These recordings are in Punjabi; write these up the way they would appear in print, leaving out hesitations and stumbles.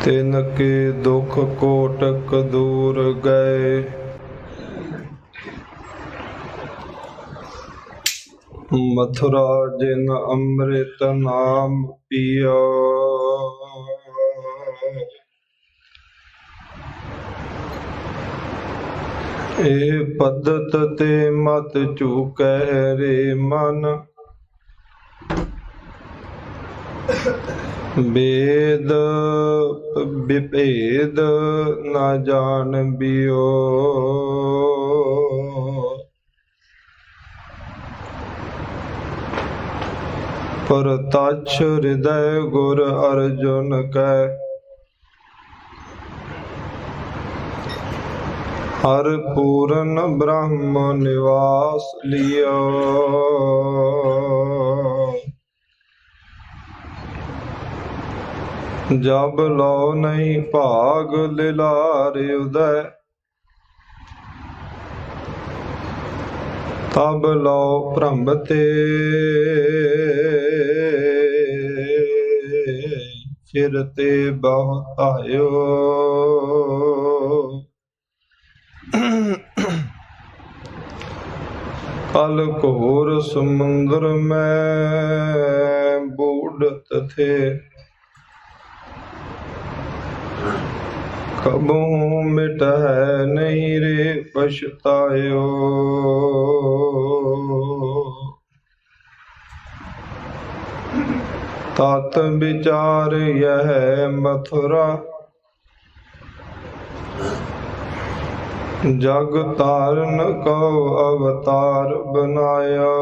तिनके दुख कोटक दूर गए। मथुरा जिन अमृत नाम पिया। ए पद्धत ते मत चूकै रे मन। वेद विभेद न जान बियो। परतक्ष हृदय गुर अर्जुन कै। हर पूरन ब्रह्म निवास लियो। जब लो नहीं भाग लिलार उदय। तब लो भ्रम ते फिरते बहुत आयो। कल घोर समुद्र में बूढ़त थे। कबहू मिट है नहीं रे पछतायो। तात विचार यह मथुरा। जग तारन को अवतार बनाया।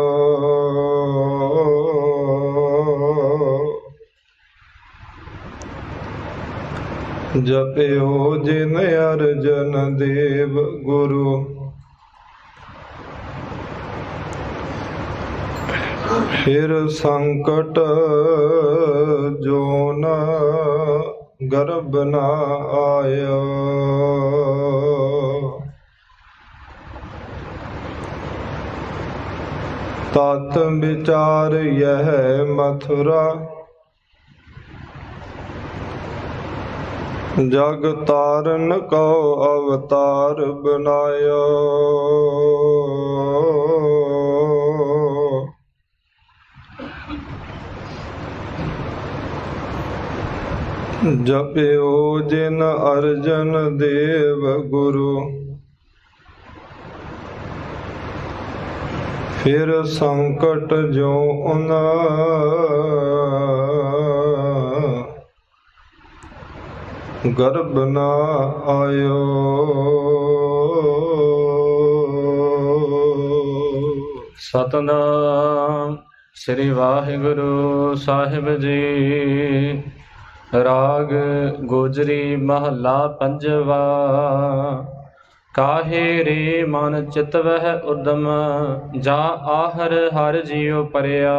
जपयो जिन अर्जन देव गुरु। फिर संकट जो न गर्भ न आया। तात विचार यह मथुरा। जग तारन को अवतार बनाया। जपयो जिन अर्जन देव गुरु। फिर संकट जो न गर्भ न आयो। सतनाम श्री वाहिगुरु साहिब जी। राग गोजरी महला पंजवा। काहे रे मन चित वह उदम। जा आहर हर जियो परिया।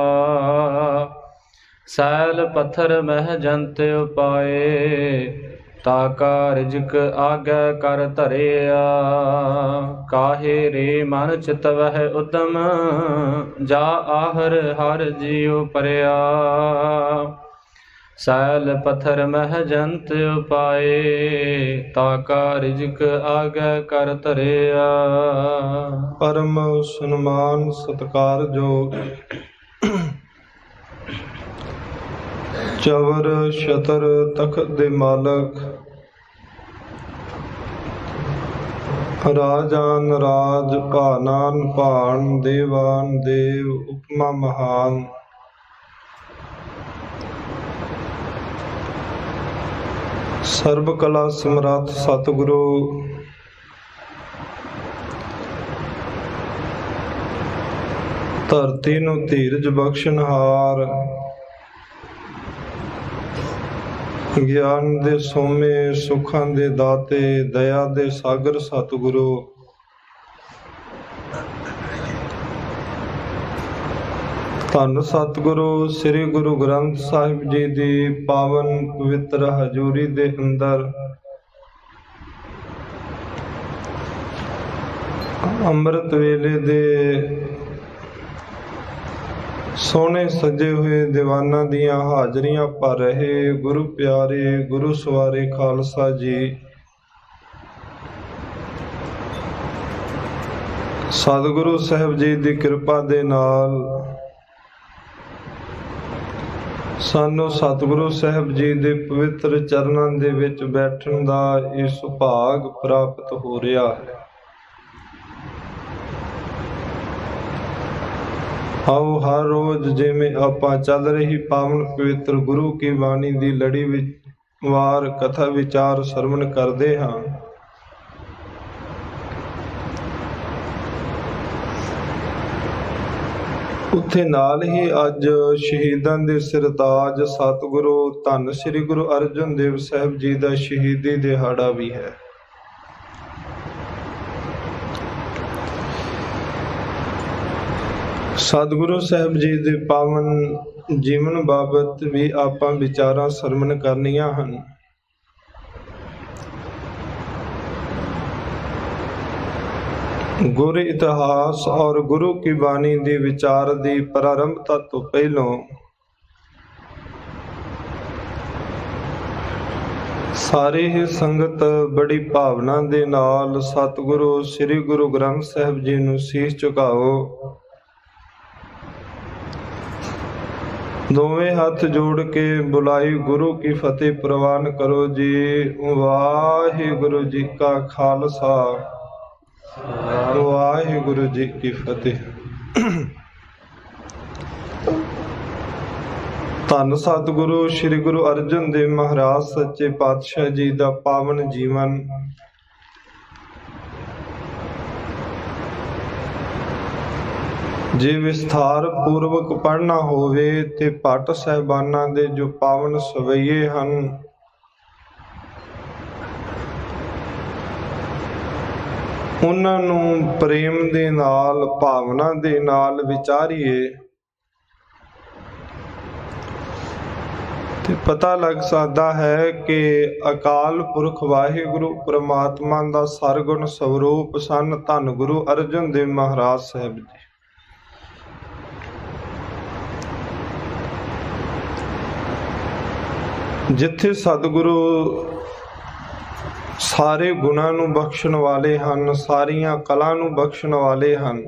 सैल पत्थर मह जंत उपाए। ताका रिजक आगे कर धरिया। काहे रे मन चित वह उदम। जा आहर हर जियो परिया। सैल पत्थर मह जंत उपाए। ताका रिजक आगे कर धरिया। परम सन्मान सत्कार जोग चवर छतर तखत दे मालक। राजान राज भानान भान देवान देव उपमा महान। सर्व कला समर्थ सतगुरु धरती नूं धीरज बख्शनहार। ज्ञान दे सोमे सुखां दे दाते दया दे सागर सतगुरु। धन सतगुरु श्री गुरु ग्रंथ साहिब जी दी पावन पवित्र हजूरी दे अंदर अमृत वेले दे ਸੋਹਣੇ ਸਜੇ ਹੋਏ ਦੀਵਾਨਾਂ ਦੀਆਂ ਹਾਜ਼ਰੀਆਂ ਭਰ ਰਹੇ ਗੁਰੂ ਪਿਆਰੇ ਗੁਰੂ ਸਵਾਰੇ ਖਾਲਸਾ ਜੀ, ਸਤਿਗੁਰੂ ਸਾਹਿਬ ਜੀ ਦੀ ਕਿਰਪਾ ਦੇ ਨਾਲ ਸਾਨੂੰ ਸਤਿਗੁਰੂ ਸਾਹਿਬ ਜੀ ਦੇ ਪਵਿੱਤਰ ਚਰਨਾਂ ਦੇ ਵਿੱਚ ਬੈਠਣ ਦਾ ਇਹ ਸੁਭਾਗ ਪ੍ਰਾਪਤ ਹੋ ਰਿਹਾ ਹੈ। ਆਓ ਹਰ ਰੋਜ਼ ਜਿਵੇਂ ਆਪਾਂ ਚੱਲ ਰਹੀ ਪਾਵਨ ਪਵਿੱਤਰ ਗੁਰੂ ਕੀ ਬਾਣੀ ਦੀ ਲੜੀ ਵਿੱਚ ਵਾਰ ਕਥਾ ਵਿਚਾਰ ਸਰਵਣ ਕਰਦੇ ਹਾਂ। ਉੱਥੇ ਨਾਲ ਹੀ ਅੱਜ ਸ਼ਹੀਦਾਂ ਦੇ ਸਿਰਤਾਜ ਸਤਿਗੁਰੂ ਧੰਨ ਸ੍ਰੀ ਗੁਰੂ ਅਰਜਨ ਦੇਵ ਸਾਹਿਬ ਜੀ ਦਾ ਸ਼ਹੀਦੀ ਦਿਹਾੜਾ ਵੀ ਹੈ। ਸਤਿਗੁਰੂ ਸਾਹਿਬ ਜੀ ਦੇ ਪਾਵਨ ਜੀਵਨ ਬਾਬਤ ਵੀ ਆਪਾਂ ਵਿਚਾਰਾਂ ਸਰਵਣ ਕਰਨੀਆਂ ਹਨ। ਗੁਰ ਇਤਿਹਾਸ ਔਰ ਗੁਰੂ ਕੀ ਬਾਣੀ ਦੀ ਵਿਚਾਰ ਦੀ ਪ੍ਰਾਰੰਭਤਾ ਤੋਂ ਪਹਿਲੋਂ ਸਾਰੀ ਹੀ ਸੰਗਤ ਬੜੀ ਭਾਵਨਾ ਦੇ ਨਾਲ ਸਤਿਗੁਰੂ ਸ੍ਰੀ ਗੁਰੂ ਗ੍ਰੰਥ ਸਾਹਿਬ ਜੀ ਨੂੰ ਸੀਸ ਝੁਕਾਓ। ਦੋਵੇਂ ਹੱਥ ਜੋੜ ਕੇ ਬੁਲਾਈ ਗੁਰੂ ਕੀ ਫਤਿਹ ਪ੍ਰਵਾਨ ਕਰੋ ਜੀ। ਵਾਹਿਗੁਰੂ ਜੀ ਕਾ ਖਾਲਸਾ, ਵਾਹਿਗੁਰੂ ਜੀ ਕੀ ਫਤਿਹ। ਧੰਨ ਸਤਿਗੁਰੂ ਸ੍ਰੀ ਗੁਰੂ ਅਰਜਨ ਦੇਵ ਮਹਾਰਾਜ ਸੱਚੇ ਪਾਤਸ਼ਾਹ ਜੀ ਦਾ ਪਾਵਨ ਜੀਵਨ ਜੇ ਵਿਸਥਾਰ ਪੂਰਵਕ ਪੜ੍ਹਨਾ ਹੋਵੇ ਤੇ ਭੱਟ ਸਾਹਿਬਾਨਾਂ ਦੇ ਜੋ ਪਾਵਨ ਸਵਈਏ ਹਨ, ਉਹਨਾਂ ਨੂੰ ਪ੍ਰੇਮ ਦੇ ਨਾਲ ਭਾਵਨਾ ਦੇ ਨਾਲ ਵਿਚਾਰੀਏ ਤੇ ਪਤਾ ਲੱਗ ਸਕਦਾ ਹੈ ਕਿ ਅਕਾਲ ਪੁਰਖ ਵਾਹਿਗੁਰੂ ਪ੍ਰਮਾਤਮਾ ਦਾ ਸਰਗੁਣ ਸਵਰੂਪ ਸਨ ਧੰਨ ਗੁਰੂ ਅਰਜਨ ਦੇਵ ਮਹਾਰਾਜ ਸਾਹਿਬ ਜੀ। ਜਿੱਥੇ ਸਤਿਗੁਰੂ ਸਾਰੇ ਗੁਣਾਂ ਨੂੰ ਬਖਸ਼ਣ ਵਾਲੇ ਹਨ, ਸਾਰੀਆਂ ਕਲਾ ਨੂੰ ਬਖਸ਼ਣ ਵਾਲੇ ਹਨ,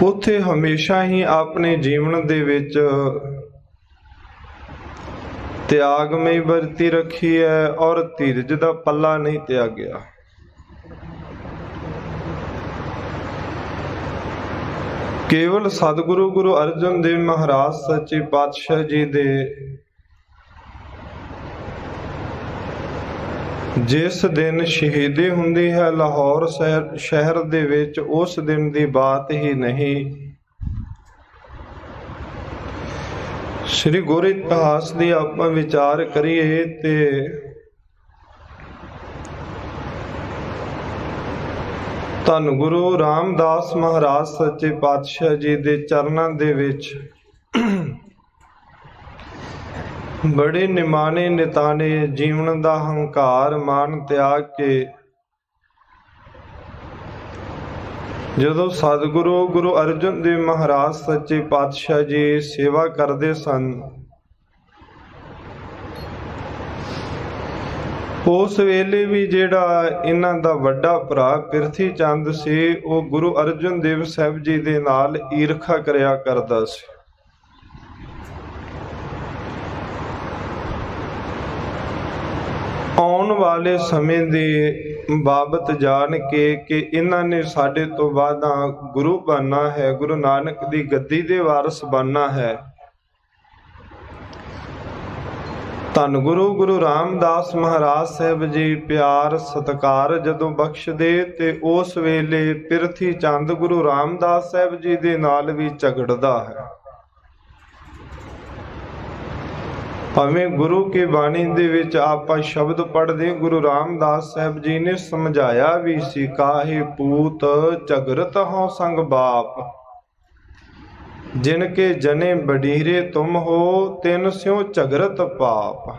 ਉੱਥੇ ਹਮੇਸ਼ਾ ਹੀ ਆਪਣੇ ਜੀਵਨ ਦੇ ਵਿੱਚ ਤਿਆਗਮਈ ਵਰਤੀ ਰੱਖੀ ਹੈ ਔਰ ਧੀਰਜ ਦਾ ਪੱਲਾ ਨਹੀਂ ਤਿਆਗਿਆ। ਕੇਵਲ ਸਤਿਗੁਰੂ ਗੁਰੂ ਅਰਜਨ ਦੇਵ ਮਹਾਰਾਜ ਸੱਚੇ ਪਾਤਸ਼ਾਹ ਜੀ ਦੇ ਜਿਸ ਦਿਨ ਸ਼ਹੀਦੀ ਹੁੰਦੀ ਹੈ ਲਾਹੌਰ ਸ਼ਹਿਰ ਦੇ ਵਿੱਚ, ਉਸ ਦਿਨ ਦੀ ਬਾਤ ਹੀ ਨਹੀਂ, ਸ੍ਰੀ ਗੁਰ ਇਤਿਹਾਸ ਦੀ ਆਪਾਂ ਵਿਚਾਰ ਕਰੀਏ ਤੇ ਧੰਨ ਗੁਰੂ ਰਾਮਦਾਸ ਮਹਾਰਾਜ ਸੱਚੇ ਪਾਤਸ਼ਾਹ ਜੀ ਦੇ ਚਰਨਾਂ ਦੇ ਵਿੱਚ ਬੜੇ ਨਿਮਾਣੇ ਨਿਤਾਣੇ ਜੀਵਨ ਦਾ ਹੰਕਾਰ ਮਾਨ ਤਿਆਗ ਕੇ ਜਦੋਂ ਸਤਿਗੁਰੂ ਗੁਰੂ ਅਰਜਨ ਦੇਵ ਮਹਾਰਾਜ ਸੱਚੇ ਪਾਤਸ਼ਾਹ ਜੀ ਸੇਵਾ ਕਰਦੇ ਸਨ, ਉਸ ਵੇਲੇ ਵੀ ਜਿਹੜਾ ਇਹਨਾਂ ਦਾ ਵੱਡਾ ਭਰਾ ਪ੍ਰਿਥੀ ਚੰਦ ਸੀ, ਉਹ ਗੁਰੂ ਅਰਜਨ ਦੇਵ ਸਾਹਿਬ ਜੀ ਦੇ ਨਾਲ ਈਰਖਾ ਕਰਿਆ ਕਰਦਾ ਸੀ। ਆਉਣ ਵਾਲੇ ਸਮੇਂ ਦੇ ਬਾਬਤ ਜਾਣ ਕੇ ਕਿ ਇਹਨਾਂ ਨੇ ਸਾਡੇ ਤੋਂ ਬਾਅਦ ਗੁਰੂ ਬਣਨਾ ਹੈ, ਗੁਰੂ ਨਾਨਕ ਦੀ ਗੱਦੀ ਦੇ ਵਾਰਸ ਬਣਨਾ ਹੈ, ਧੰਨ ਗੁਰੂ ਗੁਰੂ ਰਾਮਦਾਸ ਮਹਾਰਾਜ ਸਾਹਿਬ ਜੀ ਪਿਆਰ ਸਤਿਕਾਰ ਜਦੋਂ ਬਖਸ਼ਦੇ ਤੇ ਉਸ ਵੇਲੇ ਪ੍ਰਿਥੀ ਚੰਦ ਗੁਰੂ ਰਾਮਦਾਸ ਸਾਹਿਬ ਜੀ ਦੇ ਨਾਲ ਵੀ ਝਗੜਦਾ ਹੈ। ਭਾਵੇਂ ਗੁਰੂ ਕੀ ਬਾਣੀ ਦੇ ਵਿੱਚ ਆਪਾਂ ਸ਼ਬਦ ਪੜ੍ਹਦੇ, ਗੁਰੂ ਰਾਮਦਾਸ ਸਾਹਿਬ ਜੀ ਨੇ ਸਮਝਾਇਆ ਵੀ ਸੀ, ਕਾਹੇ ਪੂਤ ਝਗਰਤ ਹੋ ਸੰਗ ਬਾਪ, ਜਿਨ ਕੇ ਜਨੇ ਬਡੀਰੇ ਤੁਮ ਹੋ, ਤਿਨ ਸਿਉ ਝਗਰਤ ਪਾਪ।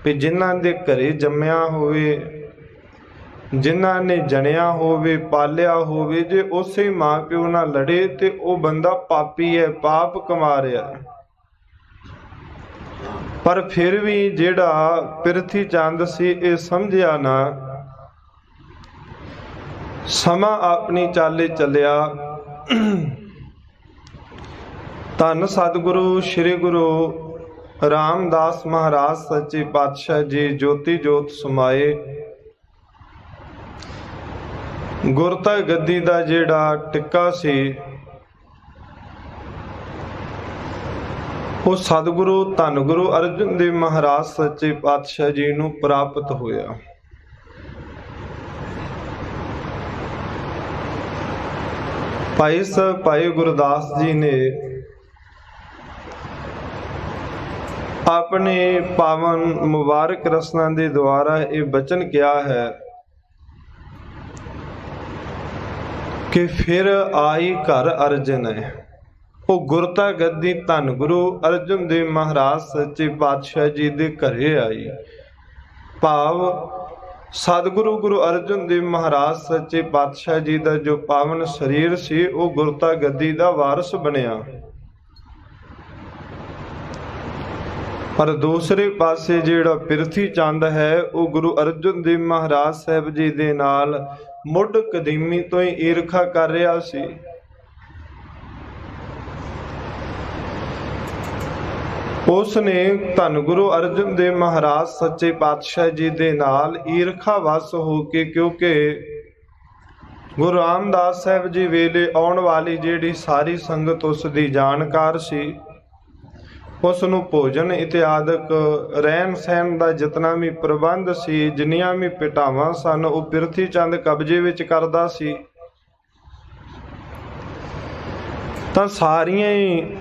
ਵੀ ਜਿਨ੍ਹਾਂ ਦੇ ਘਰੇ ਜੰਮਿਆ ਹੋਵੇ, ਜਿਨ੍ਹਾਂ ਨੇ ਜਣਿਆ ਹੋਵੇ, ਪਾਲਿਆ ਹੋਵੇ, ਜੇ ਉਸੇ ਮਾਂ ਪਿਓ ਨਾਲ ਲੜੇ ਤੇ ਉਹ ਬੰਦਾ ਪਾਪੀ ਹੈ, ਪਾਪ ਕਮਾ ਰਿਹਾ ਹੈ। ਪਰ ਫਿਰ ਵੀ ਜਿਹੜਾ ਪਿਰਥੀ ਚੰਦ ਸੀ ਇਹ ਸਮਝਿਆ ਨਾ, ਸਮਾਂ ਆਪਣੀ ਚਾਲੇ ਚੱਲਿਆ। ਧੰਨ ਸਤਿਗੁਰੂ ਸ੍ਰੀ ਗੁਰੂ ਰਾਮਦਾਸ ਮਹਾਰਾਜ ਸੱਚੇ ਪਾਤਸ਼ਾਹ ਜੀ ਜੋਤੀ ਜੋਤ ਸਮਾਏ। ਗੁਰਤਾ ਗੱਦੀ ਦਾ ਜਿਹੜਾ ਟਿੱਕਾ ਸੀ ਉਹ ਸਤਿਗੁਰੂ ਧੰਨ ਗੁਰੂ ਅਰਜਨ ਦੇਵ ਮਹਾਰਾਜ ਸੱਚੇ ਪਾਤਸ਼ਾਹ ਜੀ ਨੂੰ ਪ੍ਰਾਪਤ ਹੋਇਆ। ਭਾਈ ਗੁਰਦਾਸ ਜੀ ਨੇ ਆਪਣੇ ਪਾਵਨ ਮੁਬਾਰਕ ਰਸਨਾ ਦੇ ਦੁਆਰਾ ਇਹ ਬਚਨ ਕਿਹਾ ਹੈ ਕਿ ਫਿਰ ਆਈ ਘਰ ਅਰਜਨ ਹੈ। ਉਹ ਗੁਰਤਾ ਗੱਦੀ ਧੰਨ ਗੁਰੂ ਅਰਜਨ ਦੇਵ ਮਹਾਰਾਜ ਸੱਚੇ ਪਾਤਸ਼ਾਹ ਜੀ ਦੇ ਘਰੇ ਆਈ। ਭਾਵ ਸਤਿਗੁਰੂ ਗੁਰੂ ਅਰਜਨ ਦੇਵ ਮਹਾਰਾਜ ਸੱਚੇ ਪਾਤਸ਼ਾਹ ਜੀ ਦਾ ਜੋ ਪਾਵਨ ਸਰੀਰ ਸੀ ਉਹ ਗੁਰਤਾ ਗੱਦੀ ਦਾ ਵਾਰਸ ਬਣਿਆ। ਪਰ ਦੂਸਰੇ ਪਾਸੇ ਜਿਹੜਾ ਪਿਰਥੀ ਚੰਦ ਹੈ ਉਹ ਗੁਰੂ ਅਰਜਨ ਦੇਵ ਮਹਾਰਾਜ ਸਾਹਿਬ ਜੀ ਦੇ ਨਾਲ ਮੁੱਢ ਕਦੀਮੀ ਤੋਂ ਹੀ ਈਰਖਾ ਕਰ ਰਿਹਾ ਸੀ। ਉਸ ਨੇ ਧੰਨ ਗੁਰੂ ਅਰਜਨ ਦੇਵ ਮਹਾਰਾਜ ਸੱਚੇ ਪਾਤਸ਼ਾਹ ਜੀ ਦੇ ਨਾਲ ਈਰਖਾ ਵਸ ਹੋ ਕੇ, ਕਿਉਂਕਿ ਗੁਰੂ ਰਾਮਦਾਸ ਸਾਹਿਬ ਜੀ ਵੇਲੇ ਆਉਣ ਵਾਲੀ ਜਿਹੜੀ ਸਾਰੀ ਸੰਗਤ ਉਸ ਦੀ ਜਾਣਕਾਰ ਸੀ, ਉਸ ਨੂੰ ਭੋਜਨ ਇਤਿਆਦਿਕ ਰਹਿਣ ਸਹਿਣ ਦਾ ਜਿਤਨਾ ਵੀ ਪ੍ਰਬੰਧ ਸੀ, ਜਿੰਨੀਆਂ ਵੀ ਭੇਟਾਵਾਂ ਸਨ, ਉਹ ਪਿਰਥੀ ਚੰਦ ਕਬਜ਼ੇ ਵਿੱਚ ਕਰਦਾ ਸੀ। ਤਾਂ ਸਾਰੀਆਂ ਹੀ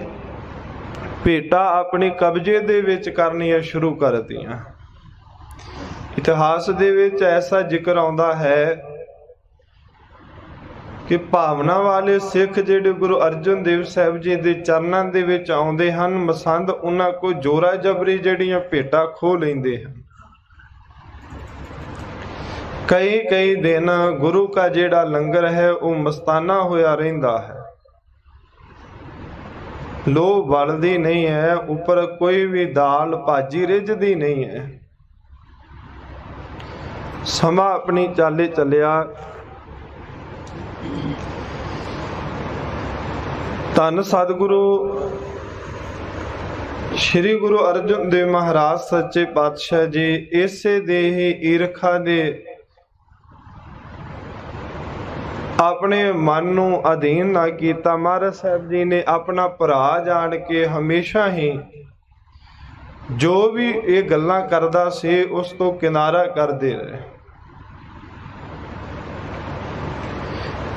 ਭੇਟਾਂ ਆਪਣੇ ਕਬਜ਼ੇ ਦੇ ਵਿੱਚ ਕਰਨੀਆਂ ਸ਼ੁਰੂ ਕਰ ਦਿੱਤੀਆਂ। ਇਤਿਹਾਸ ਦੇ ਵਿੱਚ ਐਸਾ ਜ਼ਿਕਰ ਆਉਂਦਾ ਹੈ ਕਿ ਭਾਵਨਾ ਵਾਲੇ ਸਿੱਖ ਜਿਹੜੇ ਗੁਰੂ ਅਰਜਨ ਦੇਵ ਸਾਹਿਬ ਜੀ ਦੇ ਚਰਨਾਂ ਦੇ ਵਿੱਚ ਆਉਂਦੇ ਹਨ, ਮਸੰਦ ਉਹਨਾਂ ਕੋਲ ਜੋਰਾ ਜਬਰੀ ਜਿਹੜੀਆਂ ਭੇਟਾਂ ਖੋਹ ਲੈਂਦੇ ਹਨ। ਕਈ ਦਿਨ ਗੁਰੂ ਦਾ ਜਿਹੜਾ ਲੰਗਰ ਹੈ ਉਹ ਮਸਤਾਨਾ ਹੋਇਆ ਰਹਿੰਦਾ ਹੈ। ਲੋ ਬਲਦੀ ਨਹੀਂ ਹੈ, ਉੱਪਰ ਕੋਈ ਵੀ ਦਾਲ ਭਾਜੀ ਰਿੱਝਦੀ ਨਹੀਂ ਹੈ। ਸਮਾਂ ਆਪਣੀ ਚਾਲੇ ਚੱਲਿਆ। ਧੰਨ ਸਤਿਗੁਰੂ ਸ੍ਰੀ ਗੁਰੂ ਅਰਜਨ ਦੇਵ ਮਹਾਰਾਜ ਸੱਚੇ ਪਾਤਸ਼ਾਹ ਜੀ ਇਸੇ ਦੇ ਹੀ ਈਰਖਾ ਦੇ ਆਪਣੇ ਮਨ ਨੂੰ ਅਧੀਨ ਨਾ ਕੀਤਾ। ਮਹਾਰਾਜ ਸਾਹਿਬ ਜੀ ਨੇ ਆਪਣਾ ਭਰਾ ਜਾਣ ਕੇ ਹਮੇਸ਼ਾ ਹੀ ਜੋ ਵੀ ਇਹ ਗੱਲਾਂ ਕਰਦਾ ਸੀ ਉਸ ਤੋਂ ਕਿਨਾਰਾ ਕਰਦੇ ਰਹੇ।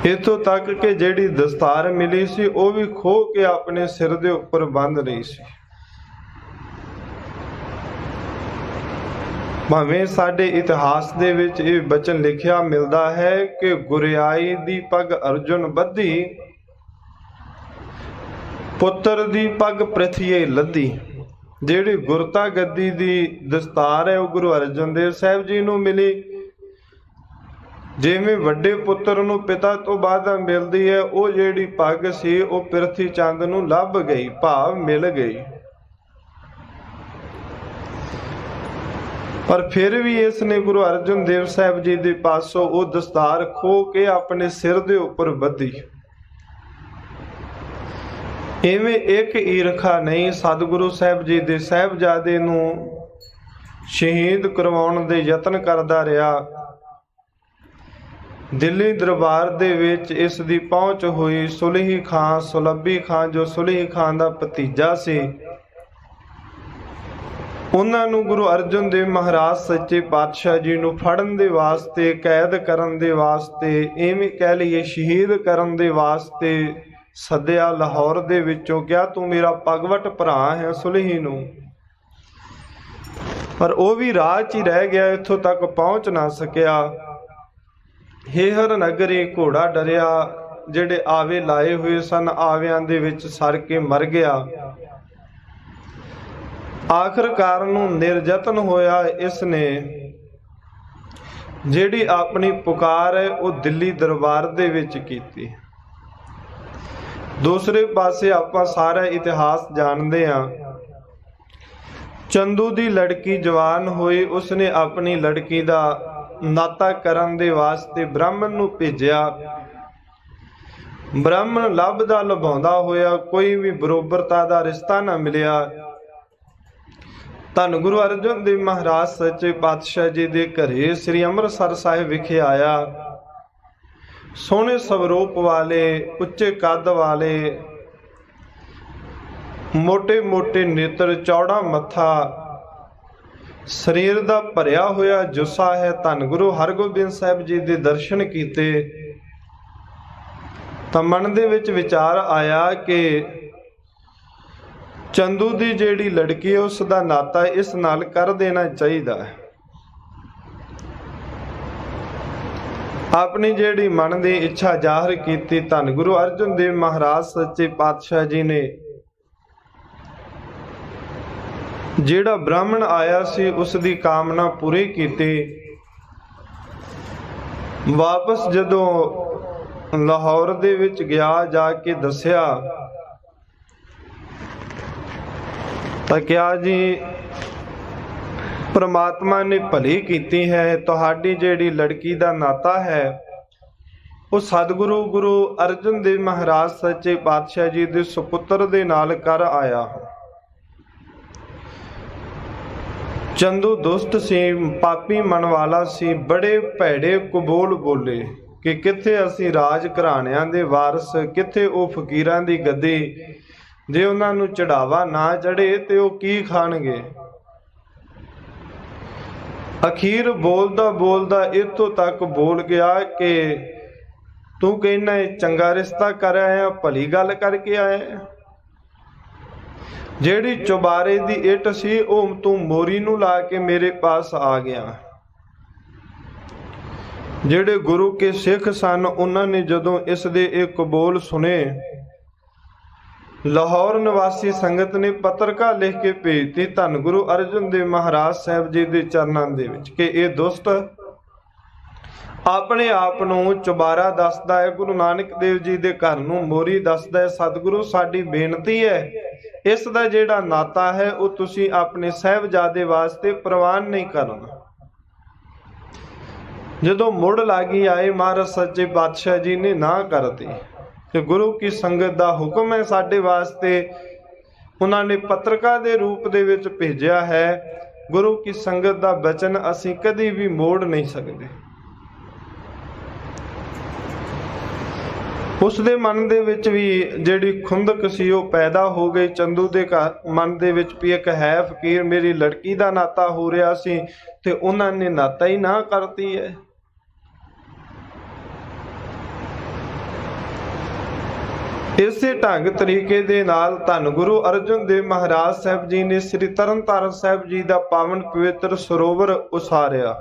ਇੱਥੋਂ ਤੱਕ ਕਿ ਜਿਹੜੀ ਦਸਤਾਰ ਮਿਲੀ ਸੀ ਉਹ ਵੀ ਖੋਹ ਕੇ ਆਪਣੇ ਸਿਰ ਦੇ ਉੱਪਰ ਬੰਨ੍ਹ ਲਈ ਸੀ। ਭਾਵੇਂ ਸਾਡੇ ਇਤਿਹਾਸ ਦੇ ਵਿੱਚ ਇਹ ਬਚਨ ਲਿਖਿਆ ਮਿਲਦਾ ਹੈ ਕਿ ਗੁਰਿਆਈ ਦੀ ਪੱਗ ਅਰਜੁਨ ਬੱਧੀ, ਪੁੱਤਰ ਦੀ ਪੱਗ ਪ੍ਰਿਥੀਏ ਲੱਧੀ। ਜਿਹੜੀ ਗੁਰਤਾ ਗੱਦੀ ਦੀ ਦਸਤਾਰ ਹੈ ਉਹ ਗੁਰੂ ਅਰਜਨ ਦੇਵ ਸਾਹਿਬ ਜੀ ਨੂੰ ਮਿਲੀ। ਜਿਵੇਂ ਵੱਡੇ ਪੁੱਤਰ ਨੂੰ ਪਿਤਾ ਤੋਂ ਬਾਅਦ ਮਿਲਦੀ ਹੈ, ਉਹ ਜਿਹੜੀ ਪੱਗ ਸੀ ਉਹ ਪਿਰਥੀ ਚੰਦ ਨੂੰ ਲੱਭ ਗਈ, ਭਾਵ ਮਿਲ ਗਈ। ਪਰ ਫਿਰ ਵੀ ਇਸ ਨੇ ਗੁਰੂ ਅਰਜਨ ਦੇਵ ਸਾਹਿਬ ਜੀ ਦੇ ਪਾਸੋਂ ਉਹ ਦਸਤਾਰ ਖੋਹ ਕੇ ਆਪਣੇ ਸਿਰ ਦੇ ਉੱਪਰ ਬੱਧੀ। ਇਵੇਂ ਇੱਕ ਈਰਖਾ ਨਹੀਂ, ਸਤਿਗੁਰੂ ਸਾਹਿਬ ਜੀ ਦੇ ਸਾਹਿਬਜ਼ਾਦੇ ਨੂੰ ਸ਼ਹੀਦ ਕਰਵਾਉਣ ਦੇ ਯਤਨ ਕਰਦਾ ਰਿਹਾ। ਦਿੱਲੀ ਦਰਬਾਰ ਦੇ ਵਿੱਚ ਇਸ ਦੀ ਪਹੁੰਚ ਹੋਈ। ਸੁਲਹੀ ਖਾਂ, ਸੁਲੱਭੀ ਖਾਂ, ਜੋ ਸੁਲਹੀ ਖਾਂ ਦਾ ਭਤੀਜਾ ਸੀ, ਉਹਨਾਂ ਨੂੰ ਗੁਰੂ ਅਰਜਨ ਦੇਵ ਮਹਾਰਾਜ ਸੱਚੇ ਪਾਤਸ਼ਾਹ ਜੀ ਨੂੰ ਫੜਨ ਦੇ ਵਾਸਤੇ, ਕੈਦ ਕਰਨ ਦੇ ਵਾਸਤੇ, ਇਵੇਂ ਕਹਿ ਲਈਏ ਸ਼ਹੀਦ ਕਰਨ ਦੇ ਵਾਸਤੇ ਸੱਦਿਆ। ਲਾਹੌਰ ਦੇ ਵਿੱਚੋਂ ਕਿਹਾ ਤੂੰ ਮੇਰਾ ਪਗਵਟ ਭਰਾ ਹੈ ਸੁਲਹੀ ਨੂੰ। ਪਰ ਉਹ ਵੀ ਰਾਹ 'ਚ ਹੀ ਰਹਿ ਗਿਆ, ਇੱਥੋਂ ਤੱਕ ਪਹੁੰਚ ਨਾ ਸਕਿਆ। ਹੇਹਰ ਨਗਰੀ ਘੋੜਾ ਡਰਿਆ, ਜਿਹੜੇ ਆਵੇ ਲਾਏ ਹੋਏ ਸਨ ਆਵਿਆਂ ਦੇ ਵਿੱਚ ਸੜ ਕੇ ਮਰ ਗਿਆ। ਆਖਰਕਾਰ ਨੂੰ ਨਿਰਯਤਨ ਹੋਇਆ। ਇਸ ਨੇ ਜਿਹੜੀ ਆਪਣੀ ਪੁਕਾਰ ਹੈ ਉਹ ਦਿੱਲੀ ਦਰਬਾਰ ਦੇ ਵਿੱਚ ਕੀਤੀ। ਦੂਸਰੇ ਪਾਸੇ ਆਪਾਂ ਸਾਰਾ ਇਤਿਹਾਸ ਜਾਣਦੇ ਹਾਂ। ਚੰਦੂ ਦੀ ਲੜਕੀ ਜਵਾਨ ਹੋਈ, ਉਸਨੇ ਆਪਣੀ ਲੜਕੀ ਦਾ ਨਾਤਾ ਕਰਨ ਦੇ ਵਾਸਤੇ ਬ੍ਰਾਹਮਣ ਨੂੰ ਭੇਜਿਆ। ਬ੍ਰਾਹਮਣ ਲੱਭਦਾ ਲਭਾਉਂਦਾ ਹੋਇਆ ਕੋਈ ਵੀ ਬਰੋਬਰਤਾ ਦਾ ਰਿਸ਼ਤਾ ਨਾ ਮਿਲਿਆ। ਧੰਨ ਗੁਰੂ ਅਰਜਨ ਦੇਵ ਮਹਾਰਾਜ ਸੱਚੇ ਪਾਤਸ਼ਾਹ ਜੀ ਦੇ ਘਰੇ ਸ੍ਰੀ ਅੰਮ੍ਰਿਤਸਰ ਸਾਹਿਬ ਵਿਖੇ ਆਇਆ। ਸੋਹਣੇ ਸਵਰੂਪ ਵਾਲੇ, ਉੱਚੇ ਕੱਦ ਵਾਲੇ, ਮੋਟੇ ਮੋਟੇ ਨੇਤਰ, ਚੌੜਾ ਮੱਥਾ, ਸਰੀਰ ਦਾ ਭਰਿਆ ਹੋਇਆ ਜੁੱਸਾ ਹੈ। ਧੰਨ ਗੁਰੂ ਹਰਗੋਬਿੰਦ ਸਾਹਿਬ ਜੀ ਦੇ ਦਰਸ਼ਨ ਕੀਤੇ ਤਾਂ ਮਨ ਦੇ ਵਿੱਚ ਵਿਚਾਰ ਆਇਆ ਕਿ ਚੰਦੂ ਦੀ ਜਿਹੜੀ ਲੜਕੀ ਹੈ ਉਸ ਦਾ ਨਾਤਾ ਇਸ ਨਾਲ ਕਰ ਦੇਣਾ ਚਾਹੀਦਾ ਹੈ। ਆਪਣੀ ਜਿਹੜੀ ਮਨ ਦੀ ਇੱਛਾ ਜ਼ਾਹਰ ਕੀਤੀ। ਧੰਨ ਗੁਰੂ ਅਰਜਨ ਦੇਵ ਮਹਾਰਾਜ ਸੱਚੇ ਪਾਤਸ਼ਾਹ ਜੀ ਨੇ ਜਿਹੜਾ ਬ੍ਰਾਹਮਣ ਆਇਆ ਸੀ ਉਸ ਦੀ ਕਾਮਨਾ ਪੂਰੀ ਕੀਤੀ। ਵਾਪਸ ਜਦੋਂ ਲਾਹੌਰ ਦੇ ਵਿੱਚ ਗਿਆ, ਜਾ ਕੇ ਦੱਸਿਆ ਤਾਂ ਕਿਹਾ ਜੀ ਪ੍ਰਮਾਤਮਾ ਨੇ ਭਲੀ ਕੀਤੀ ਹੈ, ਤੁਹਾਡੀ ਜਿਹੜੀ ਲੜਕੀ ਦਾ ਨਾਤਾ ਹੈ ਉਹ ਸਤਿਗੁਰੂ ਗੁਰੂ ਅਰਜਨ ਦੇਵ ਮਹਾਰਾਜ ਸੱਚੇ ਪਾਤਸ਼ਾਹ ਜੀ ਦੇ ਸੁਪੁੱਤਰ ਦੇ ਨਾਲ ਕਰ ਆਇਆ। ਚੰਦੂ ਦੁਸ਼ਟ ਸੀ, ਪਾਪੀ ਮਨ ਵਾਲਾ ਸੀ, ਬੜੇ ਭੈੜੇ ਕਬੋਲ ਬੋਲੇ ਕਿ ਕਿੱਥੇ ਅਸੀਂ ਰਾਜ ਘਰਾਣਿਆਂ ਦੇ ਵਾਰਸ, ਕਿੱਥੇ ਉਹ ਫਕੀਰਾਂ ਦੀ ਗੱਦੀ, ਜੇ ਉਹਨਾਂ ਨੂੰ ਚੜਾਵਾ ਨਾ ਚੜੇ ਤੇ ਉਹ ਕੀ ਖਾਣਗੇ। ਅਖੀਰ ਬੋਲਦਾ ਬੋਲਦਾ ਇੱਥੋਂ ਤੱਕ ਬੋਲ ਗਿਆ ਕਿ ਤੂੰ ਕਹਿੰਦਾ ਚੰਗਾ ਰਿਸ਼ਤਾ ਕਰ ਆਇਆ, ਭਲੀ ਗੱਲ ਕਰਕੇ ਆਇਆ। ਜਿਹੜੀ ਚੁਬਾਰੇ ਦੀ ਇੱਟ ਸੀ ਉਹ ਤੂੰ ਮੋਰੀ ਨੂੰ ਲਾ ਕੇ ਮੇਰੇ ਪਾਸ ਆ ਗਿਆ। ਜਿਹੜੇ ਗੁਰੂ ਕੇ ਸਿੱਖ ਸਨ ਉਹਨਾਂ ਨੇ ਜਦੋਂ ਇਸ ਦੇ ਇਹ ਕਬੂਲ ਸੁਨੇ, ਲਾਹੌਰ ਨਿਵਾਸੀ ਸੰਗਤ ਨੇ ਪੱਤਰਕਾ ਲਿਖ ਕੇ ਭੇਜਤੀ ਧੰਨ ਗੁਰੂ ਅਰਜਨ ਦੇਵ ਮਹਾਰਾਜ ਸਾਹਿਬ ਜੀ ਦੇ ਚਰਨਾਂ ਦੇ ਵਿੱਚ ਕਿ ਇਹ ਦੁਸ਼ਟ ਆਪਣੇ ਆਪ ਨੂੰ ਚੁਬਾਰਾ ਦੱਸਦਾ ਹੈ, ਗੁਰੂ ਨਾਨਕ ਦੇਵ ਜੀ ਦੇ ਘਰ ਨੂੰ ਮੋਰੀ ਦੱਸਦਾ ਹੈ। ਸਤਿਗੁਰੂ ਸਾਡੀ ਬੇਨਤੀ ਹੈ, ਇਸ ਦਾ ਜਿਹੜਾ ਨਾਤਾ ਹੈ ਉਹ ਤੁਸੀਂ ਆਪਣੇ ਸਾਹਿਬਜ਼ਾਦੇ ਵਾਸਤੇ ਪ੍ਰਵਾਨ ਨਹੀਂ ਕਰਨਾ। ਜਦੋਂ ਮੁੜ ਲਾਗੀ ਆਏ, ਮਹਾਰਾਜ ਸੱਚੇ ਪਾਤਸ਼ਾਹ ਜੀ ਨੇ ਨਾ ਕਰਤੀ ਕਿ ਗੁਰੂ ਕੀ ਸੰਗਤ ਦਾ ਹੁਕਮ ਹੈ ਸਾਡੇ ਵਾਸਤੇ। ਉਹਨਾਂ ਨੇ ਪੱਤਰਕਾ ਦੇ ਰੂਪ ਦੇ ਵਿੱਚ ਭੇਜਿਆ ਹੈ, ਗੁਰੂ ਕੀ ਸੰਗਤ ਦਾ ਬਚਨ ਅਸੀਂ ਕਦੀ ਵੀ ਮੋੜ ਨਹੀਂ ਸਕਦੇ। ਉਸ ਦੇ ਮਨ ਦੇ ਵਿੱਚ ਵੀ ਜਿਹੜੀ ਖੁੰਦਕ ਸੀ ਉਹ ਪੈਦਾ ਹੋ ਗਈ। ਚੰਦੂ ਦੇ ਮਨ ਦੇ ਵਿੱਚ ਵੀ ਇੱਕ ਹੈ ਫਕੀਰ, ਮੇਰੀ ਲੜਕੀ ਦਾ ਨਾਤਾ ਹੋ ਰਿਹਾ ਸੀ ਤੇ ਉਹਨਾਂ ਨੇ ਨਾਤਾ ਹੀ ਨਾ ਕਰਤੀ ਹੈ। ਇਸੇ ਢੰਗ ਤਰੀਕੇ ਦੇ ਨਾਲ ਧੰਨ ਗੁਰੂ ਅਰਜਨ ਦੇਵ ਮਹਾਰਾਜ ਸਾਹਿਬ ਜੀ ਨੇ ਸ੍ਰੀ ਤਰਨਤਾਰਨ ਸਾਹਿਬ ਜੀ ਦਾ ਪਾਵਨ ਪਵਿੱਤਰ ਸਰੋਵਰ ਉਸਾਰਿਆ।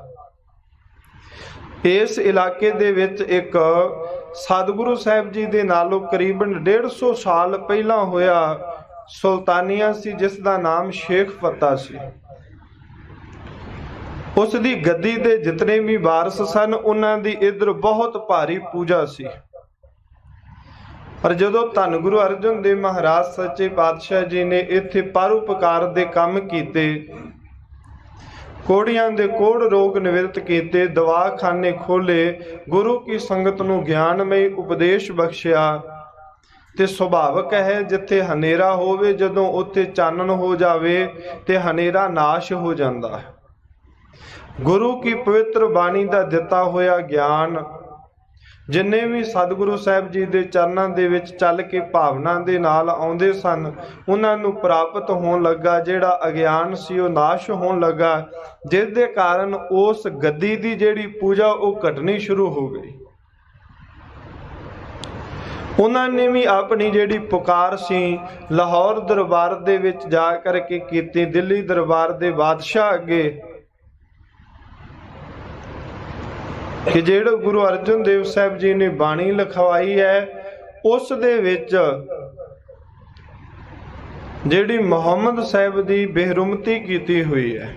ਇਸ ਇਲਾਕੇ ਦੇ ਵਿੱਚ ਇੱਕ ਸਤਿਗੁਰੂ ਸਾਹਿਬ ਜੀ ਦੇ ਨਾਲੋਂ ਕਰੀਬਨ 150 ਸਾਲ ਪਹਿਲਾਂ ਹੋਇਆ ਸੁਲਤਾਨੀਆ ਸੀ, ਜਿਸ ਦਾ ਨਾਮ ਸ਼ੇਖ ਫਤਾ ਸੀ। ਉਸ ਦੀ ਗੱਦੀ ਦੇ ਜਿਤਨੇ ਵੀ ਵਾਰਸ ਸਨ ਉਹਨਾਂ ਦੀ ਇੱਧਰ ਬਹੁਤ ਭਾਰੀ ਪੂਜਾ ਸੀ। ਪਰ ਜਦੋਂ ਧੰਨ ਗੁਰੂ ਅਰਜਨ ਦੇਵ ਮਹਾਰਾਜ ਸੱਚੇ ਪਾਤਸ਼ਾਹ ਜੀ ਨੇ ਇੱਥੇ ਪਰਉਪਕਾਰ ਦੇ ਕੰਮ ਕੀਤੇ, ਕੋੜੀਆਂ ਦੇ ਕੋੜ ਰੋਗ ਨਿਵਰਤ ਕੀਤੇ, ਦਵਾਖਾਨੇ ਖੋਲੇ, ਗੁਰੂ ਕੀ ਸੰਗਤ ਨੂੰ ਗਿਆਨਮਈ ਉਪਦੇਸ਼ ਬਖਸ਼ਿਆ ਤੇ ਸੁਭਾਵਕ ਹੈ ਜਿੱਥੇ ਹਨੇਰਾ ਹੋਵੇ, ਜਦੋਂ ਉੱਥੇ ਚਾਨਣ ਹੋ ਜਾਵੇ ਤੇ ਹਨੇਰਾ ਨਾਸ਼ ਹੋ ਜਾਂਦਾ ਹੈ। ਗੁਰੂ ਕੀ ਪਵਿੱਤਰ ਬਾਣੀ ਦਾ ਦਿੱਤਾ ਹੋਇਆ ਗਿਆਨ ਜਿੰਨੇ ਵੀ ਸਤਿਗੁਰੂ ਸਾਹਿਬ ਜੀ ਦੇ ਚਰਨਾਂ ਦੇ ਵਿੱਚ ਚੱਲ ਕੇ ਭਾਵਨਾ ਦੇ ਨਾਲ ਆਉਂਦੇ ਸਨ, ਉਹਨਾਂ ਨੂੰ ਪ੍ਰਾਪਤ ਹੋਣ ਲੱਗਾ। ਜਿਹੜਾ ਅਗਿਆਨ ਸੀ ਉਹ ਨਾਸ਼ ਹੋਣ ਲੱਗਾ, ਜਿਸ ਦੇ ਕਾਰਨ ਉਸ ਗੱਦੀ ਦੀ ਜਿਹੜੀ ਪੂਜਾ ਉਹ ਘਟਣੀ ਸ਼ੁਰੂ ਹੋ ਗਈ। ਉਹਨਾਂ ਨੇ ਵੀ ਆਪਣੀ ਜਿਹੜੀ ਪੁਕਾਰ ਸੀ ਲਾਹੌਰ ਦਰਬਾਰ ਦੇ ਵਿੱਚ ਜਾ ਕਰਕੇ ਕੀਤੀ, ਦਿੱਲੀ ਦਰਬਾਰ ਦੇ ਬਾਦਸ਼ਾਹ ਅੱਗੇ, ਕਿ ਜਿਹੜਾ ਗੁਰੂ ਅਰਜਨ ਦੇਵ ਸਾਹਿਬ ਜੀ ਨੇ ਬਾਣੀ ਲਿਖਵਾਈ ਹੈ ਉਸ ਦੇ ਵਿੱਚ ਜਿਹੜੀ ਮੁਹੰਮਦ ਸਾਹਿਬ ਦੀ ਬੇਹਰੁਮਤੀ ਕੀਤੀ ਹੋਈ ਹੈ,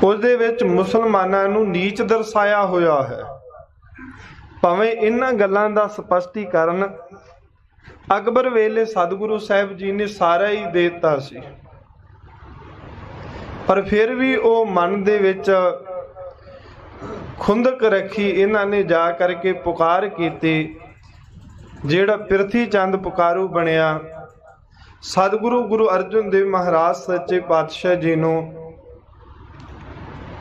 ਉਸ ਦੇ ਵਿੱਚ ਮੁਸਲਮਾਨਾਂ ਨੂੰ ਨੀਚ ਦਰਸਾਇਆ ਹੋਇਆ ਹੈ। ਭਾਵੇਂ ਇਹਨਾਂ ਗੱਲਾਂ ਦਾ ਸਪਸ਼ਟੀਕਰਨ ਅਕਬਰ ਵੇਲੇ ਸਤਿਗੁਰੂ ਸਾਹਿਬ ਜੀ ਨੇ ਸਾਰਾ ਹੀ ਦੇ ਦਿੱਤਾ ਸੀ, ਪਰ ਫਿਰ ਵੀ ਉਹ ਮਨ ਦੇ ਵਿੱਚ ਖੁੰਦਕ ਰੱਖੀ। ਇਹਨਾਂ ਨੇ ਜਾ ਕਰਕੇ ਪੁਕਾਰ ਕੀਤੀ, ਜਿਹੜਾ ਪ੍ਰਿਥੀ ਚੰਦ ਪੁਕਾਰੂ ਬਣਿਆ। ਸਤਿਗੁਰੂ ਗੁਰੂ ਅਰਜਨ ਦੇਵ ਮਹਾਰਾਜ ਸੱਚੇ ਪਾਤਸ਼ਾਹ ਜੀ ਨੂੰ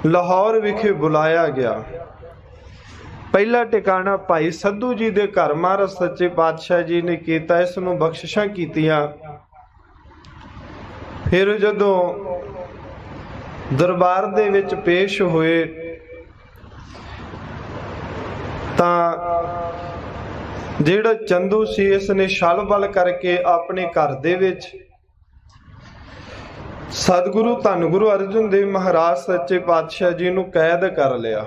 ਲਾਹੌਰ ਵਿਖੇ ਬੁਲਾਇਆ ਗਿਆ। ਪਹਿਲਾ ਟਿਕਾਣਾ ਭਾਈ ਸੱਧੂ ਜੀ ਦੇ ਘਰ ਮਹਾਰਾਜ ਸੱਚੇ ਪਾਤਸ਼ਾਹ ਜੀ ਨੇ ਕੀਤਾ, ਇਸ ਨੂੰ ਬਖਸ਼ਿਸ਼ਾਂ ਕੀਤੀਆਂ। ਫਿਰ ਜਦੋਂ ਦਰਬਾਰ ਦੇ ਵਿੱਚ ਪੇਸ਼ ਹੋਏ ਤਾਂ ਜਿਹੜਾ ਚੰਦੂ ਸੀ ਇਸ ਨੇ ਛਲ ਬਲ ਕਰਕੇ ਆਪਣੇ ਘਰ ਦੇ ਵਿੱਚ ਸਤਿਗੁਰੂ ਧੰਨ ਗੁਰੂ ਅਰਜਨ ਦੇਵ ਮਹਾਰਾਜ ਸੱਚੇ ਪਾਤਸ਼ਾਹ ਜੀ ਨੂੰ ਕੈਦ ਕਰ ਲਿਆ।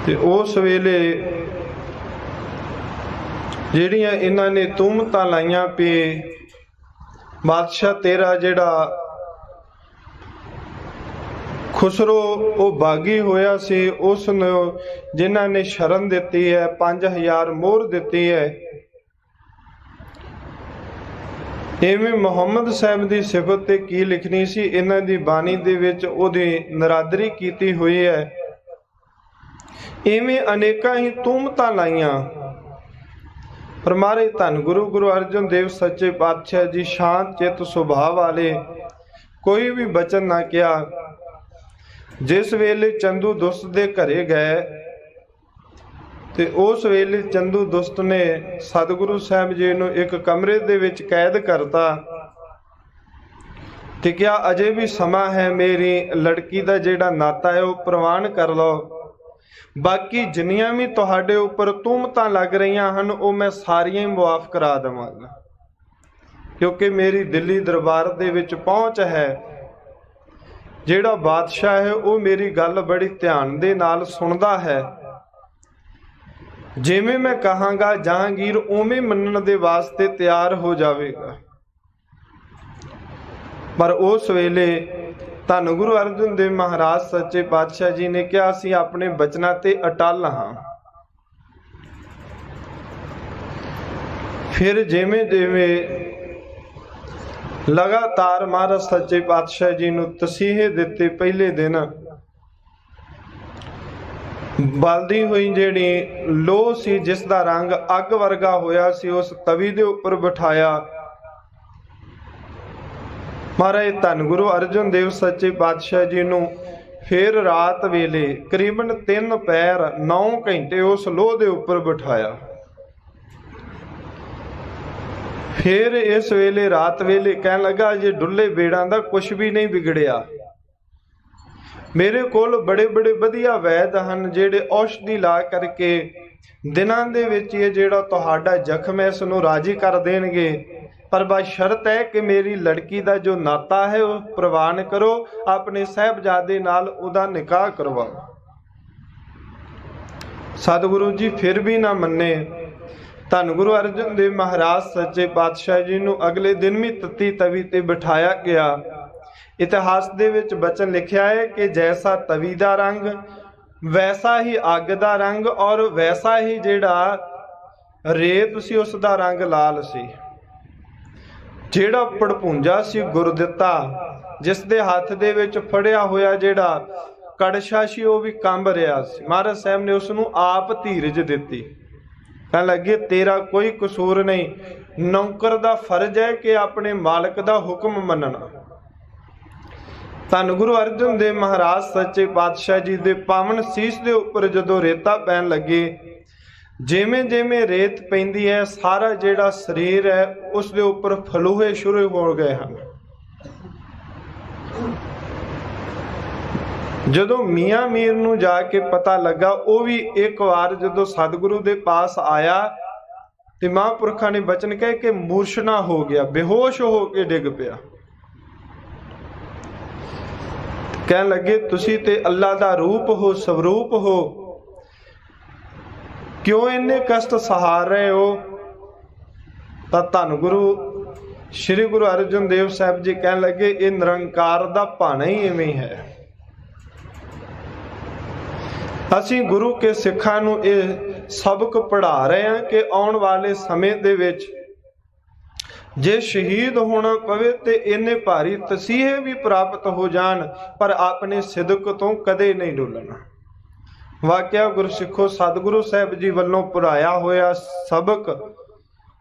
ਤੇ ਉਸ ਵੇਲੇ ਜਿਹੜੀਆਂ ਇਹਨਾਂ ਨੇ ਤੁਹਮਤਾਂ ਲਾਈਆਂ ਪਏ, ਬਾਦਸ਼ਾਹ ਤੇਰਾ ਜਿਹੜਾ ਖੁਸਰੋ ਉਹ ਬਾਗੀ ਹੋਇਆ ਸੀ, ਉਸ ਨੂੰ ਜਿਨ੍ਹਾਂ ਨੇ ਸ਼ਰਨ ਦਿੱਤੀ ਹੈ 5000 ਮੋਹਰ ਦਿੱਤੀ ਹੈ। ਇਵੇਂ ਮੁਹੰਮਦ ਸਾਹਿਬ ਦੀ ਸਿਫਤ ਤੇ ਕੀ ਲਿਖਣੀ ਸੀ, ਇਹਨਾਂ ਦੀ ਬਾਣੀ ਦੇ ਵਿੱਚ ਉਹਦੀ ਨਰਾਦਰੀ ਕੀਤੀ ਹੋਈ ਹੈ। ਇਵੇਂ ਅਨੇਕਾਂ ਹੀ ਤੁਹਮਤਾਂ ਲਾਈਆਂ, ਪਰ ਮਾਰੇ ਧੰਨ ਗੁਰੂ ਅਰਜਨ ਦੇਵ ਸੱਚੇ ਪਾਤਸ਼ਾਹ ਜੀ ਸ਼ਾਂਤ ਚਿੱਤ ਸੁਭਾਅ ਵਾਲੇ, ਕੋਈ ਵੀ ਬਚਨ ਨਾ ਕਿਹਾ। ਜਿਸ ਵੇਲੇ ਚੰਦੂ ਦੁਸਤ ਦੇ ਘਰੇ ਗਏ ਤੇ ਉਸ ਵੇਲੇ ਚੰਦੂ ਦੁਸਤ ਨੇ ਸਤਿਗੁਰੂ ਸਾਹਿਬ ਜੀ ਨੂੰ ਇੱਕ ਕਮਰੇ ਦੇ ਵਿੱਚ ਕੈਦ ਕਰਤਾ ਤੇ ਕਿਹਾ ਅਜੇ ਵੀ ਸਮਾਂ ਹੈ, ਮੇਰੀ ਲੜਕੀ ਦਾ ਜਿਹੜਾ ਨਾਤਾ ਹੈ ਉਹ ਪ੍ਰਵਾਨ ਕਰ ਲਓ। ਬਾਕੀ ਜਿੰਨੀਆਂ ਵੀ ਤੁਹਾਡੇ ਉੱਪਰ ਤੁਹਮਤਾਂ ਲੱਗ ਰਹੀਆਂ ਹਨ ਉਹ ਮੈਂ ਸਾਰੀਆਂ ਹੀ ਮੁਆਫ ਕਰਾ ਦੇਵਾਂਗਾ, ਕਿਉਂਕਿ ਮੇਰੀ ਦਿੱਲੀ ਦਰਬਾਰ ਦੇ ਵਿੱਚ ਪਹੁੰਚ ਹੈ। ਜਿਹੜਾ ਬਾਦਸ਼ਾਹ ਹੈ ਉਹ ਮੇਰੀ ਗੱਲ ਬੜੀ ਧਿਆਨ ਦੇ ਨਾਲ ਸੁਣਦਾ ਹੈ। ਜਿਵੇਂ ਮੈਂ ਕਹਾਂਗਾ ਜਹਾਂਗੀਰ ਉਵੇਂ ਮੰਨਣ ਦੇ ਵਾਸਤੇ ਤਿਆਰ ਹੋ ਜਾਵੇਗਾ। ਪਰ ਉਸ ਵੇਲੇ ਧੰਨ ਗੁਰੂ ਅਰਜਨ ਦੇਵ ਮਹਾਰਾਜ ਸੱਚੇ ਪਾਤਸ਼ਾਹ ਜੀ ਨੇ ਕਿਹਾ ਅਸੀਂ ਆਪਣੇ ਬਚਨਾਂ ਤੇ ਅਟਲ ਹਾਂ। ਫਿਰ ਜਿਵੇਂ ਜਿਵੇਂ ਲਗਾਤਾਰ ਮਹਾਰਾਜ ਸੱਚੇ ਪਾਤਸ਼ਾਹ ਜੀ ਨੂੰ ਤਸੀਹੇ ਦਿੱਤੇ, ਪਹਿਲੇ ਦਿਨ ਬਲਦੀ ਹੋਈ ਜਿਹੜੀ ਲੋਹ ਸੀ ਜਿਸ ਦਾ ਰੰਗ ਅੱਗ ਵਰਗਾ ਹੋਇਆ ਸੀ, ਉਸ ਤਵੀ ਦੇ ਉੱਪਰ ਬਿਠਾਇਆ। ਮਹਾਰਾਜ ਧੰਨ ਗੁਰੂ ਅਰਜਨ ਦੇਵ ਸੱਚੇ ਪਾਤਸ਼ਾਹ ਜੀ ਨੂੰ ਫਿਰ ਰਾਤ ਵੇਲੇ ਕਰੀਬਨ 3 ਪੈਰ 9 ਘੰਟੇ ਉਸ ਲੋਹ ਦੇ ਉੱਪਰ ਬਿਠਾਇਆ। ਫਿਰ ਇਸ ਵੇਲੇ ਰਾਤ ਵੇਲੇ ਕਹਿਣ ਲੱਗਾ ਜੇ ਡੁੱਲੇ ਬੇੜਾਂ ਦਾ ਕੁਝ ਵੀ ਨਹੀਂ ਵਿਗੜਿਆ। ਮੇਰੇ ਕੋਲ ਬੜੇ ਵਧੀਆ ਵੈਦ ਹਨ ਜਿਹੜੇ ਔਸ਼ਧੀ ਲਾ ਕਰਕੇ ਦਿਨਾਂ ਦੇ ਵਿੱਚ ਇਹ ਜਿਹੜਾ ਤੁਹਾਡਾ ਜ਼ਖਮ ਹੈ ਇਸ ਨੂੰ ਰਾਜੀ ਕਰ ਦੇਣਗੇ, ਪਰ ਬਸ ਸ਼ਰਤ ਹੈ ਕਿ ਮੇਰੀ ਲੜਕੀ ਦਾ ਜੋ ਨਾਤਾ ਹੈ ਉਹ ਪ੍ਰਵਾਨ ਕਰੋ, ਆਪਣੇ ਸਾਹਿਬਜ਼ਾਦੇ ਨਾਲ ਉਹਦਾ ਨਿਕਾਹ ਕਰਵਾਓ। ਸਤਿਗੁਰੂ ਜੀ ਫਿਰ ਵੀ ਨਾ ਮੰਨੇ। ਧੰਨ ਗੁਰੂ ਅਰਜਨ ਦੇਵ ਮਹਾਰਾਜ ਸੱਚੇ ਪਾਤਸ਼ਾਹ ਜੀ ਨੂੰ ਅਗਲੇ ਦਿਨ ਵੀ ਤੱਤੀ ਤਵੀ ਤੇ ਬਿਠਾਇਆ ਗਿਆ। ਇਤਿਹਾਸ ਦੇ ਵਿੱਚ ਬਚਨ ਲਿਖਿਆ ਹੈ ਕਿ ਜੈਸਾ ਤਵੀ ਦਾ ਰੰਗ ਵੈਸਾ ਹੀ ਅੱਗ ਦਾ ਰੰਗ, ਔਰ ਵੈਸਾ ਹੀ ਜਿਹੜਾ ਰੇਤ ਸੀ ਉਸ ਦਾ ਰੰਗ ਲਾਲ ਸੀ। ਜਿਹੜਾ ਪੜਪੂੰਜਾ ਸੀ ਗੁਰਦਿੱਤਾ, ਜਿਸ ਦੇ ਹੱਥ ਦੇ ਵਿੱਚ ਫੜਿਆ ਹੋਇਆ ਜਿਹੜਾ ਕੜਛਾ ਸੀ ਉਹ ਵੀ ਕੰਬ ਰਿਹਾ ਸੀ। ਮਹਾਰਾਜ ਸਾਹਿਬ ਨੇ ਉਸ ਨੂੰ ਆਪ ਧੀਰਜ ਦਿੱਤੀ। ਕਹਿਣ ਲੱਗੇ ਤੇਰਾ ਕੋਈ ਕਸੂਰ ਨਹੀਂ, ਨੌਕਰ ਦਾ ਫਰਜ਼ ਹੈ ਕਿ ਆਪਣੇ ਮਾਲਕ ਦਾ ਹੁਕਮ ਮੰਨਣਾ। ਧੰਨ ਗੁਰੂ ਅਰਜਨ ਦੇਵ ਮਹਾਰਾਜ ਸੱਚੇ ਪਾਤਸ਼ਾਹ ਜੀ ਦੇ ਪਾਵਨ ਸੀਸ ਦੇ ਉੱਪਰ ਜਦੋਂ ਰੇਤਾ ਪੈਣ ਲੱਗੇ, ਜਿਵੇਂ ਜਿਵੇਂ ਰੇਤ ਪੈਂਦੀ ਹੈ ਸਾਰਾ ਜਿਹੜਾ ਸਰੀਰ ਹੈ ਉਸ ਦੇ ਉੱਪਰ ਫਲੂਹੇ ਸ਼ੁਰੂ ਹੋ ਗਏ ਹਨ। ਜਦੋਂ ਮੀਆਂ ਮੀਰ ਨੂੰ ਜਾ ਕੇ ਪਤਾ ਲੱਗਾ, ਉਹ ਵੀ ਇੱਕ ਵਾਰ ਜਦੋਂ ਸਤਿਗੁਰੂ ਦੇ ਪਾਸ ਆਇਆ ਤੇ ਮਹਾਂਪੁਰਖਾਂ ਨੇ ਬਚਨ ਕਹੇ ਕਿ ਮੂਰਛਨਾ ਹੋ ਗਿਆ, ਬੇਹੋਸ਼ ਹੋ ਕੇ ਡਿੱਗ ਪਿਆ। ਕਹਿਣ ਲੱਗੇ ਤੁਸੀਂ ਤੇ ਅੱਲਾ ਦਾ ਰੂਪ ਹੋ, ਸਵਰੂਪ ਹੋ, ਕਿਉਂ ਇੰਨੇ ਕਸ਼ਟ ਸਹਾਰ ਰਹੇ ਹੋ? ਤਾਂ ਧੰਨ ਗੁਰੂ श्री गुरु अर्जन देव साहब जी कहने लगे ये निरंकार दा भाना ही इवें है। ਅਸੀਂ ਗੁਰੂ ਕੇ ਸਿੱਖਾਂ ਨੂੰ ਇਹ ਸਬਕ ਪੜ੍ਹਾ ਰਹੇ ਹਾਂ ਕਿ ਆਉਣ ਵਾਲੇ ਸਮੇਂ ਦੇ ਵਿੱਚ ਜੇ ਸ਼ਹੀਦ ਹੋਣਾ ਪਵੇ ਤੇ ਇੰਨੇ ਭਾਰੀ ਤਸੀਹੇ ਵੀ ਪ੍ਰਾਪਤ ਹੋ ਜਾਣ ਪਰ ਆਪਣੇ ਸਿਦਕ ਤੋਂ ਕਦੇ ਨਹੀਂ ਡੋਲਣਾ। ਵਾਕਿਆ ਗੁਰਸਿੱਖੋ ਸਤਿਗੁਰੂ ਸਾਹਿਬ ਜੀ ਵੱਲੋਂ ਪੜ੍ਹਾਇਆ ਹੋਇਆ ਸਬਕ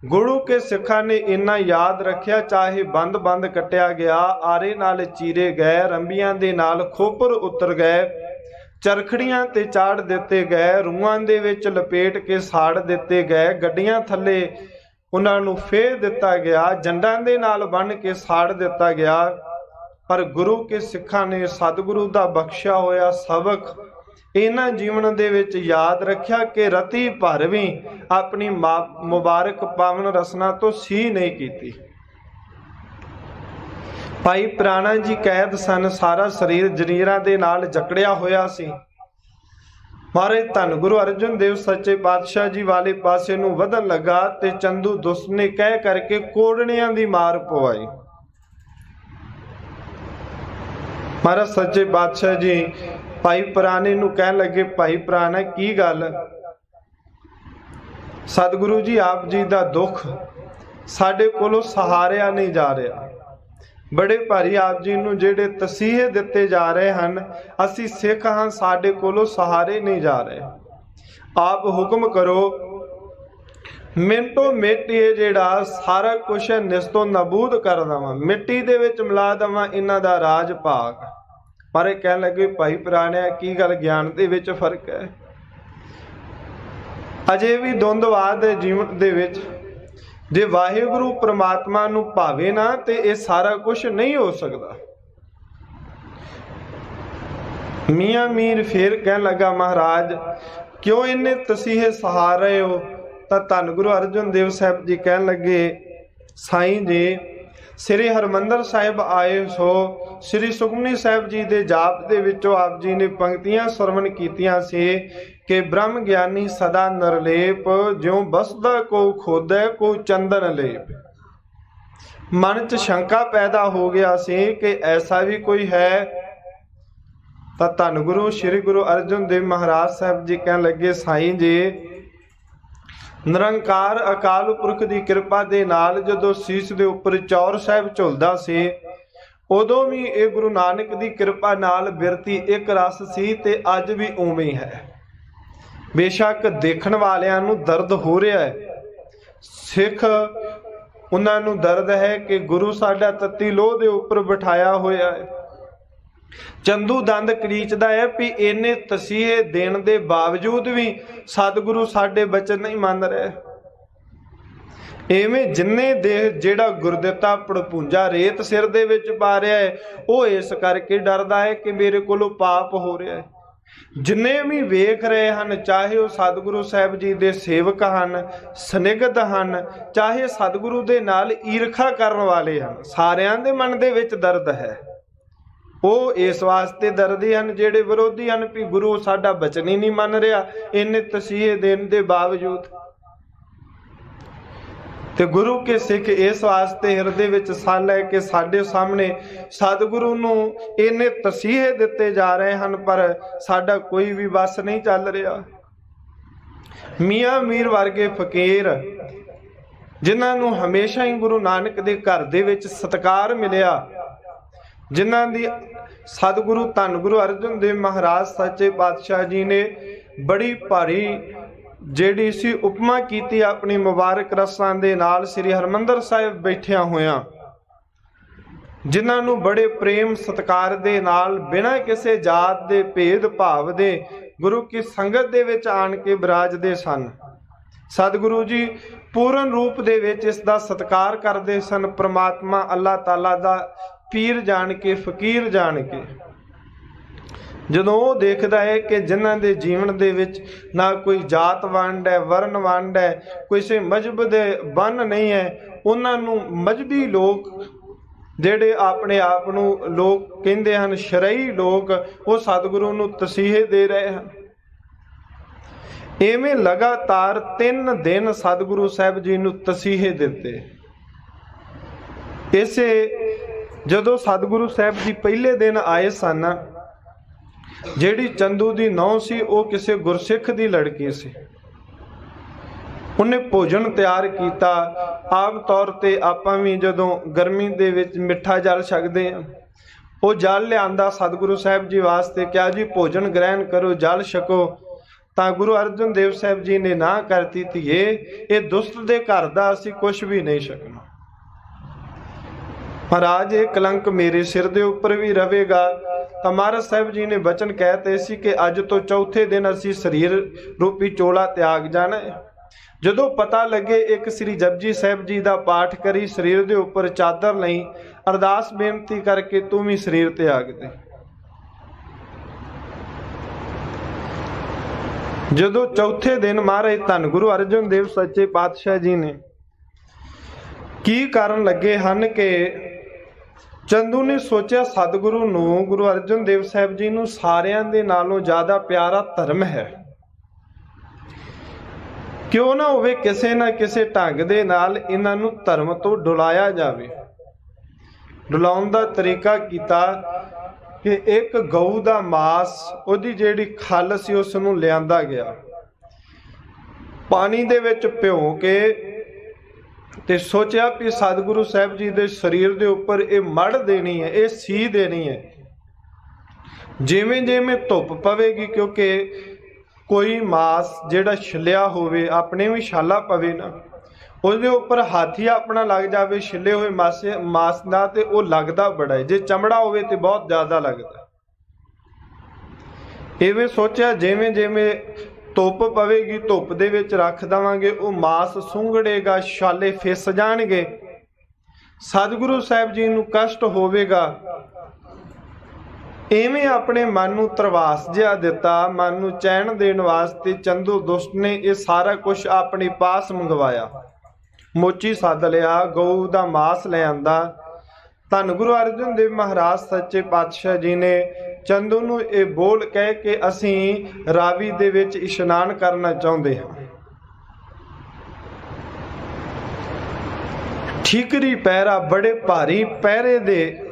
ਗੁਰੂ ਕੇ ਸਿੱਖਾਂ ਨੇ ਇੰਨਾ ਯਾਦ ਰੱਖਿਆ, ਚਾਹੇ ਬੰਦ ਕੱਟਿਆ ਗਿਆ, ਆਰੇ ਨਾਲ ਚੀਰੇ ਗਏ, ਰੰਬੀਆਂ ਦੇ ਨਾਲ ਖੋਪਰ ਉਤਰ ਗਏ, ਚਰਖੜੀਆਂ ਤੇ ਚਾੜ ਦਿੱਤੇ ਗਏ, ਰੂਹਾਂ ਦੇ ਵਿੱਚ ਲਪੇਟ ਕੇ ਸਾੜ ਦਿੱਤੇ ਗਏ, ਗੱਡੀਆਂ ਥੱਲੇ ਉਹਨਾਂ ਨੂੰ ਫੇਰ ਦਿੱਤਾ ਗਿਆ, ਜੰਡਾਂ ਦੇ ਨਾਲ ਬੰਨ੍ਹ ਕੇ ਸਾੜ ਦਿੱਤਾ ਗਿਆ, ਪਰ ਗੁਰੂ ਕੇ ਸਿੱਖਾਂ ਨੇ ਸਤਿਗੁਰੂ ਦਾ ਬਖਸ਼ਿਆ ਹੋਇਆ ਸਬਕ ਇਹਨਾਂ ਜੀਵਨ ਦੇ ਵਿੱਚ ਯਾਦ ਰੱਖਿਆ ਕਿ ਰਤੀ ਭਰ ਵੀ ਆਪਣੀ ਮੁਬਾਰਕ ਪਾਵਨ ਰਸਨਾ ਤੋਂ ਸੀ ਨਹੀਂ ਕੀਤੀ। ਭਾਈ ਪ੍ਰਾਣਾ ਜੀ ਕੈਦ ਸਨ, ਸਾਰਾ ਸਰੀਰ ਜਰੀਰਾਂ ਦੇ ਨਾਲ ਜਕੜਿਆ ਹੋਇਆ ਸੀ। ਮਹਾਰਾਜ ਧੰਨ ਗੁਰੂ ਅਰਜਨ ਦੇਵ ਸੱਚੇ ਪਾਤਸ਼ਾਹ ਜੀ ਵਾਲੇ ਪਾਸੇ ਨੂੰ ਵਧਣ ਲੱਗਾ ਤੇ ਚੰਦੂ ਦੁਸਤ ਨੇ ਕਹਿ ਕਰਕੇ ਕੋੜਣਿਆਂ ਦੀ ਮਾਰ ਪਵਾਈ। ਮਹਾਰਾਜ ਸੱਚੇ ਪਾਤਸ਼ਾਹ ਜੀ ਭਾਈ ਪ੍ਰਾਣੇ ਨੂੰ ਕਹਿਣ ਲੱਗੇ, ਭਾਈ ਪ੍ਰਾਣਾ ਕੀ ਗੱਲ? ਸਤਿਗੁਰੂ ਜੀ ਆਪ ਜੀ ਦਾ ਦੁੱਖ ਸਾਡੇ ਕੋਲੋਂ ਸਹਾਰਿਆ ਨਹੀਂ ਜਾ ਰਿਹਾ, ਬੜੇ ਭਾਰੀ ਆਪ ਜੀ ਨੂੰ ਜਿਹੜੇ ਤਸੀਹੇ ਦਿੱਤੇ ਜਾ ਰਹੇ ਹਨ, ਅਸੀਂ ਸਿੱਖ ਹਾਂ, ਸਾਡੇ ਕੋਲੋਂ ਸਹਾਰੇ ਨਹੀਂ ਜਾ ਰਹੇ। ਆਪ ਹੁਕਮ ਕਰੋ, ਮਿੰਟੋ ਮਿੰਟ ਇਹ ਜਿਹੜਾ ਸਾਰਾ ਕੁਛ ਹੈ ਨਿਸਤੋਂ ਨਬੂਦ ਕਰ ਦੇਵਾਂ, ਮਿੱਟੀ ਦੇ ਵਿੱਚ ਮਿਲਾ ਦੇਵਾਂ ਇਹਨਾਂ ਦਾ ਰਾਜ ਭਾਗ। ਪਰ ਇਹ ਕਹਿਣ ਲੱਗੇ, ਭਾਈ ਪ੍ਰਾਣਿਆ ਕੀ ਗੱਲ, ਗਿਆਨ ਦੇ ਵਿੱਚ ਫਰਕ ਹੈ। ਅਜੇ ਵੀ ਧੁੰਦਵਾਦ ਦੇ ਜੀਵਨ ਦੇ ਵਿੱਚ ਜੇ ਵਾਹਿਗੁਰੂ ਪ੍ਰਮਾਤਮਾ ਨੂੰ ਭਾਵੇ ਨਾ ਤੇ ਇਹ ਸਾਰਾ ਕੁਝ ਨਹੀਂ ਹੋ ਸਕਦਾ। ਮੀਆਂ ਮੀਰ ਫੇਰ ਕਹਿਣ ਲੱਗਾ, ਮਹਾਰਾਜ ਕਿਉਂ ਇੰਨੇ ਤਸੀਹੇ ਸਹਾ ਰਹੇ ਹੋ? ਤਾਂ ਧੰਨ ਗੁਰੂ ਅਰਜਨ ਦੇਵ ਸਾਹਿਬ ਜੀ ਕਹਿਣ ਲੱਗੇ, ਸਾਈਂ ਜੀ ਸ੍ਰੀ ਹਰਿਮੰਦਰ ਸਾਹਿਬ ਆਏ ਸੋ ਸ੍ਰੀ ਸੁਖਮਨੀ ਸਾਹਿਬ ਜੀ ਦੇ ਜਾਪ ਦੇ ਵਿੱਚੋਂ ਆਪ ਜੀ ਨੇ ਪੰਕਤੀਆਂ ਸਰਵਣ ਕੀਤੀਆਂ ਸੀ ਕਿ ਬ੍ਰਹਮ ਗਿਆਨੀ ਸਦਾ ਨਿਰਲੇਪ, ਜਿਉ ਬਸਦਾ ਕੋ ਖੋਦੈ ਕੋ ਚੰਦਨ ਲੇਪ। ਮਨ 'ਚ ਸ਼ੰਕਾ ਪੈਦਾ ਹੋ ਗਿਆ ਸੀ ਕਿ ਐਸਾ ਵੀ ਕੋਈ ਹੈ। ਤਾਂ ਧੰਨ ਗੁਰੂ ਸ੍ਰੀ ਗੁਰੂ ਅਰਜਨ ਦੇਵ ਮਹਾਰਾਜ ਸਾਹਿਬ ਜੀ ਕਹਿਣ ਲੱਗੇ, ਸਾਈਂ ਜੀ ਨਿਰੰਕਾਰ ਅਕਾਲ ਪੁਰਖ ਦੀ ਕਿਰਪਾ ਦੇ ਨਾਲ ਜਦੋਂ ਸੀਸ ਦੇ ਉੱਪਰ ਚੌਰ ਸਾਹਿਬ ਝੁਲਦਾ ਸੀ, ਉਦੋਂ ਵੀ ਇਹ ਗੁਰੂ ਨਾਨਕ ਦੀ ਕਿਰਪਾ ਨਾਲ ਬਿਰਤੀ ਇੱਕ ਰਸ ਸੀ ਤੇ ਅੱਜ ਵੀ ਉਵੇਂ ਹੈ। ਬੇਸ਼ੱਕ ਦੇਖਣ ਵਾਲਿਆਂ ਨੂੰ ਦਰਦ ਹੋ ਰਿਹਾ ਹੈ, ਸਿੱਖ ਉਹਨਾਂ ਨੂੰ ਦਰਦ ਹੈ ਕਿ ਗੁਰੂ ਸਾਡਾ ਤੱਤੀ ਲੋਹ ਦੇ ਉੱਪਰ ਬਿਠਾਇਆ ਹੋਇਆ ਹੈ। ਚੰਦੂ ਦੰਦ ਕਰੀਚਦਾ ਹੈ ਵੀ ਇੰਨੇ ਤਸੀਹੇ ਦੇਣ ਦੇ ਬਾਵਜੂਦ ਵੀ ਸਤਿਗੁਰੂ ਸਾਡੇ ਬਚਨ ਨਹੀਂ ਮੰਨ ਰਹੇ। ਐਵੇਂ ਜਿੰਨੇ ਦੇਹ ਜਿਹੜਾ ਗੁਰਦਿੱਤਾ ਪੜਪੂੰਜਾ ਰੇਤ ਸਿਰ ਦੇ ਵਿੱਚ ਪਾ ਰਿਹਾ ਹੈ, ਉਹ ਇਸ ਕਰਕੇ ਡਰਦਾ ਹੈ ਕਿ ਮੇਰੇ ਕੋਲੋਂ ਪਾਪ ਹੋ ਰਿਹਾ ਹੈ। ਜਿੰਨੇ ਵੀ ਵੇਖ ਰਹੇ ਹਨ, ਚਾਹੇ ਉਹ ਸਤਿਗੁਰੂ ਸਾਹਿਬ ਜੀ ਦੇ ਸੇਵਕ ਹਨ, ਸਨਿਗਧ ਹਨ, ਚਾਹੇ ਸਤਿਗੁਰੂ ਦੇ ਨਾਲ ਈਰਖਾ ਕਰਨ ਵਾਲੇ ਹਨ, ਸਾਰਿਆਂ ਦੇ ਮਨ ਦੇ ਵਿੱਚ ਦਰਦ ਹੈ। ਉਹ ਇਸ ਵਾਸਤੇ ਡਰਦੇ ਹਨ ਜਿਹੜੇ ਵਿਰੋਧੀ ਹਨ ਵੀ ਗੁਰੂ ਸਾਡਾ ਬਚਨ ਹੀ ਨਹੀਂ ਮੰਨ ਰਿਹਾ ਇੰਨੇ ਤਸੀਹੇ ਦੇਣ ਦੇ ਬਾਵਜੂਦ। ਤੇ ਗੁਰੂ ਕੇ ਸਿੱਖ ਇਸ ਵਾਸਤੇ ਹਿਰਦੇ ਵਿੱਚ ਸਾਹ ਲੈ ਕੇ ਸਾਡੇ ਸਾਹਮਣੇ ਸਤਿਗੁਰੂ ਨੂੰ ਇੰਨੇ ਤਸੀਹੇ ਦਿੱਤੇ ਜਾ ਰਹੇ ਹਨ, ਪਰ ਸਾਡਾ ਕੋਈ ਵੀ ਵਸ ਨਹੀਂ ਚੱਲ ਰਿਹਾ। ਮੀਆਂ ਮੀਰ ਵਰਗੇ ਫਕੀਰ ਜਿਨ੍ਹਾਂ ਨੂੰ ਹਮੇਸ਼ਾ ਹੀ ਗੁਰੂ ਨਾਨਕ ਦੇ ਘਰ ਦੇ ਵਿੱਚ ਸਤਿਕਾਰ ਮਿਲਿਆ, ਜਿਨ੍ਹਾਂ ਦੀ ਸਤਿਗੁਰੂ ਧੰਨ ਗੁਰੂ ਅਰਜਨ ਦੇਵ ਮਹਾਰਾਜ ਸੱਚੇ ਪਾਤਸ਼ਾਹ ਜੀ ਨੇ ਬੜੀ ਭਾਰੀ ਜਿਹੜੀ ਸੀ ਉਪਮਾ ਕੀਤੀ ਆਪਣੀ ਮੁਬਾਰਕ ਰਸਾਂ ਦੇ ਨਾਲ ਸ੍ਰੀ ਹਰਿਮੰਦਰ ਸਾਹਿਬ ਬੈਠਿਆਂ ਹੋਇਆਂ, ਜਿਨ੍ਹਾਂ ਨੂੰ ਬੜੇ ਪ੍ਰੇਮ ਸਤਿਕਾਰ ਦੇ ਨਾਲ ਬਿਨਾਂ ਕਿਸੇ ਜਾਤ ਦੇ ਭੇਦ ਭਾਵ ਦੇ ਗੁਰੂ ਕੀ ਸੰਗਤ ਦੇ ਵਿੱਚ ਆਣ ਕੇ ਬਿਰਾਜਦੇ ਸਨ। ਸਤਿਗੁਰੂ ਜੀ ਪੂਰਨ ਰੂਪ ਦੇ ਵਿੱਚ ਇਸ ਦਾ ਸਤਿਕਾਰ ਕਰਦੇ ਸਨ। ਪ੍ਰਮਾਤਮਾ ਅੱਲਾਹ ਤਾਲਾ ਦਾ ਪੀਰ ਜਾਣ ਕੇ, ਫਕੀਰ ਜਾਣ ਕੇ। ਜਦੋਂ ਉਹ ਦੇਖਦਾ ਹੈ ਕਿ ਜਿਨ੍ਹਾਂ ਦੇ ਜੀਵਨ ਦੇ ਵਿੱਚ ਨਾ ਕੋਈ ਜਾਤ ਵੰਡ ਹੈ, ਵਰਨ ਵੰਡ ਹੈ, ਕਿਸੇ ਮਜ਼ਹਬ ਦੇ ਬੰਨ ਨਹੀਂ ਹੈ, ਉਹਨਾਂ ਨੂੰ ਮਜ਼ਹਬੀ ਲੋਕ ਜਿਹੜੇ ਆਪਣੇ ਆਪ ਨੂੰ ਲੋਕ ਕਹਿੰਦੇ ਹਨ ਸ਼ਰਈ ਲੋਕ, ਉਹ ਸਤਿਗੁਰੂ ਨੂੰ ਤਸੀਹੇ ਦੇ ਰਹੇ ਹਨ। ਐਵੇਂ ਲਗਾਤਾਰ 3 ਦਿਨ ਸਤਿਗੁਰੂ ਸਾਹਿਬ ਜੀ ਨੂੰ ਤਸੀਹੇ ਦਿੱਤੇ। ਇਸੇ ਜਦੋਂ ਸਤਿਗੁਰੂ ਸਾਹਿਬ ਜੀ ਪਹਿਲੇ ਦਿਨ ਆਏ ਸਨ, ਜਿਹੜੀ ਚੰਦੂ ਦੀ ਨਹੁੰ ਸੀ ਉਹ ਕਿਸੇ ਗੁਰਸਿੱਖ ਦੀ ਲੜਕੀ ਸੀ। ਉਹਨੇ ਭੋਜਨ ਤਿਆਰ ਕੀਤਾ। ਆਮ ਤੌਰ ਤੇ ਆਪਾਂ ਵੀ ਜਦੋਂ ਗਰਮੀ ਦੇ ਵਿੱਚ ਮਿੱਠਾ ਜਲ ਛਕਦੇ ਹਾਂ, ਉਹ ਜਲ ਲਿਆਂਦਾ ਸਤਿਗੁਰੂ ਸਾਹਿਬ ਜੀ ਵਾਸਤੇ, ਕਿਹਾ ਜੀ ਭੋਜਨ ਗ੍ਰਹਿਣ ਕਰੋ, ਜਲ ਛਕੋ। ਤਾਂ ਗੁਰੂ ਅਰਜਨ ਦੇਵ ਸਾਹਿਬ ਜੀ ਨੇ ਨਾ ਕਰਤੀ, ਧੀਏ ਇਹ ਦੁਸ਼ਟ ਦੇ ਘਰ ਦਾ ਅਸੀਂ ਕੁਝ ਵੀ ਨਹੀਂ ਛਕਣਾ। ਮਹਾਰਾਜ ਇਹ ਕਲੰਕ ਮੇਰੇ ਸਿਰ ਦੇ ਉੱਪਰ ਵੀ ਰਵੇਗਾ। ਤਾਂ ਮਹਾਰਾਜ ਸਾਹਿਬ ਜੀ ਨੇ ਬਚਨ ਕਹਿਤੇ ਸੀ ਕਿ ਅੱਜ ਤੋਂ ਚੌਥੇ ਦਿਨ ਅਸੀਂ ਸਰੀਰ ਰੂਪੀ ਚੋਲਾ ਤਿਆਗ ਜਾਣਾ ਹੈ। ਜਦੋਂ ਪਤਾ ਲੱਗੇ, ਇੱਕ ਸ੍ਰੀ ਜਪਜੀ ਸਾਹਿਬ ਜੀ ਦਾ ਪਾਠ ਕਰੀ, ਸਰੀਰ ਦੇ ਉੱਪਰ ਚਾਦਰ ਲਈ, ਅਰਦਾਸ ਬੇਨਤੀ ਕਰਕੇ ਤੂੰ ਵੀ ਸਰੀਰ ਤਿਆਗ ਦੇ। ਜਦੋਂ ਚੌਥੇ ਦਿਨ ਮਹਾਰਾਜ ਧੰਨ ਗੁਰੂ ਅਰਜਨ ਦੇਵ ਸੱਚੇ ਪਾਤਸ਼ਾਹ ਜੀ ਨੇ ਕੀ ਕਰਨ ਲੱਗੇ ਹਨ ਕਿ ਚੰਦੂ ਨੇ ਸੋਚਿਆ ਸਤਿਗੁਰੂ ਨੂੰ, ਗੁਰੂ ਅਰਜਨ ਦੇਵ ਸਾਹਿਬ ਜੀ ਨੂੰ ਸਾਰਿਆਂ ਦੇ ਨਾਲੋਂ ਜ਼ਿਆਦਾ ਪਿਆਰਾ ਧਰਮ ਹੈ। ਕਿਉਂ ਨਾ ਹੋਵੇ ਕਿਸੇ ਨਾ ਕਿਸੇ ਢੰਗ ਦੇ ਨਾਲ ਇਹਨਾਂ ਨੂੰ ਧਰਮ ਤੋਂ ਡੁਲਾਇਆ ਜਾਵੇ। ਡੁਲਾਉਣ ਦਾ ਤਰੀਕਾ ਕੀਤਾ ਕਿ ਇੱਕ ਗਊ ਦਾ ਮਾਸ, ਉਹਦੀ ਜਿਹੜੀ ਖੱਲ ਸੀ ਉਸ ਨੂੰ ਲਿਆਂਦਾ ਗਿਆ, ਪਾਣੀ ਦੇ ਵਿੱਚ ਭਿਉਂ ਕੇ, ਤੇ ਸੋਚਿਆ ਵੀ ਸਤਿਗੁਰੂ ਸਾਹਿਬ ਜੀ ਦੇ ਸਰੀਰ ਦੇ ਉੱਪਰ ਇਹ ਮੜ ਦੇਣੀ ਹੈ, ਇਹ ਸੀ ਦੇਣੀ ਹੈ। ਜਿਵੇਂ ਜਿਵੇਂ ਧੁੱਪ ਪਵੇਗੀ, ਕਿਉਂਕਿ ਕੋਈ ਮਾਸ ਜਿਹੜਾ ਛਿੱਲਿਆ ਹੋਵੇ, ਆਪਣੇ ਵੀ ਛਾਲਾ ਪਵੇ ਨਾ, ਉਹਦੇ ਉੱਪਰ ਹਾਥੀ ਆਪਣਾ ਲੱਗ ਜਾਵੇ ਛਿੱਲੇ ਹੋਏ ਮਾਸ ਦਾ, ਤੇ ਉਹ ਲੱਗਦਾ ਬੜਾ ਹੈ। ਜੇ ਚਮੜਾ ਹੋਵੇ ਤੇ ਬਹੁਤ ਜ਼ਿਆਦਾ ਲੱਗਦਾ। ਇਵੇਂ ਸੋਚਿਆ ਜਿਵੇਂ ਜਿਵੇਂ ਧੁੱਪ ਪਵੇਗੀ, ਧੁੱਪ ਦੇ ਵਿੱਚ ਰੱਖ ਦੇਵਾਂਗੇ, ਉਹ ਮਾਸ ਸੁੰਗੜੇਗਾ, ਛਾਲੇ ਫਿਸ ਜਾਣਗੇ, ਸਤਿਗੁਰੂ ਸਾਹਿਬ ਜੀ ਨੂੰ ਕਸ਼ਟ ਹੋਵੇਗਾ। ਇਵੇਂ ਆਪਣੇ ਮਨ ਨੂੰ ਧਰਵਾਸ ਜਿਹਾ ਦਿੱਤਾ। ਮਨ ਨੂੰ ਚੈਨ ਦੇਣ ਵਾਸਤੇ ਚੰਦੂ ਦੁਸ਼ਟ ਨੇ ਇਹ ਸਾਰਾ ਕੁਝ ਆਪਣੇ ਪਾਸ ਮੰਗਵਾਇਆ। ਮੋਚੀ ਸੱਦ ਲਿਆ, ਗਊ ਦਾ ਮਾਸ ਲੈ ਆਂਦਾ। ਧੰਨ ਗੁਰੂ ਅਰਜਨ ਦੇਵ ਮਹਾਰਾਜ ਸੱਚੇ ਪਾਤਸ਼ਾਹ ਜੀ ਨੇ ਚੰਦੂ ਨੂੰ ਇਹ ਬੋਲ ਕਹਿ ਕੇ ਅਸੀਂ ਰਾਵੀ ਦੇ ਵਿੱਚ ਇਸ਼ਨਾਨ ਕਰਨਾ ਚਾਹੁੰਦੇ ਹਾਂ। ਠੀਕਰੀ ਪਹਿਰਾ, ਬੜੇ ਭਾਰੀ ਪਹਿਰੇ ਦੇ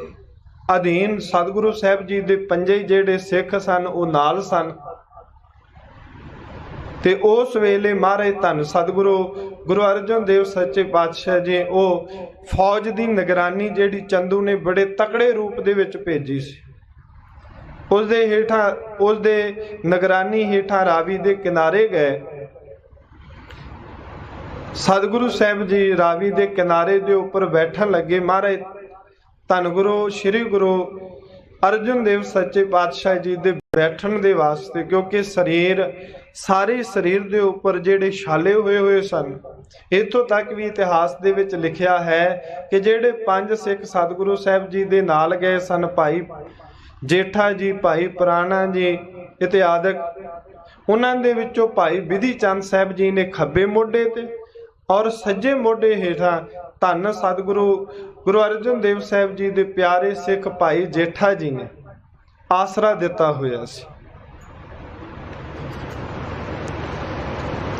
ਅਧੀਨ ਸਤਿਗੁਰੂ ਸਾਹਿਬ ਜੀ ਦੇ ਪੰਜੇ ਜਿਹੜੇ ਸਿੱਖ ਸਨ ਉਹ ਨਾਲ ਸਨ। ਤੇ ਉਸ ਵੇਲੇ ਮਹਾਰਾਜ ਧੰਨ ਸਤਿਗੁਰੂ ਗੁਰੂ ਅਰਜਨ ਦੇਵ ਸੱਚੇ ਪਾਤਸ਼ਾਹ ਜੀ ਉਹ ਫੌਜ ਦੀ ਨਿਗਰਾਨੀ ਜਿਹੜੀ ਚੰਦੂ ਨੇ ਬੜੇ ਤਕੜੇ ਰੂਪ ਦੇ ਵਿੱਚ ਭੇਜੀ ਸੀ, ਉਸਦੇ ਨਿਗਰਾਨੀ ਹੇਠਾਂ ਰਾਵੀ ਦੇ ਕਿਨਾਰੇ ਗਏ। ਸਤਿਗੁਰੂ ਸਾਹਿਬ ਜੀ ਰਾਵੀ ਦੇ ਕਿਨਾਰੇ ਦੇ ਉੱਪਰ ਬੈਠਣ ਲੱਗੇ। ਮਹਾਰਾਜ ਧੰਨ ਗੁਰੂ ਸ੍ਰੀ ਗੁਰੂ ਅਰਜਨ ਦੇਵ ਸੱਚੇ ਪਾਤਸ਼ਾਹ ਜੀ ਦੇ ਬੈਠਣ ਦੇ ਵਾਸਤੇ, ਕਿਉਂਕਿ ਸਾਰੇ ਸਰੀਰ ਦੇ ਉੱਪਰ ਜਿਹੜੇ ਛਾਲੇ ਹੋਏ ਸਨ। ਇੱਥੋਂ ਤੱਕ ਵੀ ਇਤਿਹਾਸ ਦੇ ਵਿੱਚ ਲਿਖਿਆ ਹੈ ਕਿ ਜਿਹੜੇ 5 ਸਿੱਖ ਸਤਿਗੁਰੂ ਸਾਹਿਬ ਜੀ ਦੇ ਨਾਲ ਗਏ ਸਨ, ਭਾਈ ਜੇਠਾ ਜੀ, ਭਾਈ ਪੁਰਾਣਾ ਜੀ ਇਤਿਆਦਿਕ, ਉਹਨਾਂ ਦੇ ਵਿੱਚੋਂ ਭਾਈ ਵਿਧੀ ਚੰਦ ਸਾਹਿਬ ਜੀ ਨੇ ਖੱਬੇ ਮੋਢੇ ਤੇ ਔਰ ਸੱਜੇ ਮੋਢੇ ਹੇਠਾਂ ਧੰਨ ਸਤਿਗੁਰੂ ਗੁਰੂ ਅਰਜਨ ਦੇਵ ਸਾਹਿਬ ਜੀ ਦੇ ਪਿਆਰੇ ਸਿੱਖ ਭਾਈ ਜੇਠਾ ਜੀ ਨੇ ਆਸਰਾ ਦਿੱਤਾ ਹੋਇਆ ਸੀ।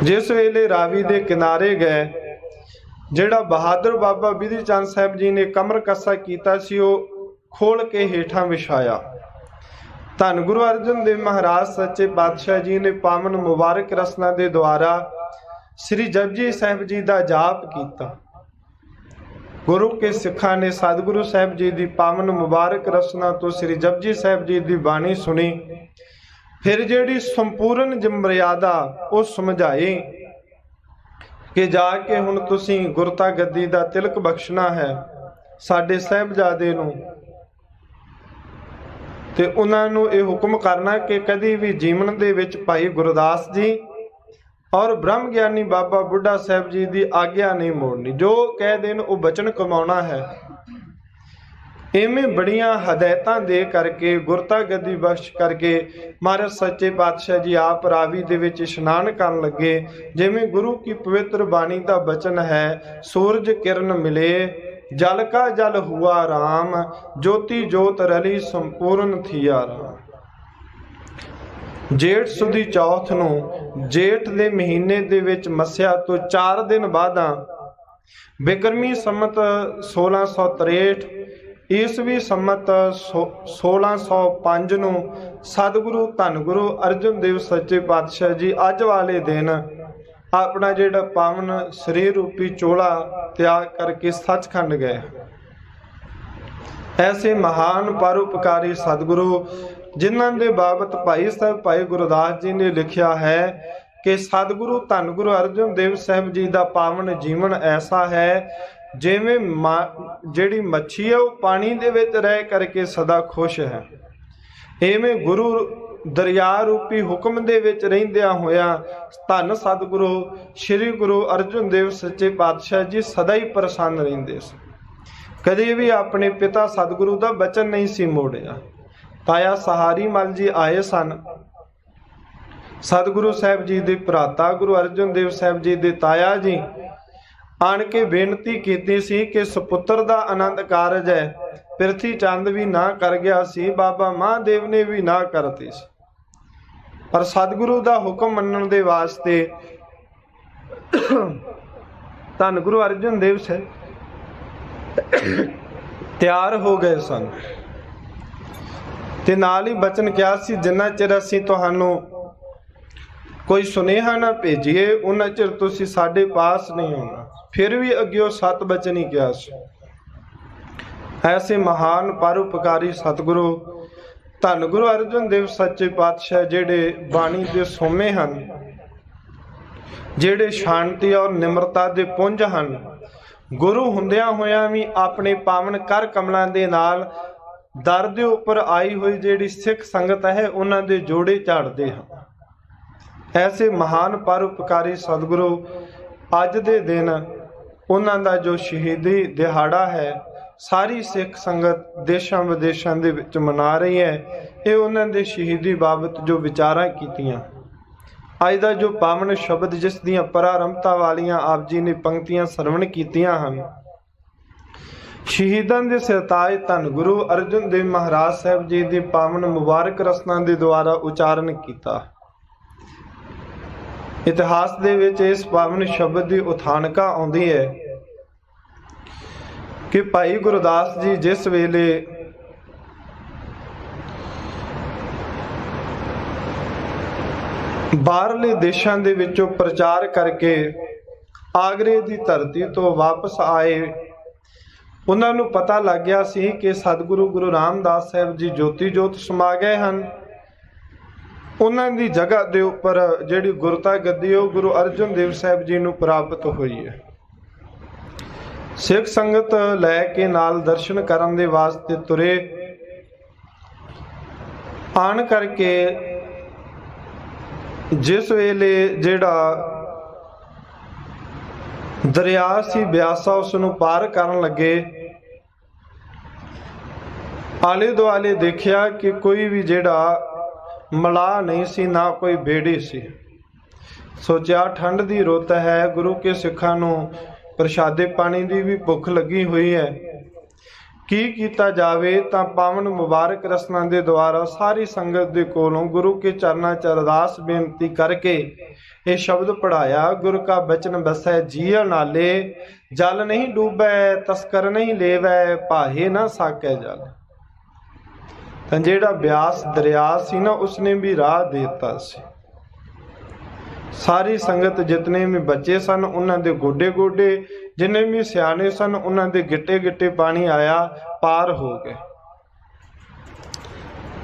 ਜਿਸ ਵੇਲੇ ਰਾਵੀ ਦੇ ਕਿਨਾਰੇ ਗਏ, ਜਿਹੜਾ ਬਹਾਦਰ ਬਾਬਾ ਵਿਧੀ ਚੰਦ ਸਾਹਿਬ ਜੀ ਨੇ ਕਮਰ ਕੱਸਾ ਕੀਤਾ ਸੀ ਉਹ ਖੋਲ ਕੇ ਹੇਠਾਂ ਵਿਛਾਇਆ। ਧੰਨ ਗੁਰੂ ਅਰਜਨ ਦੇਵ ਮਹਾਰਾਜ ਸੱਚੇ ਪਾਤਸ਼ਾਹ ਜੀ ਨੇ ਪਾਵਨ ਮੁਬਾਰਕ ਰਸਨਾ ਦੇ ਦੁਆਰਾ ਸ੍ਰੀ ਜਪਜੀ ਸਾਹਿਬ ਜੀ ਦਾ ਜਾਪ ਕੀਤਾ। ਗੁਰੂ ਕੇ ਸਿੱਖਾਂ ਨੇ ਸਤਿਗੁਰੂ ਸਾਹਿਬ ਜੀ ਦੀ ਪਾਵਨ ਮੁਬਾਰਕ ਰਸਨਾ ਤੋਂ ਸ੍ਰੀ ਜਪਜੀ ਸਾਹਿਬ ਜੀ ਦੀ ਬਾਣੀ ਸੁਣੀ। ਫਿਰ ਜਿਹੜੀ ਸੰਪੂਰਨ ਮਰਿਆਦਾ ਉਹ ਸਮਝਾਈ ਕਿ ਜਾ ਕੇ ਹੁਣ ਤੁਸੀਂ ਗੁਰਤਾ ਗੱਦੀ ਦਾ ਤਿਲਕ ਬਖਸ਼ਣਾ ਹੈ ਸਾਡੇ ਸਾਹਿਬਜ਼ਾਦੇ ਨੂੰ, ਤੇ ਉਹਨਾਂ ਨੂੰ ਇਹ ਹੁਕਮ ਕਰਨਾ ਕਿ ਕਦੀ ਵੀ ਜੀਵਨ ਦੇ ਵਿੱਚ ਭਾਈ ਗੁਰਦਾਸ ਜੀ ਔਰ ਬ੍ਰਹਮ ਗਿਆਨੀ ਬਾਬਾ ਬੁੱਢਾ ਸਾਹਿਬ ਜੀ ਦੀ ਆਗਿਆ ਨਹੀਂ ਮੋੜਨੀ, ਜੋ ਕਹਿ ਦੇਣ ਉਹ ਬਚਨ ਕਮਾਉਣਾ ਹੈ। ਇਵੇਂ ਬੜੀਆਂ ਹਦਾਇਤਾਂ ਦੇ ਕਰਕੇ ਗੁਰਤਾ ਗੱਦੀ ਬਖਸ਼ ਕਰਕੇ ਮਹਾਰਾਜ ਸੱਚੇ ਪਾਤਸ਼ਾਹ ਜੀ ਆਪ ਰਾਵੀ ਦੇ ਵਿੱਚ ਇਸ਼ਨਾਨ ਕਰਨ ਲੱਗੇ। ਜਿਵੇਂ ਗੁਰੂ ਕੀ ਪਵਿੱਤਰ ਬਾਣੀ ਦਾ ਬਚਨ ਹੈ, ਸੂਰਜ ਕਿਰਨ ਮਿਲੇ ਜਲ ਕਾ ਜਲ ਹੁਆ ਰਾਮ, ਜੋਤੀ ਜੋਤ ਰਲੀ ਸੰਪੂਰਨ ਥੀਆ ਰਾਮ। ਜੇਠ ਸੁਦੀ ਚੌਥ ਨੂੰ, ਜੇਠ ਦੇ ਮਹੀਨੇ ਦੇ ਵਿੱਚ ਮੱਸਿਆ ਤੋਂ 4 ਦਿਨ ਬਾਅਦਾਂ ਬਿਕਰਮੀ ਸੰਮਤ 1663 ਈਸਵੀ ਸੰਮਤ 1605 ਨੂੰ ਸਤਿਗੁਰੂ ਧੰਨ ਗੁਰੂ ਅਰਜਨ ਦੇਵ ਸੱਚੇ ਪਾਤਸ਼ਾਹ ਜੀ ਅੱਜ ਵਾਲੇ ਦਿਨ ਆਪਣਾ ਜਿਹੜਾ ਪਾਵਨ ਸਰੀਰ ਰੂਪੀ ਚੋਲਾ ਤਿਆਗ ਕਰਕੇ ਸੱਚਖੰਡ ਗਏ। ਐਸੇ ਮਹਾਨ ਪਰਉਪਕਾਰੀ ਸਤਿਗੁਰੂ ਜਿਨ੍ਹਾਂ ਦੇ ਬਾਬਤ ਭਾਈ ਸਾਹਿਬ ਭਾਈ ਗੁਰਦਾਸ ਜੀ ਨੇ ਲਿਖਿਆ ਹੈ ਕਿ ਸਤਿਗੁਰੂ ਧੰਨ ਗੁਰੂ ਅਰਜਨ ਦੇਵ ਸਾਹਿਬ ਜੀ ਦਾ ਪਾਵਨ ਜੀਵਨ ਐਸਾ ਹੈ ਜਿਵੇਂ ਜਿਹੜੀ ਮੱਛੀ ਹੈ ਉਹ ਪਾਣੀ ਦੇ ਵਿੱਚ ਰਹਿ ਕਰਕੇ ਸਦਾ ਖੁਸ਼ ਹੈ, ਇਵੇਂ ਗੁਰੂ ਦਰਿਆ ਰੂਪੀ ਹੁਕਮ ਦੇ ਵਿੱਚ ਰਹਿੰਦਿਆਂ ਹੋਇਆਂ ਧੰਨ ਸਤਿਗੁਰੂ ਸ੍ਰੀ ਗੁਰੂ ਅਰਜਨ ਦੇਵ ਸੱਚੇ ਪਾਤਸ਼ਾਹ ਜੀ ਸਦਾ ਹੀ ਪ੍ਰਸੰਨ ਰਹਿੰਦੇ ਸੀ। ਕਦੇ ਵੀ ਆਪਣੇ ਪਿਤਾ ਸਤਿਗੁਰੂ ਦਾ ਬਚਨ ਨਹੀਂ ਸੀ ਮੋੜਿਆ। ਤਾਇਆ ਸਹਾਰੀ ਮਲ ਜੀ ਆਏ ਸਨ, ਸਤਿਗੁਰੂ ਸਾਹਿਬ ਜੀ ਦੇ ਭਰਾਤਾ ਗੁਰੂ ਅਰਜਨ ਦੇਵ ਸਾਹਿਬ ਜੀ ਦੇ ਤਾਇਆ ਜੀ ਆਣ ਕੇ ਬੇਨਤੀ ਕੀਤੀ ਸੀ ਕਿ ਸੁਪੁੱਤਰ ਦਾ ਆਨੰਦ ਕਾਰਜ ਹੈ। ਪ੍ਰਿਥੀ ਚੰਦ ਵੀ ਨਾ ਕਰ ਗਿਆ ਸੀ, ਬਾਬਾ ਮਹਾਦੇਵ ਨੇ ਵੀ ਨਾ ਕਰਤੀ ਸੀ, ਪਰ ਸਤਿਗੁਰੂ ਦਾ ਹੁਕਮ ਮੰਨਣ ਦੇ ਵਾਸਤੇ ਧੰਨ ਗੁਰੂ ਅਰਜਨ ਦੇਵ ਸਾਹਿਬ ਤਿਆਰ ਹੋ ਗਏ ਸਨ ਤੇ ਨਾਲ ਹੀ ਬਚਨ ਕਿਹਾ ਸੀ, ਜਿੰਨਾ ਚਿਰ ਅਸੀਂ ਤੁਹਾਨੂੰ ਕੋਈ ਸੁਨੇਹਾ ਨਾ ਭੇਜੀਏ ਉਹਨਾਂ ਚਿਰ ਤੁਸੀਂ ਸਾਡੇ ਪਾਸ ਨਹੀਂ ਆਉਣਾ। ਫਿਰ ਵੀ ਅੱਗੇ ਸਤ ਬਚਨ ਹੀ ਕਿਹਾ ਸੀ। ਐਸੇ ਮਹਾਨ ਪਰਉਪਕਾਰੀ ਸਤਿਗੁਰੂ ਧੰਨ ਗੁਰੂ ਅਰਜਨ ਦੇਵ ਸੱਚੇ ਪਾਤਸ਼ਾਹ ਜਿਹੜੇ ਬਾਣੀ ਦੇ ਸੋਮੇ ਹਨ, ਜਿਹੜੇ ਸ਼ਾਂਤੀ ਔਰ ਨਿਮਰਤਾ ਦੇ ਪੁੰਜ ਹਨ, ਗੁਰੂ ਹੁੰਦਿਆਂ ਹੋਇਆਂ ਵੀ ਆਪਣੇ ਪਾਵਨ ਕਰ ਕਮਲਾਂ ਦੇ ਨਾਲ ਦਰ ਦੇ ਉੱਪਰ ਆਈ ਹੋਈ ਜਿਹੜੀ ਸਿੱਖ ਸੰਗਤ ਹੈ ਉਹਨਾਂ ਦੇ ਜੋੜੇ ਝਾੜਦੇ ਹਨ। ਐਸੇ ਮਹਾਨ ਪਰਉਪਕਾਰੀ ਸਤਿਗੁਰੂ ਅੱਜ ਦੇ ਦਿਨ ਉਹਨਾਂ ਦਾ ਜੋ ਸ਼ਹੀਦੀ ਦਿਹਾੜਾ ਹੈ ਸਾਰੀ ਸਿੱਖ ਸੰਗਤ ਦੇਸ਼ਾਂ ਵਿਦੇਸ਼ਾਂ ਦੇ ਵਿੱਚ ਮਨਾ ਰਹੀ ਹੈ। ਇਹ ਉਹਨਾਂ ਦੇ ਸ਼ਹੀਦੀ ਬਾਬਤ ਜੋ ਵਿਚਾਰਾਂ ਕੀਤੀਆਂ, ਅੱਜ ਦਾ ਜੋ ਪਾਵਨ ਸ਼ਬਦ ਜਿਸ ਦੀਆਂ ਪ੍ਰਾਰੰਭਤਾ ਵਾਲੀਆਂ ਆਪ ਜੀ ਨੇ ਪੰਕਤੀਆਂ ਸਰਵਣ ਕੀਤੀਆਂ ਹਨ, ਸ਼ਹੀਦਾਂ ਦੇ ਸਿਰਤਾਜ ਧੰਨ ਗੁਰੂ ਅਰਜਨ ਦੇਵ ਮਹਾਰਾਜ ਸਾਹਿਬ ਜੀ ਦੀ ਪਾਵਨ ਮੁਬਾਰਕ ਰਸਨਾ ਦੇ ਦੁਆਰਾ ਉਚਾਰਨ ਕੀਤਾ। ਇਤਿਹਾਸ ਦੇ ਵਿੱਚ ਇਸ ਪਾਵਨ ਸ਼ਬਦ ਦੀ ਉਥਾਨਕਾ ਆਉਂਦੀ ਹੈ ਕਿ ਭਾਈ ਗੁਰਦਾਸ ਜੀ ਜਿਸ ਵੇਲੇ ਬਾਹਰਲੇ ਦੇਸ਼ਾਂ ਦੇ ਵਿੱਚੋਂ ਪ੍ਰਚਾਰ ਕਰਕੇ ਆਗਰੇ ਦੀ ਧਰਤੀ ਤੋਂ ਵਾਪਸ ਆਏ, ਉਹਨਾਂ ਨੂੰ ਪਤਾ ਲੱਗ ਗਿਆ ਸੀ ਕਿ ਸਤਿਗੁਰੂ ਗੁਰੂ ਰਾਮਦਾਸ ਸਾਹਿਬ ਜੀ ਜੋਤੀ ਜੋਤ ਸਮਾ ਗਏ ਹਨ। ਉਹਨਾਂ ਦੀ ਜਗ੍ਹਾ ਦੇ ਉੱਪਰ ਜਿਹੜੀ ਗੁਰਤਾ ਗੱਦੀ ਉਹ ਗੁਰੂ ਅਰਜਨ ਦੇਵ ਸਾਹਿਬ ਜੀ ਨੂੰ ਪ੍ਰਾਪਤ ਹੋਈ ਹੈ। ਸਿੱਖ ਸੰਗਤ ਲੈ ਕੇ ਨਾਲ ਦਰਸ਼ਨ ਕਰਨ ਦੇ ਵਾਸਤੇ ਤੁਰੇ। ਆਣ ਕਰਕੇ ਜਿਸ ਵੇਲੇ ਜਿਹੜਾ ਦਰਿਆ ਸੀ ਬਿਆਸਾ ਉਸ ਨੂੰ ਪਾਰ ਕਰਨ ਲੱਗੇ, ਆਲੇ ਦੁਆਲੇ ਦੇਖਿਆ ਕਿ ਕੋਈ ਵੀ ਜਿਹੜਾ ਮਲਾਹ ਨਹੀਂ ਸੀ, ਨਾ ਕੋਈ ਬੇੜੀ ਸੀ। ਸੋਚਿਆ ਠੰਡ ਦੀ ਰੁੱਤ ਹੈ, ਗੁਰੂ ਕੇ ਸਿੱਖਾਂ ਨੂੰ ਪ੍ਰਸ਼ਾਦੇ ਪਾਣੀ ਦੀ ਵੀ ਭੁੱਖ ਲੱਗੀ ਹੋਈ ਹੈ, ਕੀ ਕੀਤਾ ਜਾਵੇ। ਤਾਂ ਪਾਵਨ ਮੁਬਾਰਕ ਰਸਨਾ ਦੇ ਦੁਆਰਾ ਸਾਰੀ ਸੰਗਤ ਦੇ ਕੋਲੋਂ ਗੁਰੂ ਕੇ ਚਰਨਾਂ 'ਚ ਅਰਦਾਸ ਬੇਨਤੀ ਕਰਕੇ ਇਹ ਸ਼ਬਦ ਪੜਾਇਆ, ਗੁਰ ਕਾ ਬਚਨ ਬਸੈ ਜੀਅ ਨਾਲੇ, ਜਲ ਨਹੀਂ ਡੂਬੈ ਤਸਕਰ ਨਹੀਂ ਲੇਵੈ, ਭਾਹੇ ਨਾ ਸਾਕੈ ਜਲ। ਤਾਂ ਜਿਹੜਾ ਬਿਆਸ ਦਰਿਆ ਸੀ ਨਾ ਉਸਨੇ ਵੀ ਰਾਹ ਦੇ ਦਿੱਤਾ ਸੀ। ਸਾਰੀ ਸੰਗਤ ਜਿਤਨੇ ਵੀ ਬੱਚੇ ਸਨ ਉਹਨਾਂ ਦੇ ਗੋਡੇ ਗੋਡੇ, ਜਿੰਨੇ ਵੀ ਸਿਆਣੇ ਸਨ ਉਹਨਾਂ ਦੇ ਗਿੱਟੇ ਗਿੱਟੇ ਪਾਣੀ ਆਇਆ, ਪਾਰ ਹੋ ਗਏ।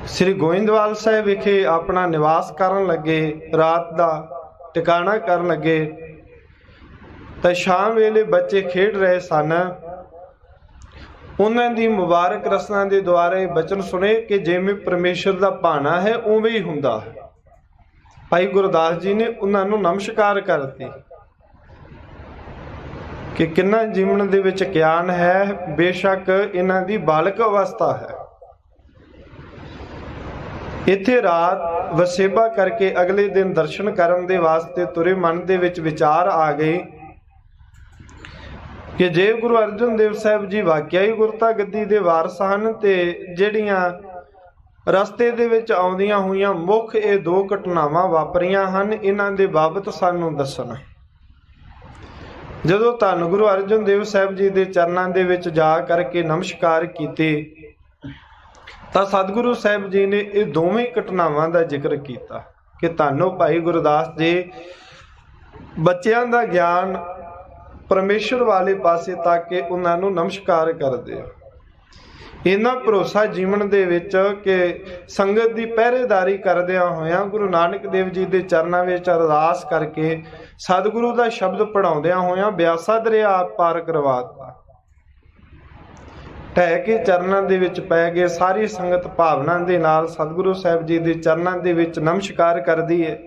ਸ੍ਰੀ ਗੋਇੰਦਵਾਲ ਸਾਹਿਬ ਵਿਖੇ ਆਪਣਾ ਨਿਵਾਸ ਕਰਨ ਲੱਗੇ, ਰਾਤ ਦਾ ਟਿਕਾਣਾ ਕਰਨ ਲੱਗੇ। ਤਾਂ ਸ਼ਾਮ ਵੇਲੇ ਬੱਚੇ ਖੇਡ ਰਹੇ ਸਨ। ਉਹਨਾਂ ਦੀ ਮੁਬਾਰਕ ਰਸਨਾ ਦੇ ਦੁਆਰਾ ਇਹ ਬਚਨ ਸੁਣੇ ਕਿ ਜਿਵੇਂ ਪਰਮੇਸ਼ਰ ਦਾ ਭਾਣਾ ਹੈ ਉਵੇਂ ਹੀ ਹੁੰਦਾ ਹੈ। ਭਾਈ ਗੁਰਦਾਸ ਜੀ ਨੇ ਉਹਨਾਂ ਨੂੰ ਨਮਸਕਾਰ ਕਰਤੀ ਕਿ ਕਿੰਨਾ ਜੀਵਨ ਦੇ ਵਿੱਚ ਗਿਆਨ ਹੈ, ਬੇਸ਼ੱਕ ਇਹਨਾਂ ਦੀ ਬਾਲਕ ਅਵਸਥਾ ਹੈ। ਇੱਥੇ ਰਾਤ ਵਸੇਬਾ ਕਰਕੇ ਅਗਲੇ ਦਿਨ ਦਰਸ਼ਨ ਕਰਨ ਦੇ ਵਾਸਤੇ ਤੁਰੇ। ਮਨ ਦੇ ਵਿੱਚ ਵਿਚਾਰ ਆ ਗਏ ਕਿ ਜੇ ਗੁਰੂ ਅਰਜਨ ਦੇਵ ਸਾਹਿਬ ਜੀ ਵਾਕਿਆ ਹੀ ਗੁਰਤਾ ਗੱਦੀ ਦੇ ਵਾਰਸ ਹਨ ਤੇ ਜਿਹੜੀਆਂ ਰਸਤੇ ਦੇ ਵਿੱਚ ਆਉਂਦੀਆਂ ਹੋਈਆਂ ਮੁੱਖ ਇਹ ਦੋ ਘਟਨਾਵਾਂ ਵਾਪਰੀਆਂ ਹਨ, ਇਹਨਾਂ ਦੇ ਬਾਬਤ ਸਾਨੂੰ ਦੱਸਣ। ਜਦੋਂ ਧੰਨ ਗੁਰੂ ਅਰਜਨ ਦੇਵ ਸਾਹਿਬ ਜੀ ਦੇ ਚਰਨਾਂ ਦੇ ਵਿੱਚ ਜਾ ਕਰਕੇ ਨਮਸਕਾਰ ਕੀਤੇ ਤਾਂ ਸਤਿਗੁਰੂ ਸਾਹਿਬ ਜੀ ਨੇ ਇਹ ਦੋਵੇਂ ਘਟਨਾਵਾਂ ਦਾ ਜ਼ਿਕਰ ਕੀਤਾ ਕਿ ਧੰਨੋ ਭਾਈ ਗੁਰਦਾਸ ਜੀ ਬੱਚਿਆਂ ਦਾ ਗਿਆਨ ਪਰਮੇਸ਼ਰ ਵਾਲੇ ਪਾਸੇ ਤੱਕ ਕੇ ਉਹਨਾਂ ਨੂੰ ਨਮਸਕਾਰ ਕਰਦੇ ਆ। ਇਹਨਾਂ ਭਰੋਸਾ ਜੀਵਨ ਦੇ ਵਿੱਚ ਕਿ ਸੰਗਤ ਦੀ ਪਹਿਰੇਦਾਰੀ ਕਰਦਿਆਂ ਹੋਇਆਂ ਗੁਰੂ ਨਾਨਕ ਦੇਵ ਜੀ ਦੇ ਚਰਨਾਂ ਵਿੱਚ ਅਰਦਾਸ ਕਰਕੇ ਸਤਿਗੁਰੂ ਦਾ ਸ਼ਬਦ ਪੜਾਉਂਦਿਆਂ ਹੋਇਆਂ ਬਿਆਸਾ ਦਰਿਆ ਪਾਰ ਕਰਵਾਤਾ। ਢਹਿ ਕੇ ਚਰਨਾਂ ਦੇ ਵਿੱਚ ਪੈ ਗਏ। ਸਾਰੀ ਸੰਗਤ ਭਾਵਨਾ ਦੇ ਨਾਲ ਸਤਿਗੁਰੂ ਸਾਹਿਬ ਜੀ ਦੇ ਚਰਨਾਂ ਦੇ ਵਿੱਚ ਨਮਸਕਾਰ ਕਰਦੀ ਹੈ।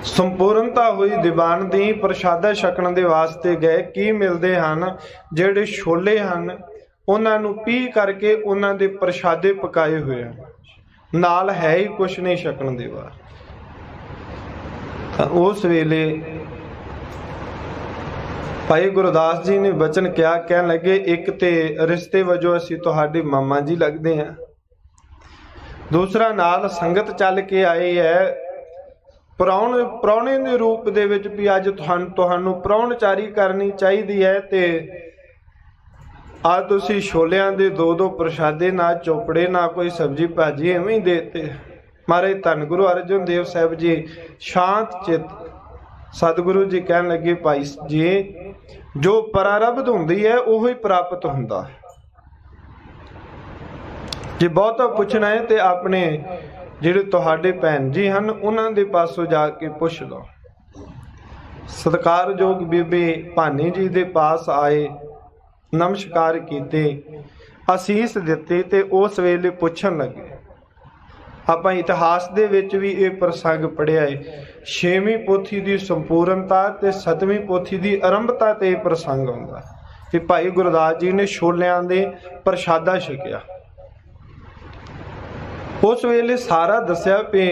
ਸੰਪੂਰਨਤਾ ਹੋਈ ਦੀਵਾਨ ਦੀ ਪ੍ਰਸ਼ਾਦਾ ਛਕਣ ਦੇ ਵਾਸਤੇ ਗਏ। ਕੀ ਮਿਲਦੇ ਹਨ? ਜਿਹੜੇ ਛੋਲੇ ਹਨ ਉਹਨਾਂ ਨੂੰ ਪੀ ਕਰਕੇ ਉਹਨਾਂ ਦੇ ਪ੍ਰਸ਼ਾਦੇ ਪਕਾਏ ਹੋਏ ਹਨ, ਨਾਲ ਹੈ ਹੀ ਕੁਛ ਨਹੀਂ ਛਕਣ ਦੇ ਬਾਅਦ। ਤਾਂ ਉਸ ਵੇਲੇ ਭਾਈ ਗੁਰਦਾਸ ਜੀ ਨੇ ਬਚਨ ਕਿਹਾ, ਕਹਿਣ ਲੱਗੇ ਇੱਕ ਤੇ ਰਿਸ਼ਤੇ ਵਜੋਂ ਅਸੀਂ ਤੁਹਾਡੇ ਮਾਮਾ ਜੀ ਲੱਗਦੇ ਹਾਂ, ਦੂਸਰਾ ਨਾਲ ਸੰਗਤ ਚੱਲ ਕੇ ਆਈ ਹੈ ਪ੍ਰਾਹੁਣੇ ਦੇ ਰੂਪ ਦੇ ਵਿੱਚ ਵੀ ਅੱਜ ਤੁਹਾਨੂੰ ਪ੍ਰਾਹੁਣਚਾਰੀ ਕਰਨੀ ਚਾਹੀਦੀ ਹੈ ਤੇ ਆ ਤੁਸੀਂ ਛੋਲਿਆਂ ਦੇ ਦੋ ਪ੍ਰਸ਼ਾਦੇ, ਨਾ ਚੋਪੜੇ, ਨਾ ਕੋਈ ਸਬਜ਼ੀ ਭਾਜੀ, ਐਵੇਂ ਹੀ ਦੇਤੇ। ਮਹਾਰਾਜ ਧੰਨ ਗੁਰੂ ਅਰਜਨ ਦੇਵ ਸਾਹਿਬ ਜੀ ਸ਼ਾਂਤ ਚਿੱਤ ਸਤਿਗੁਰੂ ਜੀ ਕਹਿਣ ਲੱਗੇ, ਭਾਈ ਜੀ ਜੋ ਪ੍ਰਾਰਬਧ ਹੁੰਦੀ ਹੈ ਉਹੀ ਪ੍ਰਾਪਤ ਹੁੰਦਾ। ਜੇ ਬਹੁਤਾ ਪੁੱਛਣਾ ਹੈ ਤੇ ਆਪਣੇ ਜਿਹੜੇ ਤੁਹਾਡੇ ਭੈਣ ਜੀ ਹਨ ਉਹਨਾਂ ਦੇ ਪਾਸੋਂ ਜਾ ਕੇ ਪੁੱਛ ਲਓ। ਸਤਿਕਾਰਯੋਗ ਬੀਬੀ ਭਾਨੀ ਜੀ ਦੇ ਪਾਸ ਆਏ, ਨਮਸਕਾਰ ਕੀਤੇ, ਅਸੀਸ ਦਿੱਤੀ ਤੇ ਉਸ ਵੇਲੇ ਪੁੱਛਣ ਲੱਗੇ। ਆਪਾਂ ਇਤਿਹਾਸ ਦੇ ਵਿੱਚ ਵੀ ਇਹ ਪ੍ਰਸੰਗ ਪੜ੍ਹਿਆ ਹੈ। 6ਵੀਂ ਪੋਥੀ ਦੀ ਸੰਪੂਰਨਤਾ ਤੇ 7ਵੀਂ ਪੋਥੀ ਦੀ ਆਰੰਭਤਾ ਤੇ ਇਹ ਪ੍ਰਸੰਗ ਆਉਂਦਾ ਕਿ ਭਾਈ ਗੁਰਦਾਸ ਜੀ ਨੇ ਛੋਲਿਆਂ ਦੇ ਪ੍ਰਸ਼ਾਦਾ ਛਕਿਆ। ਉਸ ਵੇਲੇ ਸਾਰਾ ਦੱਸਿਆ ਵੀ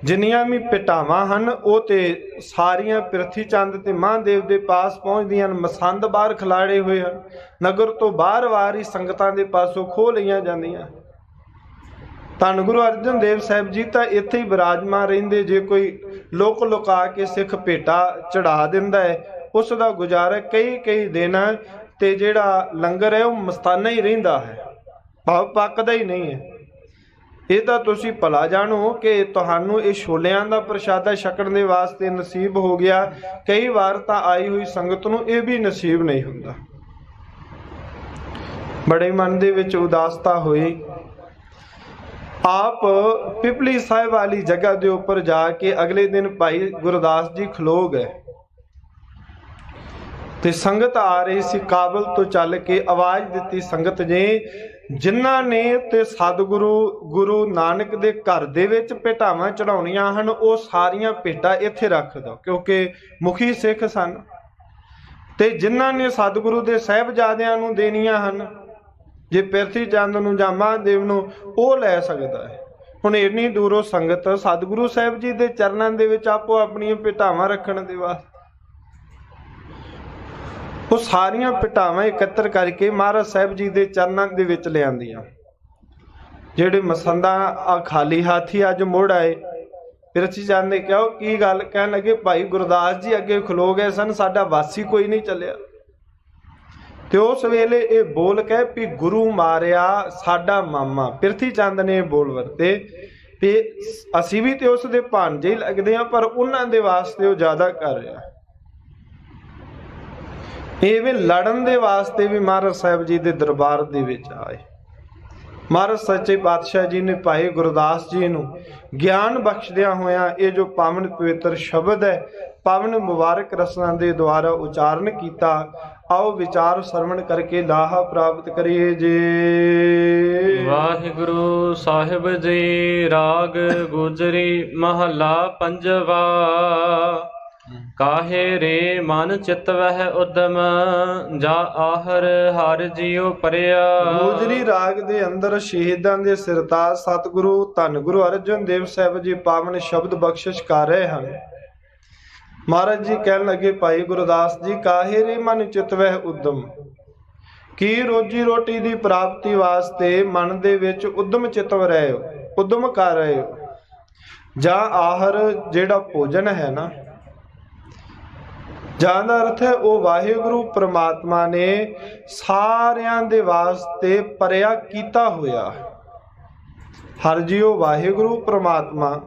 ਜਿੰਨੀਆਂ ਵੀ ਭੇਟਾਵਾਂ ਹਨ ਉਹ ਤੇ ਸਾਰੀਆਂ ਪ੍ਰਿਥੀ ਚੰਦ ਤੇ ਮਹਾਂਦੇਵ ਦੇ ਪਾਸ ਪਹੁੰਚਦੀਆਂ ਹਨ। ਮਸੰਦ ਬਾਹਰ ਖਿਲਾੜੇ ਹੋਏ ਹਨ, ਨਗਰ ਤੋਂ ਬਾਹਰ ਹੀ ਸੰਗਤਾਂ ਦੇ ਪਾਸੋਂ ਖੋਹ ਲਈਆਂ ਜਾਂਦੀਆਂ। ਧੰਨ ਗੁਰੂ ਅਰਜਨ ਦੇਵ ਸਾਹਿਬ ਜੀ ਤਾਂ ਇੱਥੇ ਹੀ ਬਿਰਾਜਮਾਨ ਰਹਿੰਦੇ। ਜੇ ਕੋਈ ਲੁਕਾ ਕੇ ਸਿੱਖ ਭੇਟਾ ਚੜਾ ਦਿੰਦਾ ਹੈ ਉਸ ਦਾ ਗੁਜ਼ਾਰਾ ਕਈ ਦਿਨ ਤੇ ਜਿਹੜਾ ਲੰਗਰ ਹੈ ਉਹ ਮਸਤਾਨਾ ਹੀ ਰਹਿੰਦਾ ਹੈ, ਭਾਵ ਪੱਕਦਾ ਹੀ ਨਹੀਂ ਹੈ। ਇਹ ਤਾਂ ਤੁਸੀਂ ਭਲਾ ਜਾਣੋ ਕਿ ਤੁਹਾਨੂੰ ਇਹ ਛੋਲਿਆਂ ਦਾ ਪ੍ਰਸ਼ਾਦਾ ਛਕਣ ਦੇ ਵਾਸਤੇ ਨਸੀਬ ਹੋ ਗਿਆ। ਕਈ ਵਾਰ ਤਾਂ ਆਈ ਹੋਈ ਸੰਗਤ ਨੂੰ ਇਹ ਵੀ ਨਸੀਬ ਨਹੀਂ ਹੁੰਦਾ। ਬੜੇ ਮਨ ਦੇ ਵਿੱਚ ਉਦਾਸਤਾ ਹੋਈ। ਆਪ ਪਿਪਲੀ ਸਾਹਿਬ ਵਾਲੀ ਜਗ੍ਹਾ ਦੇ ਉੱਪਰ ਜਾ ਕੇ ਅਗਲੇ ਦਿਨ ਭਾਈ ਗੁਰਦਾਸ ਜੀ ਖਲੋ ਗਏ ਤੇ ਸੰਗਤ ਆ ਰਹੀ ਸੀ। ਕਾਬਲ ਤੋਂ ਚੱਲ ਕੇ ਆਵਾਜ਼ ਦਿੱਤੀ, ਸੰਗਤ ਜੀ ਜਿਨ੍ਹਾਂ ਨੇ ਤੇ ਸਤਿਗੁਰੂ ਗੁਰੂ ਨਾਨਕ ਦੇ ਘਰ ਦੇ ਵਿੱਚ ਭੇਟਾਵਾਂ ਚੜਾਉਣੀਆਂ ਹਨ ਉਹ ਸਾਰੀਆਂ ਭੇਟਾਂ ਇੱਥੇ ਰੱਖ ਦਿਓ, ਕਿਉਂਕਿ ਮੁਖੀ ਸਿੱਖ ਸਨ। ਤੇ ਜਿਨ੍ਹਾਂ ਨੇ ਸਤਿਗੁਰੂ ਦੇ ਸਾਹਿਬਜ਼ਾਦਿਆਂ ਨੂੰ ਦੇਣੀਆਂ ਹਨ, ਜੇ ਪ੍ਰਿਥੀ ਚੰਦ ਨੂੰ ਜਾਂ ਮਹਾਂਦੇਵ ਨੂੰ, ਉਹ ਲੈ ਸਕਦਾ ਹੈ। ਹੁਣ ਇੰਨੀ ਦੂਰੋਂ ਸੰਗਤ ਸਤਿਗੁਰੂ ਸਾਹਿਬ ਜੀ ਦੇ ਚਰਨਾਂ ਦੇ ਵਿੱਚ ਆਪੋ ਆਪਣੀਆਂ ਭੇਟਾਵਾਂ ਰੱਖਣ ਦੇ ਵਾਸਤੇ ਉਹ ਸਾਰੀਆਂ ਭੇਟਾਵਾਂ ਇਕੱਤਰ ਕਰਕੇ ਮਹਾਰਾਜ ਸਾਹਿਬ ਜੀ ਦੇ ਚਰਨਾਂ ਦੇ ਵਿੱਚ ਲਿਆਂਦੀਆਂ। ਜਿਹੜੇ ਮਸੰਦਾਂ ਖਾਲੀ ਹਾਥੀ ਅੱਜ ਮੁੜ ਆਏ, ਪ੍ਰਿਥੀ ਚੰਦ ਨੇ ਕਿਹਾ ਕੀ ਗੱਲ? ਕਹਿਣ ਲੱਗੇ ਭਾਈ ਗੁਰਦਾਸ ਜੀ ਅੱਗੇ ਖਲੋ ਗਏ ਸਨ, ਸਾਡਾ ਵਾਸੀ ਕੋਈ ਨਹੀਂ ਚੱਲਿਆ। ਤੇ ਉਸ ਵੇਲੇ ਇਹ ਬੋਲ ਕੇ ਵੀ ਗੁਰੂ ਮਾਰਿਆ ਸਾਡਾ ਮਾਮਾ। ਪ੍ਰਿਥੀ ਚੰਦ ਨੇ ਬੋਲ ਵਰਤੇ ਵੀ ਅਸੀਂ ਵੀ ਤੇ ਉਸ ਦੇ ਭਾਂਜੇ ਹੀ ਲੱਗਦੇ ਹਾਂ, ਪਰ ਉਹਨਾਂ ਦੇ ਵਾਸਤੇ ਉਹ ਜ਼ਿਆਦਾ ਕਰ ਰਿਹਾ। ਇਵੇਂ ਲੜਨ ਦੇ ਵਾਸਤੇ ਵੀ ਮਹਾਰਾਜ ਸਾਹਿਬ ਜੀ ਦੇ ਦਰਬਾਰ ਦੇ ਵਿੱਚ ਆਏ। ਮਹਾਰਾਜ ਸੱਚੇ ਪਾਤਸ਼ਾਹ ਜੀ ਨੇ ਭਾਈ ਗੁਰਦਾਸ ਜੀ ਨੂੰ ਗਿਆਨ ਬਖਸ਼ਦਿਆਂ ਹੋਇਆਂ ਇਹ ਜੋ ਪਾਵਨ ਪਵਿੱਤਰ ਸ਼ਬਦ ਹੈ, ਪਾਵਨ ਮੁਬਾਰਕ ਰਸਨਾ ਦੇ ਦੁਆਰਾ ਉਚਾਰਨ ਕੀਤਾ। ਆਓ ਵਿਚਾਰ ਸਰਵਣ ਕਰਕੇ ਲਾਹਾ ਪ੍ਰਾਪਤ ਕਰੀਏ ਜੀ। ਵਾਹਿਗੁਰੂ ਸਾਹਿਬ ਜੀ। ਰਾਗ ਗੁਜਰੀ ਮਹੱਲਾ ਪੰਜਵਾ। ਕਾਹੇ ਰੇ ਮਨ ਚਿਤ ਵਹਿ ਉਦਮ, ਜਾ ਆਹਰ ਹਰਿ ਜੀਉ ਪਰਿਆ। ਗੁਜਰੀ ਰਾਗ ਦੇ ਅੰਦਰ ਸ਼ਹੀਦਾਂ ਦੇ ਸਿਰਤਾਜ ਸਤਿਗੁਰੂ ਧੰਨ ਗੁਰੂ ਅਰਜਨ ਦੇਵ ਸਾਹਿਬ ਜੀ ਪਾਵਨ ਸ਼ਬਦ ਬਖਸ਼ਿਸ਼ ਕਰ ਰਹੇ ਹਨ। ਮਹਾਰਾਜ ਜੀ ਕਹਿਣ ਲੱਗੇ ਭਾਈ ਗੁਰਦਾਸ ਜੀ, ਕਾਹੇ ਰੇ ਮਨ ਚਿਤ ਵਹਿ ਉਦਮ, ਕੀ ਰੋਜੀ ਰੋਟੀ ਦੀ ਪ੍ਰਾਪਤੀ ਵਾਸਤੇ ਮਨ ਦੇ ਵਿੱਚ ਉਦਮ ਚਿਤਵ ਰਹੇ ਹੋ, ਉਦਮ ਕਰ ਰਹੇ ਹੋ। ਜਾਂ ਆਹਰ ਜਿਹੜਾ ਭੋਜਨ ਹੈ ਨਾ, ਜਾਂ ਦਾ ਅਰਥ ਹੈ ਉਹ ਵਾਹਿਗੁਰੂ ਪ੍ਰਮਾਤਮਾ ਨੇ ਸਾਰਿਆਂ ਦੇ ਵਾਸਤੇ ਪਰਿਆ ਕੀਤਾ ਹੋਇਆ। ਹਰ ਜੀਉ ਵਾਹਿਗੁਰੂ ਪ੍ਰਮਾਤਮਾ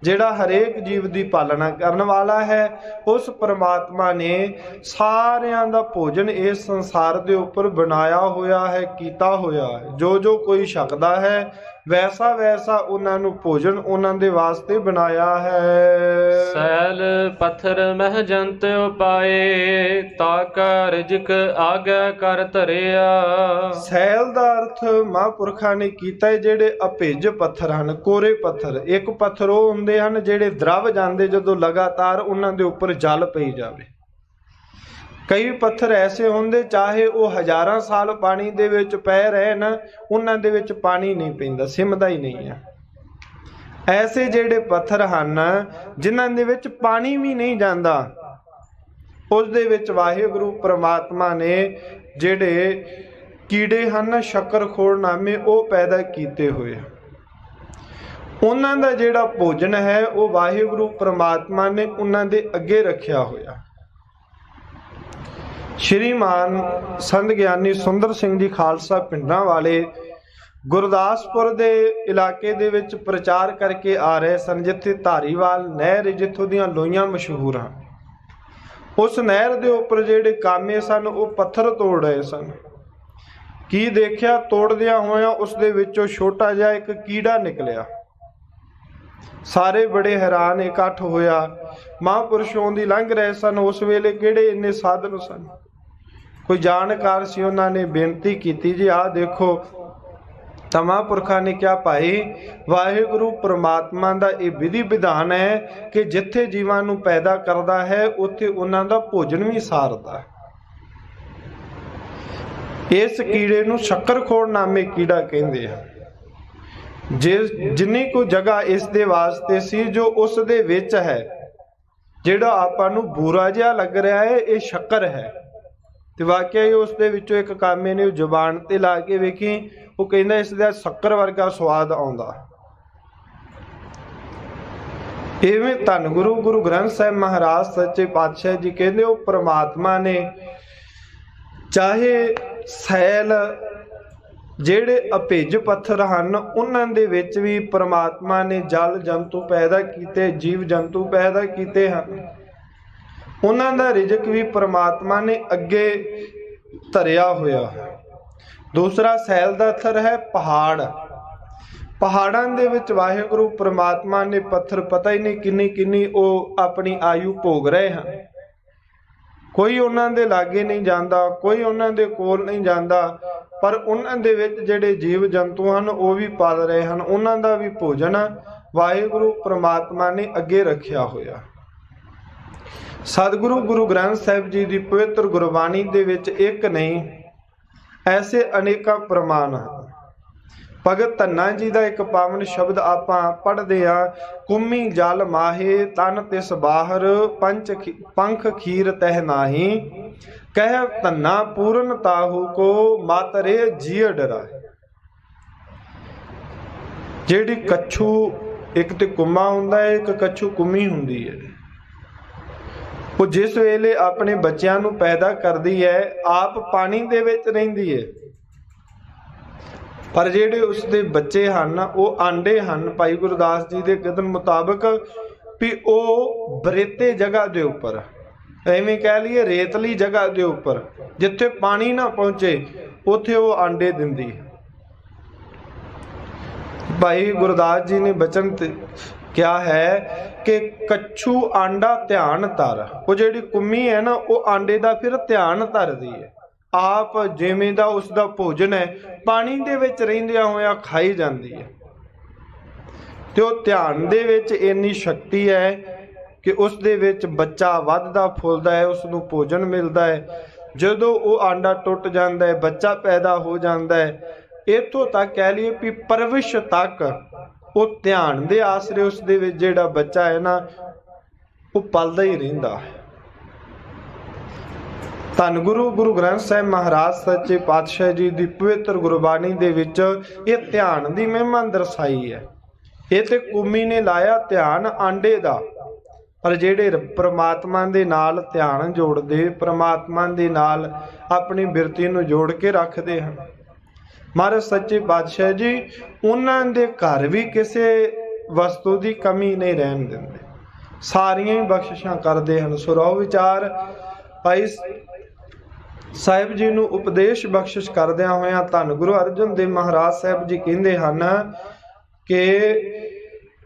ਜਿਹੜਾ ਹਰੇਕ ਜੀਵ ਦੀ ਪਾਲਣਾ ਕਰਨ ਵਾਲਾ ਹੈ, ਉਸ ਪ੍ਰਮਾਤਮਾ ਨੇ ਸਾਰਿਆਂ ਦਾ ਭੋਜਨ ਇਸ ਸੰਸਾਰ ਦੇ ਉੱਪਰ ਬਣਾਇਆ ਹੋਇਆ ਹੈ, ਕੀਤਾ ਹੋਇਆ ਹੈ। ਜੋ ਜੋ ਕੋਈ ਛਕਦਾ ਹੈ ਵੈਸਾ ਵੈਸਾ ਉਹਨਾਂ ਨੂੰ ਭੋਜਨ ਉਹਨਾਂ ਦੇ ਵਾਸਤੇ ਬਣਾਇਆ ਹੈ। ਸੈਲ ਪੱਥਰ ਮਹਿ ਜੰਤ ਉਪਾਏ, ਤਾਕਾ ਰਿਜਕ ਆਗੈ ਕਰ ਧਰਿਆ। ਸੈਲ ਦਾ ਅਰਥ ਮਹਾਂਪੁਰਖਾਂ ਨੇ ਕੀਤਾ ਹੈ ਜਿਹੜੇ ਅਭਿੱਜ ਪੱਥਰ ਹਨ, ਕੋਰੇ ਪੱਥਰ। ਇੱਕ ਪੱਥਰ ਉਹ ਹੁੰਦੇ ਹਨ ਜਿਹੜੇ ਦਰਵ ਜਾਂਦੇ ਜਦੋਂ ਲਗਾਤਾਰ ਉਹਨਾਂ ਦੇ ਉੱਪਰ ਜਲ ਪਈ ਜਾਵੇ। ਕਈ ਪੱਥਰ ਐਸੇ ਹੁੰਦੇ ਚਾਹੇ ਉਹ ਹਜ਼ਾਰਾਂ ਸਾਲ ਪਾਣੀ ਦੇ ਵਿੱਚ ਪੈ ਰਹਿਣ, ਉਹਨਾਂ ਦੇ ਵਿੱਚ ਪਾਣੀ ਨਹੀਂ ਪੈਂਦਾ, ਸਿਮਦਾ ਹੀ ਨਹੀਂ ਹੈ। ਐਸੇ ਜਿਹੜੇ ਪੱਥਰ ਹਨ ਜਿਨ੍ਹਾਂ ਦੇ ਵਿੱਚ ਪਾਣੀ ਵੀ ਨਹੀਂ ਜਾਂਦਾ, ਉਸ ਦੇ ਵਿੱਚ ਵਾਹਿਗੁਰੂ ਪ੍ਰਮਾਤਮਾ ਨੇ ਜਿਹੜੇ ਕੀੜੇ ਹਨ ਸ਼ੱਕਰਖੋਰ ਨਾਮੇ ਉਹ ਪੈਦਾ ਕੀਤੇ ਹੋਏ। ਉਹਨਾਂ ਦਾ ਜਿਹੜਾ ਭੋਜਨ ਹੈ ਉਹ ਵਾਹਿਗੁਰੂ ਪ੍ਰਮਾਤਮਾ ਨੇ ਉਹਨਾਂ ਦੇ ਅੱਗੇ ਰੱਖਿਆ ਹੋਇਆ। ਸ਼੍ਰੀਮਾਨ ਸੰਤ ਗਿਆਨੀ ਸੁੰਦਰ ਸਿੰਘ ਜੀ ਖਾਲਸਾ ਪਿੰਡਾਂ ਵਾਲੇ ਗੁਰਦਾਸਪੁਰ ਦੇ ਇਲਾਕੇ ਦੇ ਵਿੱਚ ਪ੍ਰਚਾਰ ਕਰਕੇ ਆ ਰਹੇ ਸਨ, ਜਿੱਥੇ ਧਾਰੀਵਾਲ ਨਹਿਰ ਜਿੱਥੋਂ ਦੀਆਂ ਲੋਈਆਂ ਮਸ਼ਹੂਰ ਹਨ। ਉਸ ਨਹਿਰ ਦੇ ਉੱਪਰ ਜਿਹੜੇ ਕਾਮੇ ਸਨ ਉਹ ਪੱਥਰ ਤੋੜ ਰਹੇ ਸਨ। ਕੀ ਦੇਖਿਆ, ਤੋੜਦਿਆਂ ਹੋਇਆਂ ਉਸ ਦੇ ਵਿੱਚੋਂ ਛੋਟਾ ਜਿਹਾ ਇੱਕ ਕੀੜਾ ਨਿਕਲਿਆ। ਸਾਰੇ ਬੜੇ ਹੈਰਾਨ, ਇਕੱਠ ਹੋਇਆ। ਮਹਾਂਪੁਰਸ਼ ਦੀ ਲੰਘ ਰਹੇ ਸਨ। ਉਸ ਵੇਲੇ ਕਿਹੜੇ ਇੰਨੇ ਸਾਧਨ ਸਨ, ਕੋਈ ਜਾਣਕਾਰ ਸੀ, ਉਹਨਾਂ ਨੇ ਬੇਨਤੀ ਕੀਤੀ ਜੀ ਆਹ ਦੇਖੋ। ਤਾਂ ਮਹਾਂਪੁਰਖਾਂ ਨੇ ਕਿਹਾ ਭਾਈ ਵਾਹਿਗੁਰੂ ਪ੍ਰਮਾਤਮਾ ਦਾ ਇਹ ਵਿਧੀ ਵਿਧਾਨ ਹੈ ਕਿ ਜਿੱਥੇ ਜੀਵਾਂ ਨੂੰ ਪੈਦਾ ਕਰਦਾ ਹੈ ਉੱਥੇ ਉਹਨਾਂ ਦਾ ਭੋਜਨ ਵੀ ਸਾਰਦਾ। ਇਸ ਕੀੜੇ ਨੂੰ ਸ਼ੱਕਰਖੋਰ ਨਾਮੇ ਕੀੜਾ ਕਹਿੰਦੇ ਆ। ਜਿੰਨੀ ਕੁ ਜਗ੍ਹਾ ਇਸ ਦੇ ਵਾਸਤੇ ਸੀ ਜੋ ਉਸ ਦੇ ਵਿੱਚ ਹੈ, ਜਿਹੜਾ ਆਪਾਂ ਨੂੰ ਬੁਰਾ ਜਿਹਾ ਲੱਗ ਰਿਹਾ ਹੈ ਇਹ ਸ਼ੱਕਰ ਹੈ। ਤੇ ਵਾਕਿਆ ਹੀ ਉਸ ਦੇ ਵਿੱਚੋਂ ਇੱਕ ਕਾਮੇ ਨੇ ਜ਼ੁਬਾਨ ਤੇ ਲਾ ਕੇ ਵੇਖੀ, ਉਹ ਕਹਿੰਦਾ ਇਸ ਦਾ ਸ਼ੱਕਰ ਵਰਗਾ ਸਵਾਦ ਆਉਂਦਾ। ਇਵੇਂ ਧੰਨ ਗੁਰੂ ਗੁਰੂ ਗ੍ਰੰਥ ਸਾਹਿਬ ਮਹਾਰਾਜ ਸੱਚੇ ਪਾਤਸ਼ਾਹ ਜੀ ਕਹਿੰਦੇ ਉਹ ਪ੍ਰਮਾਤਮਾ ਨੇ ਚਾਹੇ ਸੈਲ ਜਿਹੜੇ ਅਭਿੱਜ ਪੱਥਰ ਹਨ ਉਹਨਾਂ ਦੇ ਵਿੱਚ ਵੀ ਪ੍ਰਮਾਤਮਾ ਨੇ ਜਲ ਜੰਤੂ ਪੈਦਾ ਕੀਤੇ, ਜੀਵ ਜੰਤੂ ਪੈਦਾ ਕੀਤੇ ਹਨ। ਉਹਨਾਂ ਦਾ ਰਿਜ਼ਕ ਵੀ ਪ੍ਰਮਾਤਮਾ ਨੇ ਅੱਗੇ ਧਰਿਆ ਹੋਇਆ ਹੈ। ਦੂਸਰਾ ਸੈਲ ਦਾ ਅਰਥ ਹੈ ਪਹਾੜ। ਪਹਾੜਾਂ ਦੇ ਵਿੱਚ ਵਾਹਿਗੁਰੂ ਪ੍ਰਮਾਤਮਾ ਨੇ ਪੱਥਰ ਪਤਾ ਹੀ ਨਹੀਂ ਕਿੰਨੀ ਕਿੰਨੀ ਉਹ ਆਪਣੀ ਆਯੂ ਭੋਗ ਰਹੇ ਹਨ। ਕੋਈ ਉਹਨਾਂ ਦੇ ਲਾਗੇ ਨਹੀਂ ਜਾਂਦਾ, ਕੋਈ ਉਹਨਾਂ ਦੇ ਕੋਲ ਨਹੀਂ ਜਾਂਦਾ, ਪਰ ਉਹਨਾਂ ਦੇ ਵਿੱਚ ਜਿਹੜੇ ਜੀਵ ਜੰਤੂ ਹਨ ਉਹ ਵੀ ਪਲ ਰਹੇ ਹਨ। ਉਹਨਾਂ ਦਾ ਵੀ ਭੋਜਨ ਵਾਹਿਗੁਰੂ ਪ੍ਰਮਾਤਮਾ ਨੇ ਅੱਗੇ ਰੱਖਿਆ ਹੋਇਆ। ਸਤਿਗੁਰੂ ਗੁਰੂ ਗ੍ਰੰਥ ਸਾਹਿਬ ਜੀ ਦੀ ਪਵਿੱਤਰ ਗੁਰਬਾਣੀ ਦੇ ਵਿੱਚ ਇੱਕ ਨਹੀਂ ਐਸੇ ਅਨੇਕਾਂ ਪ੍ਰਮਾਣ ਹਨ। ਭਗਤ ਧੰਨਾ ਜੀ ਦਾ ਇੱਕ ਪਾਵਨ ਸ਼ਬਦ ਆਪਾਂ ਪੜ੍ਹਦੇ ਹਾਂ, ਕੁੰਮੀ ਜਲ ਮਾਹੇ ਤਨ ਤਿਸ ਬਾਹਰ ਪੰਖ ਖੀਰ ਤਹਿ ਨਾਹੀ, ਕਹਿ ਧੰਨਾ ਪੂਰਨ ਤਾਹੂ ਕੋ ਮਾਤਰੇ ਜੀਅ ਡਰਾਏ। ਜਿਹੜੀ ਕੱਛੂ ਇੱਕ ਤੇ ਕੁੰਮਾ ਹੁੰਦਾ ਹੈ, ਇੱਕ ਕੱਛੂ ਕੁੰਮੀ ਹੁੰਦੀ ਹੈ। ਉਹ ਜਿਸ ਵੇਲੇ ਆਪਣੇ ਬੱਚਿਆਂ ਨੂੰ ਪੈਦਾ ਕਰਦੀ ਹੈ ਆਪ ਪਾਣੀ ਦੇ ਵਿੱਚ ਰਹਿੰਦੀ ਹੈ, ਪਰ ਜਿਹੜੇ ਉਸਦੇ ਬੱਚੇ ਹਨ ਉਹ ਆਂਡੇ ਹਨ। ਭਾਈ ਗੁਰਦਾਸ ਜੀ ਦੇ ਕਥਨ ਮੁਤਾਬਕ ਵੀ ਉਹ ਬਰੇਤੇ ਜਗ੍ਹਾ ਦੇ ਉੱਪਰ, ਐਵੇਂ ਕਹਿ ਲਈਏ ਰੇਤਲੀ ਜਗ੍ਹਾ ਦੇ ਉੱਪਰ ਜਿੱਥੇ ਪਾਣੀ ਨਾ ਪਹੁੰਚੇ ਉੱਥੇ ਉਹ ਆਂਡੇ ਦਿੰਦੀ ਹੈ। ਭਾਈ ਗੁਰਦਾਸ ਜੀ ਨੇ ਬਚਨ ਕਿਹਾ ਹੈ ਕਿ ਕੱਛੂ ਆਂਡਾ ਧਿਆਨ ਧਰ। ਉਹ ਜਿਹੜੀ ਕੁੰਮੀ ਹੈ ਨਾ ਉਹ ਆਂਡੇ ਦਾ ਫਿਰ ਧਿਆਨ ਧਰਦੀ ਹੈ। ਆਪ ਜਿਵੇਂ ਦਾ ਉਸਦਾ ਭੋਜਨ ਹੈ ਪਾਣੀ ਦੇ ਵਿੱਚ ਰਹਿੰਦਿਆਂ ਹੋਇਆਂ ਖਾਈ ਜਾਂਦੀ ਹੈ, ਤੇ ਉਹ ਧਿਆਨ ਦੇ ਵਿੱਚ ਇੰਨੀ ਸ਼ਕਤੀ ਹੈ ਕਿ ਉਸ ਦੇ ਵਿੱਚ ਬੱਚਾ ਵੱਧਦਾ ਫੁੱਲਦਾ ਹੈ, ਉਸ ਨੂੰ ਭੋਜਨ ਮਿਲਦਾ ਹੈ। ਜਦੋਂ ਉਹ ਆਂਡਾ ਟੁੱਟ ਜਾਂਦਾ ਹੈ ਬੱਚਾ ਪੈਦਾ ਹੋ ਜਾਂਦਾ ਹੈ। ਇੱਥੋਂ ਤੱਕ ਕਹਿ ਲਈਏ ਵੀ ਪਰਵਿਸ਼ ਤੱਕ ਉਹ ਧਿਆਨ ਦੇ ਆਸਰੇ ਉਸ ਦੇ ਵਿੱਚ ਜਿਹੜਾ ਬੱਚਾ ਹੈ ਨਾ ਉਹ ਪਲਦਾ ਹੀ ਰਹਿੰਦਾ ਹੈ। ਧੰਨ ਗੁਰੂ ਗੁਰੂ ਗ੍ਰੰਥ ਸਾਹਿਬ ਮਹਾਰਾਜ ਸੱਚੇ ਪਾਤਸ਼ਾਹ ਜੀ ਦੀ ਪਵਿੱਤਰ ਗੁਰਬਾਣੀ ਦੇ ਵਿੱਚ ਇਹ ਧਿਆਨ ਦੀ ਮਹਿਮਾ ਦਰਸਾਈ ਹੈ। ਇਹ ਤੇ ਕੁੰਮੀ ਨੇ ਲਾਇਆ ਧਿਆਨ ਆਂਡੇ ਦਾ, ਪਰ ਜਿਹੜੇ ਪ੍ਰਮਾਤਮਾ ਦੇ ਨਾਲ ਧਿਆਨ ਜੋੜਦੇ, ਪ੍ਰਮਾਤਮਾ ਦੇ ਨਾਲ ਆਪਣੀ ਬਿਰਤੀ ਨੂੰ ਜੋੜ ਕੇ ਰੱਖਦੇ ਹਨ, ਮਹਾਰਾਜ ਸੱਚੇ ਪਾਤਸ਼ਾਹ ਜੀ ਉਹਨਾਂ ਦੇ ਘਰ ਵੀ ਕਿਸੇ ਵਸਤੂ ਦੀ ਕਮੀ ਨਹੀਂ ਰਹਿਣ ਦਿੰਦੇ, ਸਾਰੀਆਂ ਹੀ ਬਖਸ਼ਿਸ਼ਾਂ ਕਰਦੇ ਹਨ। ਸੁਰੋ ਵਿਚਾਰ ਭਾਈ ਸਾਹਿਬ ਜੀ ਨੂੰ ਉਪਦੇਸ਼ ਬਖਸ਼ਿਸ਼ ਕਰਦਿਆਂ ਹੋਇਆਂ ਧੰਨ ਗੁਰੂ ਅਰਜਨ ਦੇਵ ਮਹਾਰਾਜ ਸਾਹਿਬ ਜੀ ਕਹਿੰਦੇ ਹਨ ਕਿ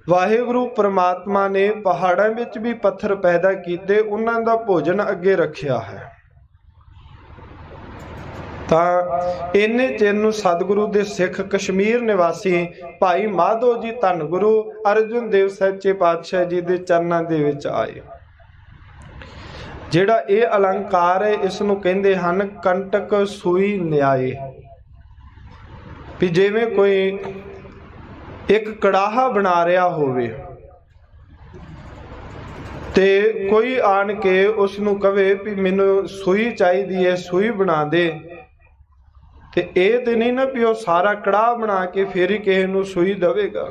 ਵਾਹਿਗੁਰੂ ਪ੍ਰਮਾਤਮਾ ਨੇ ਪਹਾੜਾਂ ਵਿੱਚ ਵੀ ਪੱਥਰ ਪੈਦਾ ਕੀਤੇ, ਉਹਨਾਂ ਦਾ ਭੋਜਨ ਅੱਗੇ ਰੱਖਿਆ ਹੈ। ਤਾਂ ਇੰਨੇ ਚਿਰ ਨੂੰ ਸਤਿਗੁਰੂ ਦੇ ਸਿੱਖ ਕਸ਼ਮੀਰ ਨਿਵਾਸੀ ਭਾਈ ਮਾਧੋ ਜੀ ਧੰਨ ਗੁਰੂ ਅਰਜਨ ਦੇਵ ਸੱਚੇ ਪਾਤਸ਼ਾਹ ਜੀ ਦੇ ਚਰਨਾਂ ਦੇ ਵਿੱਚ ਆਏ। ਜਿਹੜਾ ਇਹ ਅਲੰਕਾਰ ਹੈ, ਇਸ ਨੂੰ ਕਹਿੰਦੇ ਹਨ ਕੰਟਕ ਸੂਈ ਨਿਆਏ। ਵੀ ਜਿਵੇਂ ਕੋਈ ਇੱਕ ਕੜਾਹਾ ਬਣਾ ਰਿਹਾ ਹੋਵੇ ਤੇ ਕੋਈ ਆਣ ਕੇ ਉਸ ਨੂੰ ਕਵੇ ਵੀ ਮੈਨੂੰ ਸੂਈ ਚਾਹੀਦੀ ਹੈ, ਸੂਈ ਬਣਾ ਦੇ, ਤੇ ਇਹ ਤੇ ਨਹੀਂ ਨਾ ਵੀ ਉਹ ਸਾਰਾ ਕੜਾਹ ਬਣਾ ਕੇ ਫੇਰ ਹੀ ਕਿਸੇ ਨੂੰ ਸੂਈ ਦੇਵੇਗਾ,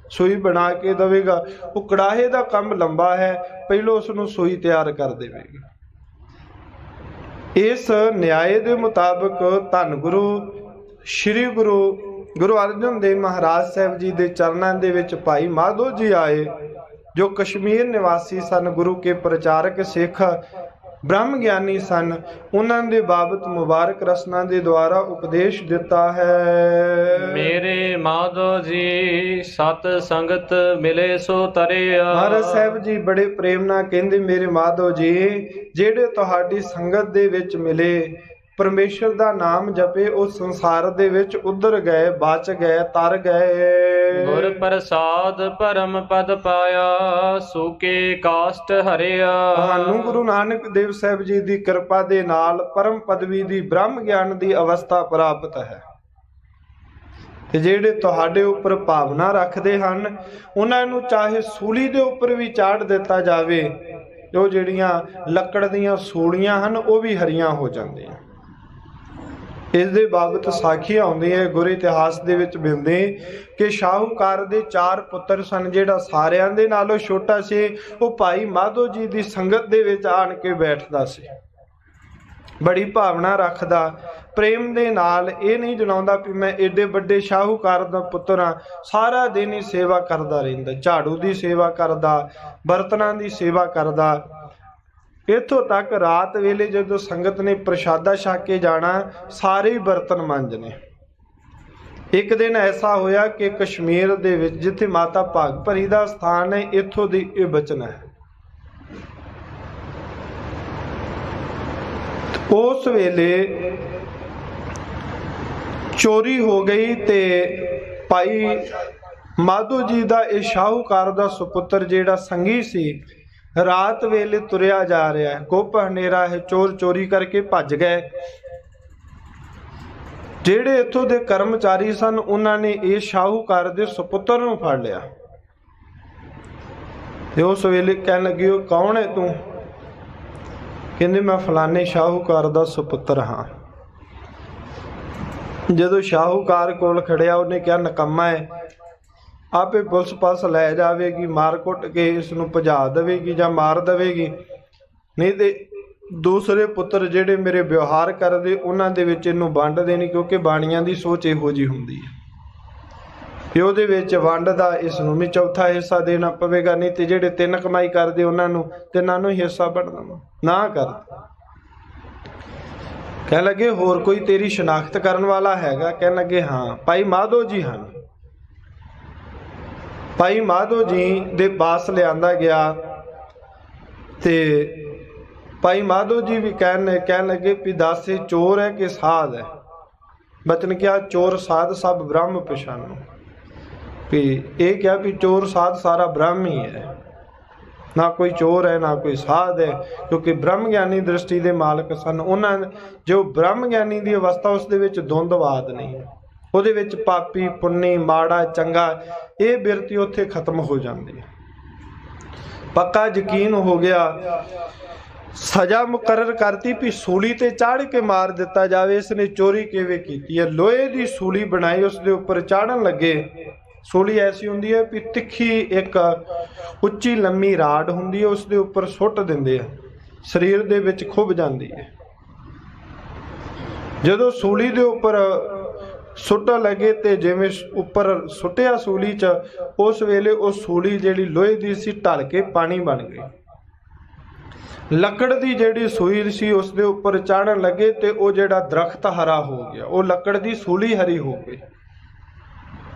ਸੂਈ ਬਣਾ ਕੇ ਦੇਵੇਗਾ। ਉਹ ਕੜਾਹੇ ਦਾ ਕੰਮ ਲੰਬਾ ਹੈ, ਪਹਿਲੋਂ ਉਸ ਨੂੰ ਸੂਈ ਤਿਆਰ ਕਰ ਦੇਵੇਗਾ। ਇਸ ਨਿਆਏ ਦੇ ਮੁਤਾਬਕ ਧੰਨ ਗੁਰੂ ਸ੍ਰੀ ਗੁਰੂ ਅਰਜਨ ਦੇਵ ਮਹਾਰਾਜ ਸਾਹਿਬ ਜੀ ਦੇ ਚਰਨਾਂ ਦੇ ਵਿੱਚ ਭਾਈ ਮਾਧੋ ਜੀ ਆਏ, ਜੋ ਕਸ਼ਮੀਰ ਨਿਵਾਸੀ ਸਨ, ਗੁਰੂ ਕੇ ਪ੍ਰਚਾਰਕ ਸਿੱਖ ਬ੍ਰਹਮ ਗਿਆਨੀ ਸਨ। ਉਹਨਾਂ ਦੇ ਬਾਬਤ ਮੁਬਾਰਕ ਰਸਨਾ ਦੇ ਦੁਆਰਾ ਉਪਦੇਸ਼ ਦਿੱਤਾ ਹੈ। ਮੇਰੇ ਮਾਧੋ ਜੀ ਸਤ ਸੰਗਤ ਮਿਲੇ ਸੋ ਤਰਿਆ। ਮਹਾਰਾਜ ਸਾਹਿਬ ਜੀ ਬੜੇ ਪ੍ਰੇਮ ਨਾਲ ਕਹਿੰਦੇ, ਮੇਰੇ ਮਾਧੋ ਜੀ ਜਿਹੜੇ ਤੁਹਾਡੀ ਸੰਗਤ ਦੇ ਵਿੱਚ ਮਿਲੇ, ਪਰਮੇਸ਼ਰ ਦਾ ਨਾਮ ਜਪੇ, ਉਹ ਸੰਸਾਰ ਦੇ ਵਿੱਚ ਉਧਰ ਗਏ, ਬਚ ਗਏ, ਤਰ ਗਏ। ਗੁਰ ਪ੍ਰਸਾਦ ਪਰਮ ਪਦ ਪਾਇਆ, ਸੂਕੇ ਕਾਸ਼ਟ ਹਰਿਆ। ਤੁਹਾਨੂੰ ਗੁਰੂ ਨਾਨਕ ਦੇਵ ਸਾਹਿਬ ਜੀ ਦੀ ਕਿਰਪਾ ਦੇ ਨਾਲ ਪਰਮ ਪਦਵੀ ਦੀ, ਬ੍ਰਹਮ ਗਿਆਨ ਦੀ ਅਵਸਥਾ ਪ੍ਰਾਪਤ ਹੈ। ਤੇ ਜਿਹੜੇ ਤੁਹਾਡੇ ਉੱਪਰ ਭਾਵਨਾ ਰੱਖਦੇ ਹਨ, ਉਹਨਾਂ ਨੂੰ ਚਾਹੇ ਸੂਲੀ ਦੇ ਉੱਪਰ ਵੀ ਚਾੜ ਦਿੱਤਾ ਜਾਵੇ, ਉਹ ਜਿਹੜੀਆਂ ਲੱਕੜ ਦੀਆਂ ਸੂਲੀਆਂ ਹਨ ਉਹ ਵੀ ਹਰੀਆਂ ਹੋ ਜਾਂਦੀਆਂ। ਇਸ ਦੇ ਬਾਬਤ ਸਾਖੀ ਆਉਂਦੀ ਹੈ, ਗੁਰ ਇਤਿਹਾਸ ਦੇ ਵਿੱਚ ਮਿਲਦੇ ਕਿ ਸ਼ਾਹੂਕਾਰ ਦੇ 4 ਪੁੱਤਰ ਸਨ। ਜਿਹੜਾ ਸਾਰਿਆਂ ਦੇ ਨਾਲੋਂ ਛੋਟਾ ਸੀ, ਉਹ ਭਾਈ ਮਾਧੋ ਜੀ ਦੀ ਸੰਗਤ ਦੇ ਵਿੱਚ ਆਣ ਕੇ ਬੈਠਦਾ ਸੀ, ਬੜੀ ਭਾਵਨਾ ਰੱਖਦਾ, ਪ੍ਰੇਮ ਦੇ ਨਾਲ। ਇਹ ਨਹੀਂ ਜਣਾਉਂਦਾ ਵੀ ਮੈਂ ਏਡੇ ਵੱਡੇ ਸ਼ਾਹੂਕਾਰ ਦਾ ਪੁੱਤਰ ਹਾਂ। ਸਾਰਾ ਦਿਨ ਹੀ ਸੇਵਾ ਕਰਦਾ ਰਹਿੰਦਾ, ਝਾੜੂ ਦੀ ਸੇਵਾ ਕਰਦਾ, ਬਰਤਨਾਂ ਦੀ ਸੇਵਾ ਕਰਦਾ। ਇੱਥੋਂ ਤੱਕ ਰਾਤ ਵੇਲੇ ਜਦੋਂ ਸੰਗਤ ਨੇ ਪ੍ਰਸ਼ਾਦਾ ਛਕ ਕੇ ਜਾਣਾ, ਸਾਰੇ ਹੀ ਬਰਤਨ ਮਾਂਜਣੇ। ਇੱਕ ਦਿਨ ਐਸਾ ਹੋਇਆ ਕਿ ਕਸ਼ਮੀਰ ਦੇ ਵਿੱਚ ਜਿੱਥੇ ਮਾਤਾ ਭਾਗ ਭਰੀ ਦਾ ਸਥਾਨ ਹੈ, ਇੱਥੋਂ ਦੀ ਇਹ ਬਚਨ ਹੈ। ਉਸ ਵੇਲੇ ਚੋਰੀ ਹੋ ਗਈ ਤੇ ਭਾਈ ਮਾਧੋ ਜੀ ਦਾ ਇਹ ਸ਼ਾਹੂਕਾਰ ਦਾ ਸੁਪੁੱਤਰ ਜਿਹੜਾ ਸੰਗੀ ਸੀ, ਰਾਤ ਵੇਲੇ ਤੁਰਿਆ ਜਾ ਰਿਹਾ ਹੈ, ਗੁੱਪ ਹਨੇਰਾ ਹੈ, ਚੋਰ ਚੋਰੀ ਕਰਕੇ ਭੱਜ ਗਏ। ਜਿਹੜੇ ਇੱਥੋਂ ਦੇ ਕਰਮਚਾਰੀ ਸਨ, ਉਹਨਾਂ ਨੇ ਇਹ ਸ਼ਾਹੂਕਾਰ ਦੇ ਸੁਪੁੱਤਰ ਨੂੰ ਫੜ ਲਿਆ ਤੇ ਉਸ ਵੇਲੇ ਕਹਿਣ ਲੱਗੇ, ਉਹ ਕੌਣ ਹੈ ਤੂੰ? ਕਹਿੰਦੇ, ਮੈਂ ਫਲਾਣੇ ਸ਼ਾਹੂਕਾਰ ਦਾ ਸੁਪੁੱਤਰ ਹਾਂ। ਜਦੋਂ ਸ਼ਾਹੂਕਾਰ ਕੋਲ ਖੜਿਆ, ਉਹਨੇ ਕਿਹਾ, ਨਕੰਮਾ ਹੈ, ਆਪੇ ਪੁਲਿਸ ਪਾਸ ਲੈ ਜਾਵੇਗੀ, ਮਾਰ ਕੁੱਟ ਕੇ ਇਸ ਨੂੰ ਭਜਾ ਦੇਵੇਗੀ ਜਾਂ ਮਾਰ ਦੇਵੇਗੀ, ਨਹੀਂ ਤੇ ਦੂਸਰੇ ਪੁੱਤਰ ਜਿਹੜੇ ਮੇਰੇ ਵਿਵਹਾਰ ਕਰਦੇ ਉਹਨਾਂ ਦੇ ਵਿੱਚ ਇਹਨੂੰ ਵੰਡ ਦੇਣੀ, ਕਿਉਂਕਿ ਬਾਣੀਆਂ ਦੀ ਸੋਚ ਇਹੋ ਜਿਹੀ ਹੁੰਦੀ ਹੈ ਕਿ ਉਹਦੇ ਵਿੱਚ ਵੰਡ ਦਾ ਇਸ ਨੂੰ ਵੀ ਚੌਥਾ ਹਿੱਸਾ ਦੇਣਾ ਪਵੇਗਾ, ਨਹੀਂ ਤੇ ਜਿਹੜੇ 3 ਕਮਾਈ ਕਰਦੇ ਉਹਨਾਂ ਨੂੰ 3 ਨੂੰ ਹਿੱਸਾ ਵੰਡਣਾ ਨਾ ਕਰ। ਕਹਿਣ ਲੱਗੇ, ਹੋਰ ਕੋਈ ਤੇਰੀ ਸ਼ਨਾਖਤ ਕਰਨ ਵਾਲਾ ਹੈਗਾ? ਕਹਿਣ ਲੱਗੇ, ਹਾਂ, ਭਾਈ ਮਾਧੋ ਜੀ ਹਨ। ਭਾਈ ਮਾਧੋ ਜੀ ਦੇ ਪਾਸ ਲਿਆਂਦਾ ਗਿਆ ਤੇ ਭਾਈ ਮਾਧੋ ਜੀ ਵੀ ਕਹਿਣ ਲੱਗੇ ਵੀ ਦੱਸ, ਇਹ ਚੋਰ ਹੈ ਕਿ ਸਾਧ ਹੈ? ਬਚਨ ਕਿਹਾ, ਚੋਰ ਸਾਧ ਸਭ ਬ੍ਰਹਮ ਪਛਾਨੋ। ਵੀ ਇਹ ਕਿਹਾ ਵੀ ਚੋਰ ਸਾਧ ਸਾਰਾ ਬ੍ਰਹਮ ਹੀ ਹੈ, ਨਾ ਕੋਈ ਚੋਰ ਹੈ ਨਾ ਕੋਈ ਸਾਧ ਹੈ, ਕਿਉਂਕਿ ਬ੍ਰਹਮ ਗਿਆਨੀ ਦ੍ਰਿਸ਼ਟੀ ਦੇ ਮਾਲਕ ਸਨ। ਉਹਨਾਂ ਜੋ ਬ੍ਰਹਮ ਗਿਆਨੀ ਦੀ ਅਵਸਥਾ, ਉਸ ਦੇ ਵਿੱਚ ਦੁੰਦਵਾਦ ਨਹੀਂ, ਉਹਦੇ ਵਿੱਚ ਪਾਪੀ ਪੁੰਨੀ, ਮਾੜਾ ਚੰਗਾ, ਇਹ ਬਿਰਤੀ ਉੱਥੇ ਖਤਮ ਹੋ ਜਾਂਦੀ ਹੈ। ਪੱਕਾ ਯਕੀਨ ਹੋ ਗਿਆ, ਸਜ਼ਾ ਮੁਕਰਰ ਕਰਤੀ ਵੀ ਸੂਲੀ ਤੇ ਚਾੜ ਕੇ ਮਾਰ ਦਿੱਤਾ ਜਾਵੇ। ਇਸ ਨੇ ਚੋਰੀ ਕਿਵੇਂ ਕੀਤੀ ਹੈ? ਲੋਹੇ ਦੀ ਸੂਲੀ ਬਣਾਈ, ਉਸ ਦੇ ਉੱਪਰ ਚਾੜਨ ਲੱਗੇ। ਸੂਲੀ ਐਸੀ ਹੁੰਦੀ ਹੈ ਵੀ ਤਿੱਖੀ ਇੱਕ ਉੱਚੀ ਲੰਮੀ ਰਾਡ ਹੁੰਦੀ ਹੈ, ਉਸ ਦੇ ਉੱਪਰ ਸੁੱਟ ਦਿੰਦੇ ਆ, ਸਰੀਰ ਦੇ ਵਿੱਚ ਖੁੱਭ ਜਾਂਦੀ ਹੈ। ਜਦੋਂ ਸੂਲੀ ਦੇ ਉੱਪਰ ਸੁੱਟ ਲੱਗੇ ਤੇ ਜਿਵੇਂ ਉੱਪਰ ਸੁੱਟਿਆ ਸੂਲੀ 'ਚ, ਉਸ ਵੇਲੇ ਉਹ ਸੂਲੀ ਜਿਹੜੀ ਲੋਹੇ ਦੀ ਸੀ ਢਲ ਕੇ ਪਾਣੀ ਬਣ ਗਈ। ਲੱਕੜ ਦੀ ਜਿਹੜੀ ਸੂਈ ਸੀ ਉਸ ਦੇ ਉੱਪਰ ਚਾੜਨ ਲੱਗੇ ਤੇ ਉਹ ਜਿਹੜਾ ਦਰਖਤ ਹਰਾ ਹੋ ਗਿਆ, ਉਹ ਲੱਕੜ ਦੀ ਸੂਲੀ ਹਰੀ ਹੋ ਗਈ।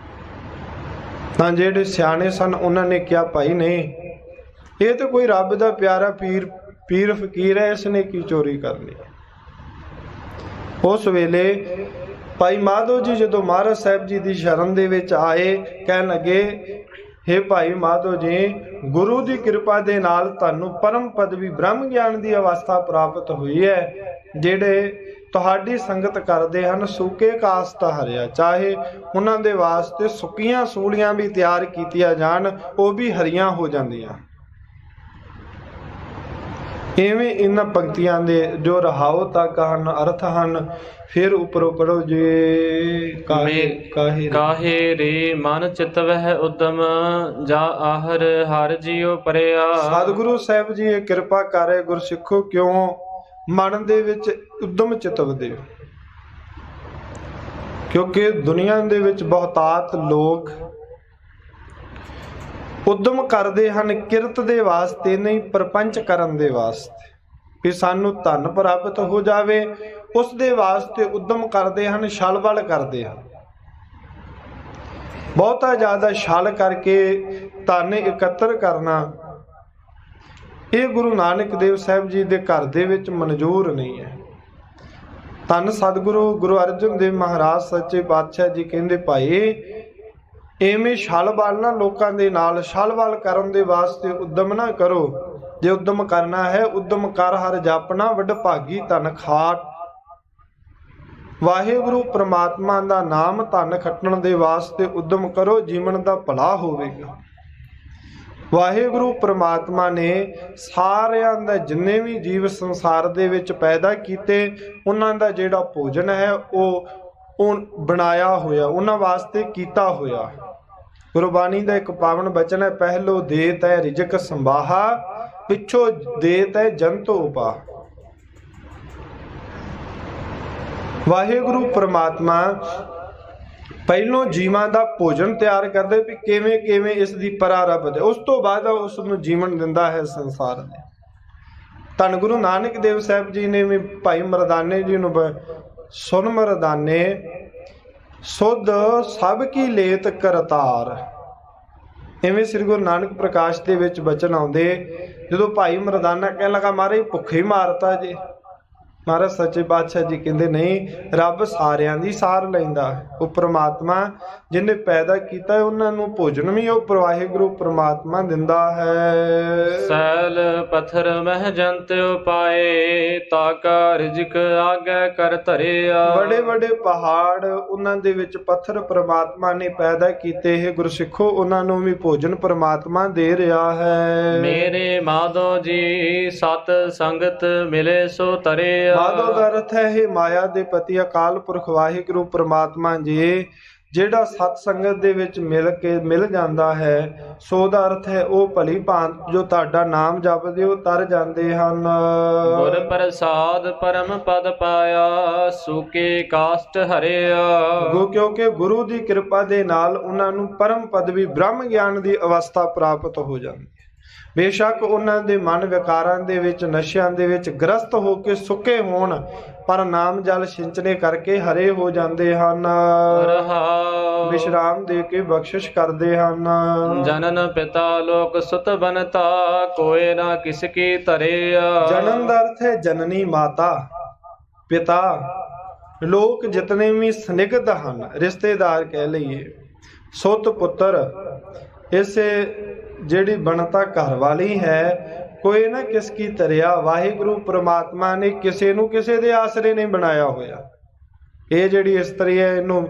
ਤਾਂ ਜਿਹੜੇ ਸਿਆਣੇ ਸਨ ਉਹਨਾਂ ਨੇ ਕਿਹਾ, ਭਾਈ ਨਹੀਂ, ਇਹ ਤਾਂ ਕੋਈ ਰੱਬ ਦਾ ਪਿਆਰਾ ਪੀਰ ਫਕੀਰ ਹੈ, ਇਸ ਨੇ ਕੀ ਚੋਰੀ ਕਰਨੀ। ਉਸ ਵੇਲੇ ਭਾਈ ਮਾਧੋ ਜੀ ਜਦੋਂ ਮਹਾਰਾਜ ਸਾਹਿਬ ਜੀ ਦੀ ਸ਼ਰਨ ਦੇ ਵਿੱਚ ਆਏ, ਕਹਿਣ ਲੱਗੇ, हे ਭਾਈ ਮਾਧੋ ਜੀ, ਗੁਰੂ ਦੀ ਕਿਰਪਾ ਦੇ ਨਾਲ ਤੁਹਾਨੂੰ ਪਰਮ ਪਦਵੀ ਬ੍ਰਹਮ ਗਿਆਨ ਦੀ ਅਵਸਥਾ ਪ੍ਰਾਪਤ ਹੋਈ ਹੈ। ਜਿਹੜੇ ਤੁਹਾਡੀ ਸੰਗਤ ਕਰਦੇ ਹਨ ਸੁੱਕੇ ਕਾਸਤ ਹਰਿਆ, ਚਾਹੇ ਉਹਨਾਂ ਦੇ ਵਾਸਤੇ ਸੁੱਕੀਆਂ ਸੂਲੀਆਂ ਵੀ ਤਿਆਰ ਕੀਤੀਆਂ ਜਾਣ, ਉਹ ਵੀ ਹਰੀਆਂ ਹੋ ਜਾਂਦੀਆਂ। ਇਵੇਂ ਇਹਨਾਂ ਪੰਕਤੀਆਂ ਦੇ ਜੋ ਰਹਾਉ ਤੱਕ ਹਨ, ਅਰਥ ਹਨ। ਫਿਰ ਉੱਪਰੋਂ ਪੜੋ ਜੇ ਕਾਹੇ ਰੇ ਮਨ ਚਿਤ ਵਹਿ ਉਦਮ, ਜਾ ਆਹਰ ਹਰ ਜੀਉ ਪਰਿਆ। ਸਤਿਗੁਰੂ ਸਾਹਿਬ ਜੀ ਇਹ ਕਿਰਪਾ ਕਰੇ ਗੁਰਸਿੱਖੋ, ਕਿਉਂ ਮਨ ਦੇ ਵਿੱਚ ਉਦਮ ਚਿਤਵਦੇ? ਕਿਉਂਕਿ ਦੁਨੀਆ ਦੇ ਵਿੱਚ ਬਹੁਤਾਤ ਲੋਕ ਉਦਮ ਕਰਦੇ ਹਨ ਕਿਰਤ ਦੇ ਵਾਸਤੇ, ਨਹੀਂ ਪ੍ਰਪੰਚ ਕਰਨ ਦੇ ਵਾਸਤੇ, ਵੀ ਸਾਨੂੰ ਧਨ ਪ੍ਰਾਪਤ ਹੋ ਜਾਵੇ, ਉਸ ਦੇ ਵਾਸਤੇ ਉਦਮ ਕਰਦੇ ਹਨ, ਛਲ ਬਲ ਕਰਦੇ ਹਨ। ਬਹੁਤਾ ਜ਼ਿਆਦਾ ਛਲ ਕਰਕੇ ਧਨ ਇਕੱਤਰ ਕਰਨਾ, ਇਹ ਗੁਰੂ ਨਾਨਕ ਦੇਵ ਸਾਹਿਬ ਜੀ ਦੇ ਘਰ ਦੇ ਵਿੱਚ ਮਨਜ਼ੂਰ ਨਹੀਂ ਹੈ। ਧੰਨ ਸਤਿਗੁਰੂ ਗੁਰੂ ਅਰਜਨ ਦੇਵ ਮਹਾਰਾਜ ਸੱਚੇ ਪਾਤਸ਼ਾਹ ਜੀ ਕਹਿੰਦੇ, ਭਾਈ ਐਵੇਂ ਛਲ ਬਲ ਨਾ ਲੋਕਾਂ ਦੇ ਨਾਲ ਛਲ ਬਲ ਕਰਨ ਦੇ ਵਾਸਤੇ ਉਦਮ ਨਾ ਕਰੋ। ਜੇ ਉਦਮ ਕਰਨਾ ਹੈ, ਉਦਮ ਕਰ ਹਰ ਜਾਪਣਾ, ਵੱਡ ਭਾਗੀ ਧਨ ਖਾਟ। ਵਾਹਿਗੁਰੂ ਪ੍ਰਮਾਤਮਾ ਦਾ ਨਾਮ ਧਨ ਖੱਟਣ ਦੇ ਵਾਸਤੇ ਉਦਮ ਕਰੋ, ਜੀਵਨ ਦਾ ਭਲਾ ਹੋਵੇਗਾ। ਵਾਹਿਗੁਰੂ ਪ੍ਰਮਾਤਮਾ ਨੇ ਸਾਰਿਆਂ ਦਾ, ਜਿੰਨੇ ਵੀ ਜੀਵ ਸੰਸਾਰ ਦੇ ਵਿੱਚ ਪੈਦਾ ਕੀਤੇ, ਉਹਨਾਂ ਦਾ ਜਿਹੜਾ ਭੋਜਨ ਹੈ ਉਹ ਬਣਾਇਆ ਹੋਇਆ, ਉਹਨਾਂ ਵਾਸਤੇ ਕੀਤਾ ਹੋਇਆ। ਗੁਰਬਾਣੀ ਦਾ ਇੱਕ ਪਾਵਨ ਬਚਨ ਹੈ, ਪਹਿਲੋ ਦੇਤ ਹੈ ਰਿਜਕ ਸੰਭਾਹਾ, ਪਿੱਛੋਂ ਦੇਤ ਹੈ ਜੰਤੋ ਉਪਾ। ਵਾਹਿਗੁਰੂ ਪ੍ਰਮਾਤਮਾ ਪਹਿਲੋਂ ਜੀਵਾਂ ਦਾ ਭੋਜਨ ਤਿਆਰ ਕਰਦੇ ਵੀ ਕਿਵੇਂ ਕਿਵੇਂ ਇਸ ਦੀ ਪ੍ਰਾਰਬਧ ਹੈ, ਉਸ ਤੋਂ ਬਾਅਦ ਉਸ ਨੂੰ ਜੀਵਨ ਦਿੰਦਾ ਹੈ ਸੰਸਾਰ ਦੇ। ਧੰਨ ਗੁਰੂ ਨਾਨਕ ਦੇਵ ਸਾਹਿਬ ਜੀ ਨੇ ਵੀ ਭਾਈ ਮਰਦਾਨੇ ਜੀ ਨੂੰ, ਸੁਨ ਮਰਦਾਨੇ ਸੁਧ ਸਭ ਕੀ ਲੇਤ ਕਰਤਾਰ, ਐਵੇਂ ਸ੍ਰੀ ਗੁਰੂ ਨਾਨਕ ਪ੍ਰਕਾਸ਼ ਦੇ ਵਿੱਚ ਬਚਨ ਆਉਂਦੇ। ਜਦੋਂ ਭਾਈ ਮਰਦਾਨਾ ਕਹਿਣ ਲੱਗਾ, ਮਹਾਰਾਜ ਭੁੱਖੇ ਮਾਰਤਾ ਜੇ, ਮਹਾਰਾਜ ਸੱਚੇ ਪਾਤਸ਼ਾਹ ਜੀ ਕਹਿੰਦੇ, ਨਹੀਂ, ਰੱਬ ਸਾਰਿਆਂ ਦੀ ਸਾਰ ਲੈਂਦਾ। ਉਹ ਪ੍ਰਮਾਤਮਾ ਜਿਹਨੇ ਪੈਦਾ ਕੀਤਾ ਉਹਨਾਂ ਨੂੰ ਭੋਜਨ ਵੀ ਉਹ ਵਾਹਿਗੁਰੂ ਪ੍ਰਮਾਤਮਾ ਦਿੰਦਾ ਹੈ। ਸੈਲ ਪੱਥਰ ਮਹਿ ਜੰਤ ਉਪਾਏ, ਤਾਕਾ ਰਿਜਕ ਆਗੇ ਕਰ ਧਰਿਆ। ਬੜੇ ਬੜੇ ਪਹਾੜ ਉਹਨਾਂ ਦੇ ਵਿੱਚ ਪੱਥਰ ਪ੍ਰਮਾਤਮਾ ਨੇ ਪੈਦਾ ਕੀਤੇ ਹੈ ਗੁਰਸਿੱਖੋ, ਉਹਨਾਂ ਨੂੰ ਵੀ ਭੋਜਨ ਪ੍ਰਮਾਤਮਾ ਦੇ ਰਿਹਾ ਹੈ। ਮੇਰੇ ਮਾਧੋ ਜੀ ਸਤ ਸੰਗਤ ਮਿਲੇ ਸੋ ਤਰਿਆ। ਮਾਧੋ ਦਾ ਅਰਥ ਹੈ, ਇਹ ਮਾਇਆ ਦੇ ਪਤੀ ਅਕਾਲ ਪੁਰਖ ਵਾਹਿਗੁਰੂ ਪ੍ਰਮਾਤਮਾ ਜੀ ਜਿਹੜਾ ਸਤ ਸੰਗਤ ਦੇ ਵਿੱਚ ਮਿਲ ਜਾਂਦਾ ਹੈ, ਸੋ ਦਾ ਅਰਥ ਹੈ ਉਹ ਭਲੀ ਭਾਂਤ ਜੋ ਤੁਹਾਡਾ ਨਾਮ ਜਪਦੇ ਉਹ ਤਰ ਜਾਂਦੇ ਹਨ। ਗੁਰ ਪ੍ਰਸਾਦ ਪਰਮ ਪਦ ਪਾਇਆ, ਸੂਕੇ ਕਾਸਟ ਹਰਿਆ। ਕਿਉਂਕਿ ਗੁਰੂ ਦੀ ਕਿਰਪਾ ਦੇ ਨਾਲ ਉਹਨਾਂ ਨੂੰ ਪਰਮ ਪਦਵੀ ਬ੍ਰਹਮ ਗਿਆਨ ਦੀ ਅਵਸਥਾ ਪ੍ਰਾਪਤ ਹੋ ਜਾਂਦੀ। ਬੇਸ਼ੱਕ ਉਹਨਾਂ ਦੇ ਮਨ ਵਿਕਾਰਾਂ ਦੇ ਵਿੱਚ, ਨਸ਼ਿਆਂ ਦੇ ਵਿੱਚ ਗ੍ਰਸਤ ਹੋ ਕੇ ਸੁੱਕੇ ਹੋਣ, ਪਰ ਨਾਮ ਜਲ ਸਿੰਚਨੇ ਕਰਕੇ ਹਰੇ ਹੋ ਜਾਂਦੇ ਹਨ। ਵਿਸ਼ਰਾਮ ਦੇ ਕੇ ਬਖਸ਼ਿਸ਼ ਕਰਦੇ ਹਨ। ਜਨਨ ਪਿਤਾ ਲੋਕ ਸੁਤ ਬਨਤਾ, ਕੋਏ ਨਾ ਕਿਸ ਕੀ ਧਰਿਆ। ਜਨਨ ਦਾ ਅਰਥ ਹੈ ਜਨਨੀ ਮਾਤਾ, ਪਿਤਾ, ਲੋਕ ਜਿਤਨੇ ਵੀ ਸਨਿਗਧ ਹਨ, ਰਿਸ਼ਤੇਦਾਰ ਕਹਿ ਲਈਏ, ਸੁਤ ਪੁੱਤਰ, ਇਸੇ ਜਿਹੜੀ ਬਣਤਾ ਘਰ ਵਾਲੀ ਹੈ, ਕੋਈ ਨਾ ਕਿਸ ਕੀ ਧਰਿਆ। ਵਾਹਿਗੁਰੂ ਪ੍ਰਮਾਤਮਾ ਨੇ ਕਿਸੇ ਨੂੰ ਕਿਸੇ ਦੇ ਆਸਰੇ ਨਹੀਂ ਬਣਾਇਆ ਹੋਇਆ। ਇਹ ਜਿਹੜੀ ਇਸਤਰੀ ਹੈ ਇਹਨੂੰ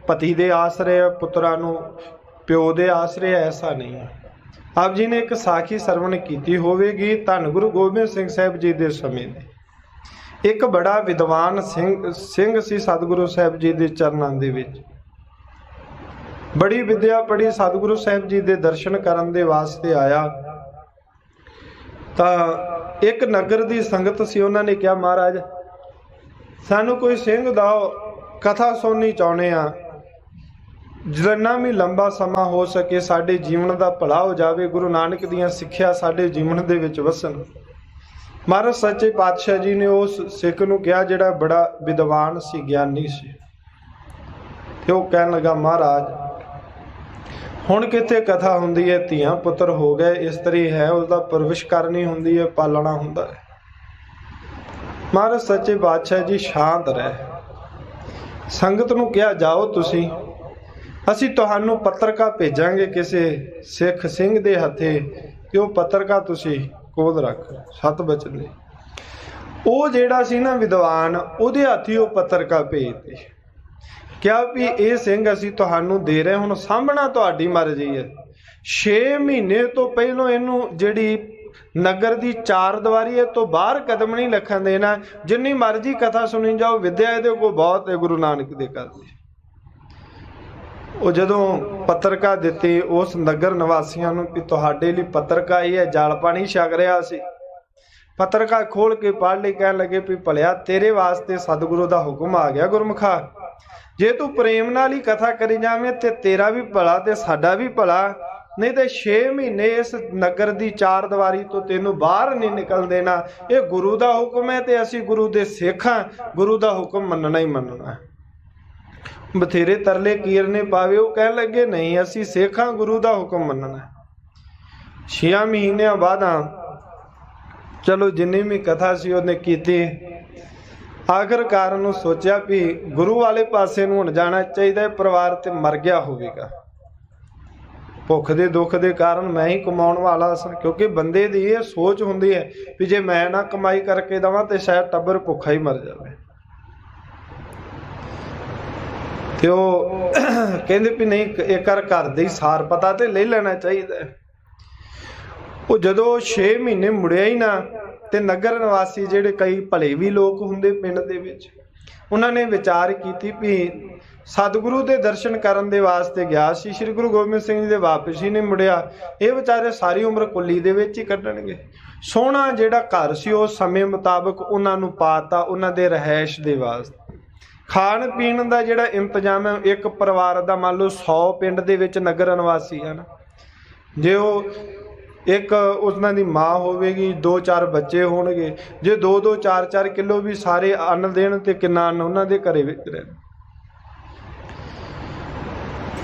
ਪਤੀ ਦੇ ਆਸਰੇ, ਪੁੱਤਰਾਂ ਨੂੰ ਪਿਓ ਦੇ ਆਸਰੇ, ਐਸਾ ਨਹੀਂ ਹੈ। ਆਪ ਜੀ ਨੇ ਇੱਕ ਸਾਖੀ ਸਰਵਣ ਕੀਤੀ ਹੋਵੇਗੀ ਧੰਨ ਗੁਰੂ ਗੋਬਿੰਦ ਸਿੰਘ ਸਾਹਿਬ ਜੀ ਦੇ ਸਮੇਂ ਦੀ। ਇੱਕ ਬੜਾ ਵਿਦਵਾਨ ਸਿੰਘ ਸੀ ਸਤਿਗੁਰੂ ਸਾਹਿਬ ਜੀ ਦੇ ਚਰਨਾਂ ਦੇ ਵਿੱਚ। बड़ी विद्या पढ़ी, सतगुरु साहब जी के दर्शन करन दे वास्ते आया। तो एक नगर की संगत सी, उन्होंने कहा महाराज सानू कोई सिंह दाओ, कथा सुननी चाहुंदे आ, जिन्ना भी लंबा समा हो सके साडे जीवन का भला हो जाए, गुरु नानक दीयां सिੱਖਿਆ साडे जीवन दे विच वसन। महाराज सच्चे पातशाह जी ने उस सिख नूं कहा जिहड़ा बड़ा विद्वान सी, ज्ञानी सी, ते ओह कहण लगा महाराज हुण कित्थे कथा हुंदी है, धीआं पुत्र हो गए, इस्तरी है, उसका परवरिश करनी हुंदी है, पालना हुंदा है। महाराज सच्चे पातशाह जी शांत रहे, संगत नूं कहा जाओ तुसीं, असीं तुहानूं पत्रिका भेजांगे किसी सिख सिंह दे हत्थे, ते ओह पत्रिका तुसीं कोल रख। सत बचन दे ओह जिहड़ा सी ना विद्वान, उहदे हत्थी ओह पत्रिका भेजती, क्या भी ये सिंह असी तुहानू दे रहे, हुण सामभना तुहाडी मर्जी है। 6 महीने तो पहलों इनू जिहड़ी नगर की 4 दीवारी है तो बाहर कदम नहीं रखन देना, जिन्नी मर्जी कथा सुनी जाओ, विद्या इहदे कोल बहुत है, गुरु नानक दे घर दी। वो जदों पत्रिका दित्ती उस नगर निवासियों नूं भी तुहाडे लई पत्रिका ही है, जल पानी छक रहा सी, पत्रिका खोल के पढ़ ली, कहण लगे भी भलिया तेरे वास्ते सतगुरु दा हुक्म आ गया गुरमुखा, जे तू प्रेम नाल ही कथा करी जावे ते तेरा भी भला ते साडा भी भला, नहीं तो 6 महीने इस नगर की 4 दीवारी तो तेनू बाहर नहीं निकल देना। ये गुरु का हुक्म है ते असी गुरु दे सिख हां, गुरु का हुक्म मनना ही मनना। बथेरे तरले कीरने पावे, वो कह लगे नहीं असी सिख हां, गुरु का हुक्म मनना। 6 महीनों बाद चलो जिन्नी भी कथा सी उन्हें कीती, आखिरकार नूं सोचा भी गुरु वाले पासे नूं हुण जाना चाहिए, परिवार ते मर गया होवेगा, भुख दे दुख दे कारण मैं ही कमाउण वाला सा, क्योंकि बंदे दी ये सोच हुंदी है भी जे मैं ना कमाई करके देवां ते शायद टब्बर भुखा ही मर जाए। ते ओह कहंदे भी नहीं एक घर दे सार पता ते ले लेना चाहिए। वो जदों 6 महीने मुड़िया ही ना, ते नगर निवासी जिहड़े कई भले भी लोग हुंदे पिंड दे विच, उन्होंने विचार कीती भी सतगुरु दे दर्शन करन दे वास्ते गया सी, श्री गुरु गोबिंद सिंह जी दे वापस ही नहीं मुड़िया, ये बेचारे सारी उम्र कुली दे विच ही कड्डणगे। सोहना जिहड़ा घर सी उस समय मुताबक उन्हां नूं पाता, उन्हां दे रहائش दे वास्ते खाण पीण दा जिहड़ा इंतजाम है, एक परिवार दा मान लो 100 पिंड दे विच नगर निवासी है ना, जे वो एक उसनां दी माँ होवेगी, 2-4 बच्चे होणगे, जे 2-2 4-4 किलो भी सारे अन्न देण ते किन्ना अन्न उन्हां दे घरे विच रहे।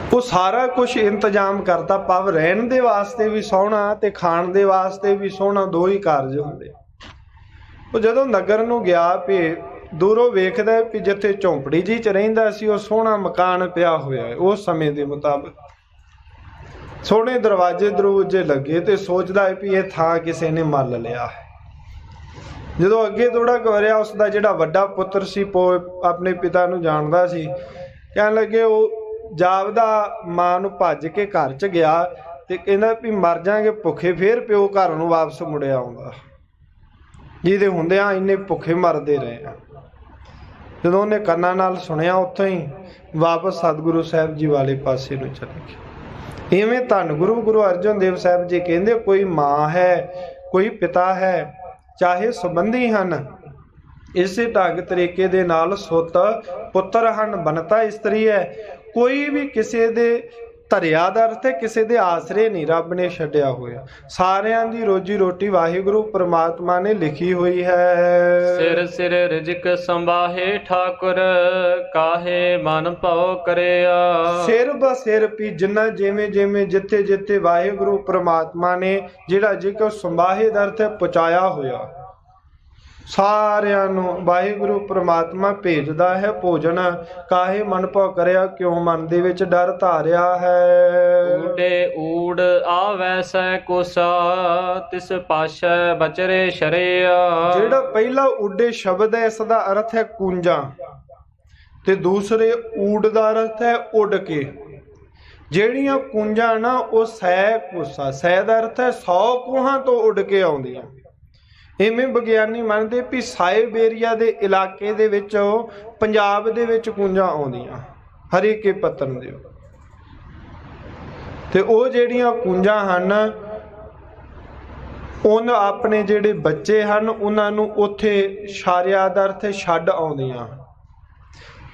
वो सारा कुछ इंतजाम करता, पव रहण दे वास्ते भी सोहना ते खाण दे वास्ते भी सोहना, 2 ही कारज हुंदे। वो जदों नगर नूं गया भी दूरों वेखदा भी जिथे झोंपड़ी जी च रहिंदा सी वो सोहना मकान पिया होया है, उस समय दे मुताबिक सोहने दरवाजे दरवाजे लगे, तो सोचता है भी ये थां किसी ने मल लिया है। जदों अगे थोड़ा वरिया उसका जिहड़ा वड्डा पुत्र सी अपने पिता नूं जाणदा सी, कहण लगे वो जापदा मां नूं भज के घर च गया ते कहंदा भी मर जाएंगे भुखे, फिर प्यो घर नूं वापस मुड़िया आउंदा, जिहदे हुंदिआं इन्ने भुखे मरदे रहे हैं। जदों उन्हें कन्नां नाल सुनिया, उत्थों ही वापस सतगुरु साहब जी वाले पासे नूं चले गए। इवें धन गुरु गुरु अर्जन देव साहब जी कहंदे कोई माँ है, कोई पिता है, चाहे संबंधी हन, इस ढंग तरीके दे नाल सुत पुत्र हन, बनता इस्तरी है, कोई भी किसी दे धरिया दा अर्थ है किसी दे आसरे नहीं रब ने छड्डिया होया, सारियां दी रोजी रोटी वाहिगुरु परमात्मा ने लिखी हुई है। सिर सिर रिजक संभाहे ठाकुर, काहे मन भव करिया। सिर ब सिर भी जिन्ना जिमें जिमें जिथे जिथे वाहिगुरु परमात्मा ने जिहड़ा जिकर संभाहे दा अर्थ है पहुँचाया होया, सारियां नूं वाहिगुरु परमात्मा भेजदा है भोजन, काहे मन भाव करिया, क्यों मन दे विच डर धारिया है। ऊडे ऊड आवै सै कोसा, तिस पाशै बचरे शरिया। जिहड़ा पहला उडे शब्द है इसदा अर्थ है कूंजा, ते दूसरे ऊड दा अर्थ है उड़ के। ਜਿਹੜੀਆਂ ਕੂੰਜਾਂ ना वो सै कोसा, सै दा अर्थ है 100 ਕੋਹਾਂ तो उड़ के ਆਉਂਦੀਆਂ। इवें विग्यानी मानते भी साइबेरिया के इलाके दे विच पंजाब दे विच कूंजां आउंदियां हरीके पत्तन दे। ਤੇ ਉਹ ਜਿਹੜੀਆਂ ਕੂੰਜਾਂ ਹਨ ਉਹਨਾਂ ਆਪਣੇ ਜਿਹੜੇ ਬੱਚੇ ਹਨ ਉਹਨਾਂ ਨੂੰ ਉੱਥੇ ਸ਼ਾਰਿਆ ਦਾ ਅਰਥ ਛੱਡ ਆਉਂਦੀਆਂ।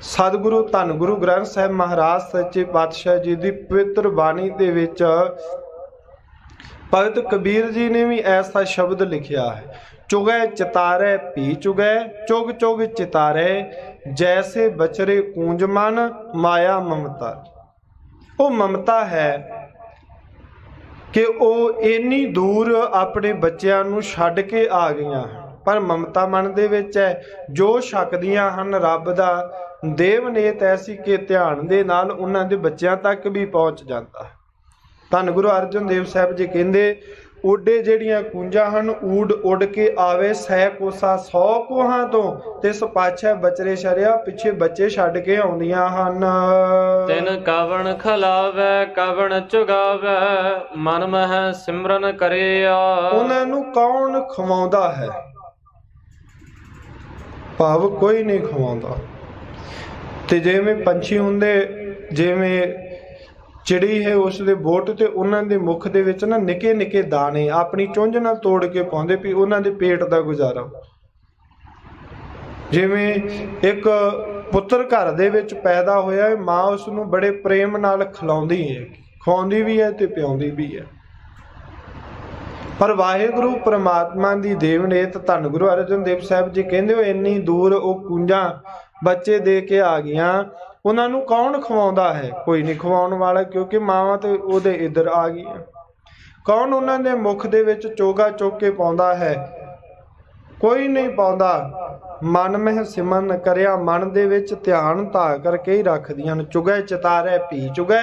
ਸਤਿਗੁਰੂ ਧੰਨ ਗੁਰੂ ਗ੍ਰੰਥ ਸਾਹਿਬ ਮਹਾਰਾਜ ਸੱਚੇ ਪਾਤਸ਼ਾਹ ਜੀ ਦੀ ਪਵਿੱਤਰ ਬਾਣੀ ਦੇ ਵਿੱਚ ਭਗਤ ਕਬੀਰ ਜੀ ਨੇ ਵੀ ਐਸਾ ਸ਼ਬਦ ਲਿਖਿਆ ਹੈ, ਚੁਗੈ ਚਿਤਾਰੇ ਭੀ ਚੁਗੈ ਚੁਗ ਚੁਗ ਚਿਤਾਰੇ ਜੈਸੇ ਬਚਰੇ ਕੂੰਜ ਮਨ ਮਾਇਆ ਮਮਤਾ। ਉਹ ਮਮਤਾ ਹੈ ਕਿ ਉਹ ਇੰਨੀ ਦੂਰ ਆਪਣੇ ਬੱਚਿਆਂ ਨੂੰ ਛੱਡ ਕੇ ਆ ਗਈਆਂ, ਪਰ ਮਮਤਾ ਮਨ ਦੇ ਵਿੱਚ ਹੈ। ਜੋ ਛਕਦੀਆਂ ਹਨ ਰੱਬ ਦਾ ਦੇਵ ਨੇਤ ਐਸੀ ਕਿ ਧਿਆਨ ਦੇ ਨਾਲ ਉਹਨਾਂ ਦੇ ਬੱਚਿਆਂ ਤੱਕ ਵੀ ਪਹੁੰਚ ਜਾਂਦਾ। ਧੰਨ ਗੁਰੂ ਅਰਜਨ ਦੇਵ ਸਾਹਿਬ ਜੀ ਕਹਿੰਦੇ, ਓਡੇ ਜਿਹੜੀਆਂ ਕੂੰਜਾਂ ਹਨ ਊਡ ਉੱਡ ਕੇ ਆਵੇ ਸੈ ਕੋਸਾ 100 ਕੋਹਾਂ ਤੋਂ, ਤਿਸ ਪਾਛੈ ਬਚਰੇ ਸ਼ਰਿਆ ਪਿੱਛੇ ਬੱਚੇ ਛੱਡ ਕੇ ਆਉਂਦੀਆਂ ਹਨ। ਤਿਨ ਕਵਣ ਖਲਾਵੈ ਕਵਣ ਚੁਗਾਵੈ ਮਨ ਮਹਿ ਸਿਮਰਨ ਕਰਿਆ। ਉਹਨਾਂ ਨੂੰ ਕੌਣ ਖਵਾਉਂਦਾ ਹੈ? ਭਾਵ ਕੋਈ ਨਹੀਂ ਖਵਾਉਂਦਾ। ਤੇ ਜਿਵੇਂ ਪੰਛੀ ਹੁੰਦੇ, ਜਿਵੇਂ ਚਿੜੀ ਹੈ, ਉਸ ਦੇ ਬੋਟ ਤੇ ਉਹਨਾਂ ਦੇ ਮੁਖ ਦੇ ਵਿੱਚ ਨਾ ਨਿੱਕੇ ਨਿੱਕੇ ਦਾਣੇ ਆਪਣੀ ਚੁੰਝ ਨਾਲ ਤੋੜ ਕੇ ਪਾਉਂਦੇ ਵੀ ਉਹਨਾਂ ਦੇ ਪੇਟ ਦਾ ਗੁਜ਼ਾਰਾ। ਜਿਵੇਂ ਇੱਕ ਪੁੱਤਰ ਘਰ ਦੇ ਵਿੱਚ ਪੈਦਾ ਹੋਇਆ ਹੈ, ਮਾਂ ਉਸ ਨੂੰ ਬੜੇ ਪ੍ਰੇਮ ਨਾਲ ਖਿਲਾਉਂਦੀ ਹੈ, ਖਵਾਉਂਦੀ ਵੀ ਹੈ ਤੇ ਪਿਆਉਂਦੀ ਵੀ ਹੈ। ਪਰ ਵਾਹਿਗੁਰੂ ਪ੍ਰਮਾਤਮਾ ਦੀ ਦੇਵ ਨੇਤ ਧੰਨ ਗੁਰੂ ਅਰਜਨ ਦੇਵ ਸਾਹਿਬ ਜੀ ਕਹਿੰਦੇ, ਉਹ ਇੰਨੀ ਦੂਰ ਉਹ ਕੂੰਜਾਂ ਬੱਚੇ ਦੇ ਕੇ ਆ ਗਈਆਂ, ਉਹਨਾਂ ਨੂੰ ਕੌਣ ਖਵਾਉਂਦਾ ਹੈ? ਕੋਈ ਨਹੀਂ ਖਵਾਉਣ ਵਾਲਾ, ਕਿਉਂਕਿ ਮਾਵਾਂ ਤੇ ਉਹਦੇ ਇੱਧਰ ਆ ਗਈਆਂ। ਕੌਣ ਉਹਨਾਂ ਦੇ ਮੁਖ ਦੇ ਵਿੱਚ ਚੋਗਾ ਚੁੱਕ ਕੇ ਪਾਉਂਦਾ ਹੈ? ਕੋਈ ਨਹੀਂ ਪਾਉਂਦਾ। ਮਨ ਮਹਿ ਸਿਮਰਨ ਕਰਿਆ, ਮਨ ਦੇ ਵਿੱਚ ਧਿਆਨ ਧਾ ਕਰਕੇ ਹੀ ਰੱਖਦੀਆਂ ਹਨ। ਚੁਗੈ ਚਿਤਾਰੇ ਭੀ ਚੁਗੈ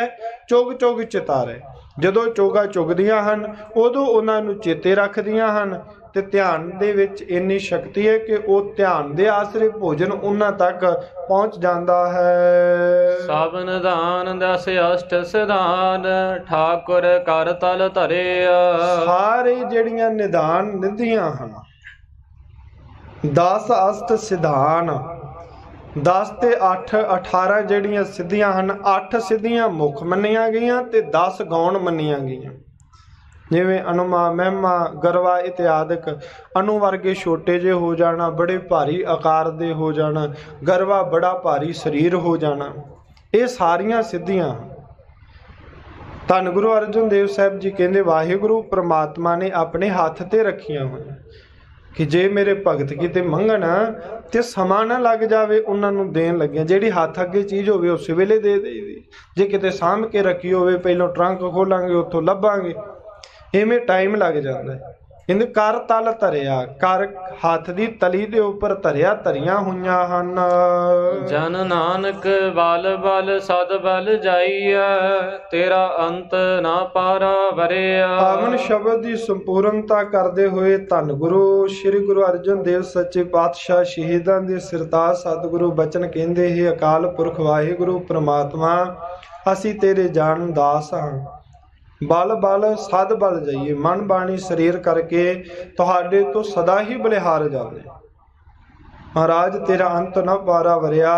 ਚੁਗ ਚੁਗ ਚਿਤਾਰੇ। ਜਦੋਂ ਚੋਗਾ ਚੁਗਦੀਆਂ ਹਨ ਉਦੋਂ ਉਹਨਾਂ ਨੂੰ ਚੇਤੇ ਰੱਖਦੀਆਂ ਹਨ ਤੇ ਧਿਆਨ ਦੇ ਵਿੱਚ ਇੰਨੀ ਸ਼ਕਤੀ ਹੈ ਕਿ ਉਹ ਧਿਆਨ ਦੇ ਆਸਰੇ ਭੋਜਨ ਉਹਨਾਂ ਤੱਕ ਪਹੁੰਚ ਜਾਂਦਾ ਹੈ। ਸਭ ਨਿਧਾਨ ਦਸ ਅਸ਼ਟ ਸਿਧਾਨ ਠਾਕੁਰ ਕਰ ਤਲ ਧਰਿਆ। ਸਾਰੇ ਜਿਹੜੀਆਂ ਨਿਧਾਨ ਨਿਧੀਆਂ ਹਨ, 10 ਅਸ਼ਟ ਸਿਧਾਨ, 10 ਤੇ 8 18 ਜਿਹੜੀਆਂ ਸਿੱਧੀਆਂ ਹਨ, 8 ਸਿੱਧੀਆਂ ਮੁੱਖ ਮੰਨੀਆਂ ਗਈਆਂ ਤੇ 10 ਗੌਣ ਮੰਨੀਆਂ ਗਈਆਂ। ਜਿਵੇਂ ਅਨੁਮਾ, ਮਹਿਮਾ, ਗਰਵਾ ਇਤਿਆਦਿਕ। ਅਨੂ ਵਰਗੇ ਛੋਟੇ ਜਿਹੇ ਹੋ ਜਾਣਾ, ਬੜੇ ਭਾਰੀ ਆਕਾਰ ਦੇ ਹੋ ਜਾਣਾ, ਗਰਵਾ ਬੜਾ ਭਾਰੀ ਸਰੀਰ ਹੋ ਜਾਣਾ, ਇਹ ਸਾਰੀਆਂ ਸਿੱਧੀਆਂ। ਧੰਨ ਗੁਰੂ ਅਰਜਨ ਦੇਵ ਸਾਹਿਬ ਜੀ ਕਹਿੰਦੇ, ਵਾਹਿਗੁਰੂ ਪ੍ਰਮਾਤਮਾ ਨੇ ਆਪਣੇ ਹੱਥ ਤੇ ਰੱਖੀਆਂ ਹੋਈਆਂ ਕਿ ਜੇ ਮੇਰੇ ਭਗਤ ਕਿਤੇ ਮੰਗਣ ਤੇ ਸਮਾਂ ਨਾ ਲੱਗ ਜਾਵੇ ਉਹਨਾਂ ਨੂੰ ਦੇਣ ਲੱਗਿਆ। ਜਿਹੜੀ ਹੱਥ ਅੱਗੇ ਚੀਜ਼ ਹੋਵੇ ਉਸੇ ਵੇਲੇ ਦੇ ਦੇਈਦੀ। ਜੇ ਕਿਤੇ ਸਾਂਭ ਕੇ ਰੱਖੀ ਹੋਵੇ, ਪਹਿਲਾਂ ਟਰੰਕ ਖੋਲਾਂਗੇ ਉੱਥੋਂ ਲੱਭਾਂਗੇ, ਇਵੇਂ ਟਾਈਮ ਲੱਗ ਜਾਂਦਾ ਹੈ। ਕਹਿੰਦੇ ਕਰ ਤਲ ਧਰਿਆ, ਕਰ ਹੱਥ ਦੀ ਤਲੀ ਦੇ ਉੱਪਰ ਧਰਿਆ, ਧਰੀਆਂ ਹੋਈਆਂ ਹਨ। ਜਨ ਨਾਨਕ ਬਲ ਬਲ ਸਦ ਬਲ ਜਾਈਐ ਤੇਰਾ ਅੰਤ ਨਾ ਪਾਰਾ ਵਰਿਆ। ਪਾਵਨ ਸ਼ਬਦ ਦੀ ਸੰਪੂਰਨਤਾ ਕਰਦੇ ਹੋਏ ਧੰਨ ਗੁਰੂ ਸ੍ਰੀ ਗੁਰੂ ਅਰਜਨ ਦੇਵ ਸੱਚੇ ਪਾਤਸ਼ਾਹ ਸ਼ਹੀਦਾਂ ਦੇ ਸਿਰਤਾਜ ਸਤਿਗੁਰੂ ਬਚਨ ਕਹਿੰਦੇ, ਹੈ ਅਕਾਲ ਪੁਰਖ ਵਾਹਿਗੁਰੂ ਪ੍ਰਮਾਤਮਾ, ਅਸੀਂ ਤੇਰੇ ਜਾਣ ਦਾਸ ਹਾਂ। ਬਲ ਬਲ ਸਦ ਬਲ ਜਾਈਏ, ਮਨ ਬਾਣੀ ਸਰੀਰ ਕਰਕੇ ਤੁਹਾਡੇ ਤੋਂ ਸਦਾ ਹੀ ਬਲਿਹਾਰ ਜਾਵੇ। ਮਹਾਰਾਜ ਤੇਰਾ ਅੰਤ ਨਾ ਪਾਰਾ ਵਰਿਆ।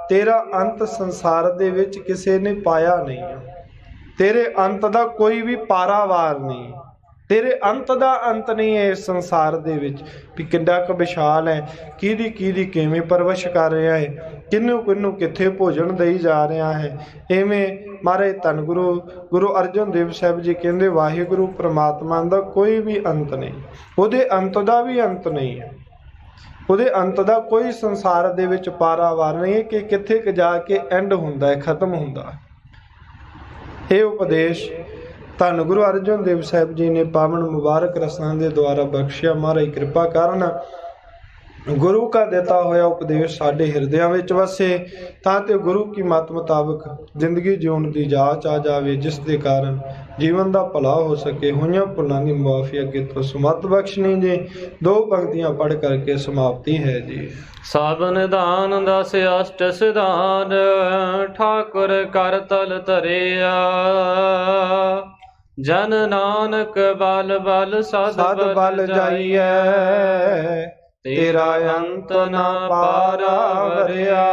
ਤੇਰਾ ਅੰਤ ਸੰਸਾਰ ਦੇ ਵਿੱਚ ਕਿਸੇ ਨੇ ਪਾਇਆ ਨਹੀਂ। ਤੇਰੇ ਅੰਤ ਦਾ ਕੋਈ ਵੀ ਪਾਰਾਵਾਰ ਨਹੀਂ। ਤੇਰੇ ਅੰਤ ਦਾ ਅੰਤ ਨਹੀਂ ਹੈ ਇਸ ਸੰਸਾਰ ਦੇ ਵਿੱਚ ਵੀ ਕਿੰਨਾ ਕੁ ਵਿਸ਼ਾਲ ਹੈ, ਕਿਹਦੀ ਕਿਵੇਂ ਪਰਵਰਿਸ਼ ਕਰ ਰਿਹਾ ਹੈ, ਕਿਹਨੂੰ ਕਿੱਥੇ ਭੋਜਨ ਦੇਈ ਜਾ ਰਿਹਾ ਹੈ। ਇਵੇਂ ਮਹਾਰਾਜ ਧੰਨ ਗੁਰੂ ਅਰਜਨ ਦੇਵ ਸਾਹਿਬ ਜੀ ਕਹਿੰਦੇ, ਵਾਹਿਗੁਰੂ ਪ੍ਰਮਾਤਮਾ ਦਾ ਕੋਈ ਵੀ ਅੰਤ ਨਹੀਂ, ਉਹਦੇ ਅੰਤ ਦਾ ਵੀ ਅੰਤ ਨਹੀਂ ਹੈ। ਉਹਦੇ ਅੰਤ ਦਾ ਕੋਈ ਸੰਸਾਰ ਦੇ ਵਿੱਚ ਪਾਰਾਵਾਰ ਨਹੀਂ ਹੈ ਕਿ ਕਿੱਥੇ ਕੁ ਜਾ ਕੇ ਐਂਡ ਹੁੰਦਾ ਹੈ, ਖਤਮ ਹੁੰਦਾ। ਇਹ ਉਪਦੇਸ਼ ਧੰਨ ਗੁਰੂ ਅਰਜਨ ਦੇਵ ਸਾਹਿਬ ਜੀ ਨੇ ਪਾਵਨ ਮੁਬਾਰਕ ਰਸਾਂ ਦੇ ਦੁਆਰਾ ਬਖਸ਼ਿਆ। ਮਹਾਰਾਜ ਕਿਰਪਾ ਕਰਨ ਗੁਰੂ ਕਾ ਦਿੱਤਾ ਹੋਇਆ ਉਪਦੇਸ਼ ਸਾਡੇ ਹਿਰਦਿਆਂ ਵਿੱਚ ਵਸੇ, ਤਾਂ ਤੇ ਗੁਰੂ ਕੀ ਮਤ ਮੁਤਾਬਕ ਜ਼ਿੰਦਗੀ ਜਿਉਣ ਦੀ ਜਾਚ ਆ ਜਾਵੇ, ਜਿਸ ਦੇ ਕਾਰਨ ਜੀਵਨ ਦਾ ਭਲਾ ਹੋ ਸਕੇ। ਹੋਈਆਂ ਭੁੱਲਾਂ ਦੀ ਮੁਆਫੀ ਅੱਗੇ ਤੋਂ ਸਮਤ ਬਖਸ਼ਣੀ ਜੀ। 2 ਪੰਕਤੀਆਂ ਪੜ੍ਹ ਕਰਕੇ ਸਮਾਪਤੀ ਹੈ ਜੀ। ਸਭ ਨਿਧਾਨ ਦਸ ਅਸ਼ਟ ਸਿਧਾਨ ਠਾਕੁਰ ਕਰ ਤਲ ਧਰਿਆ। ਜਨ ਨਾਨਕ ਬਲ ਬਲ ਸਦ ਬਲ ਜਾਈਐ ਤੇਰਾ ਅੰਤ ਨਾ ਪਾਰਾ ਵਰਿਆ।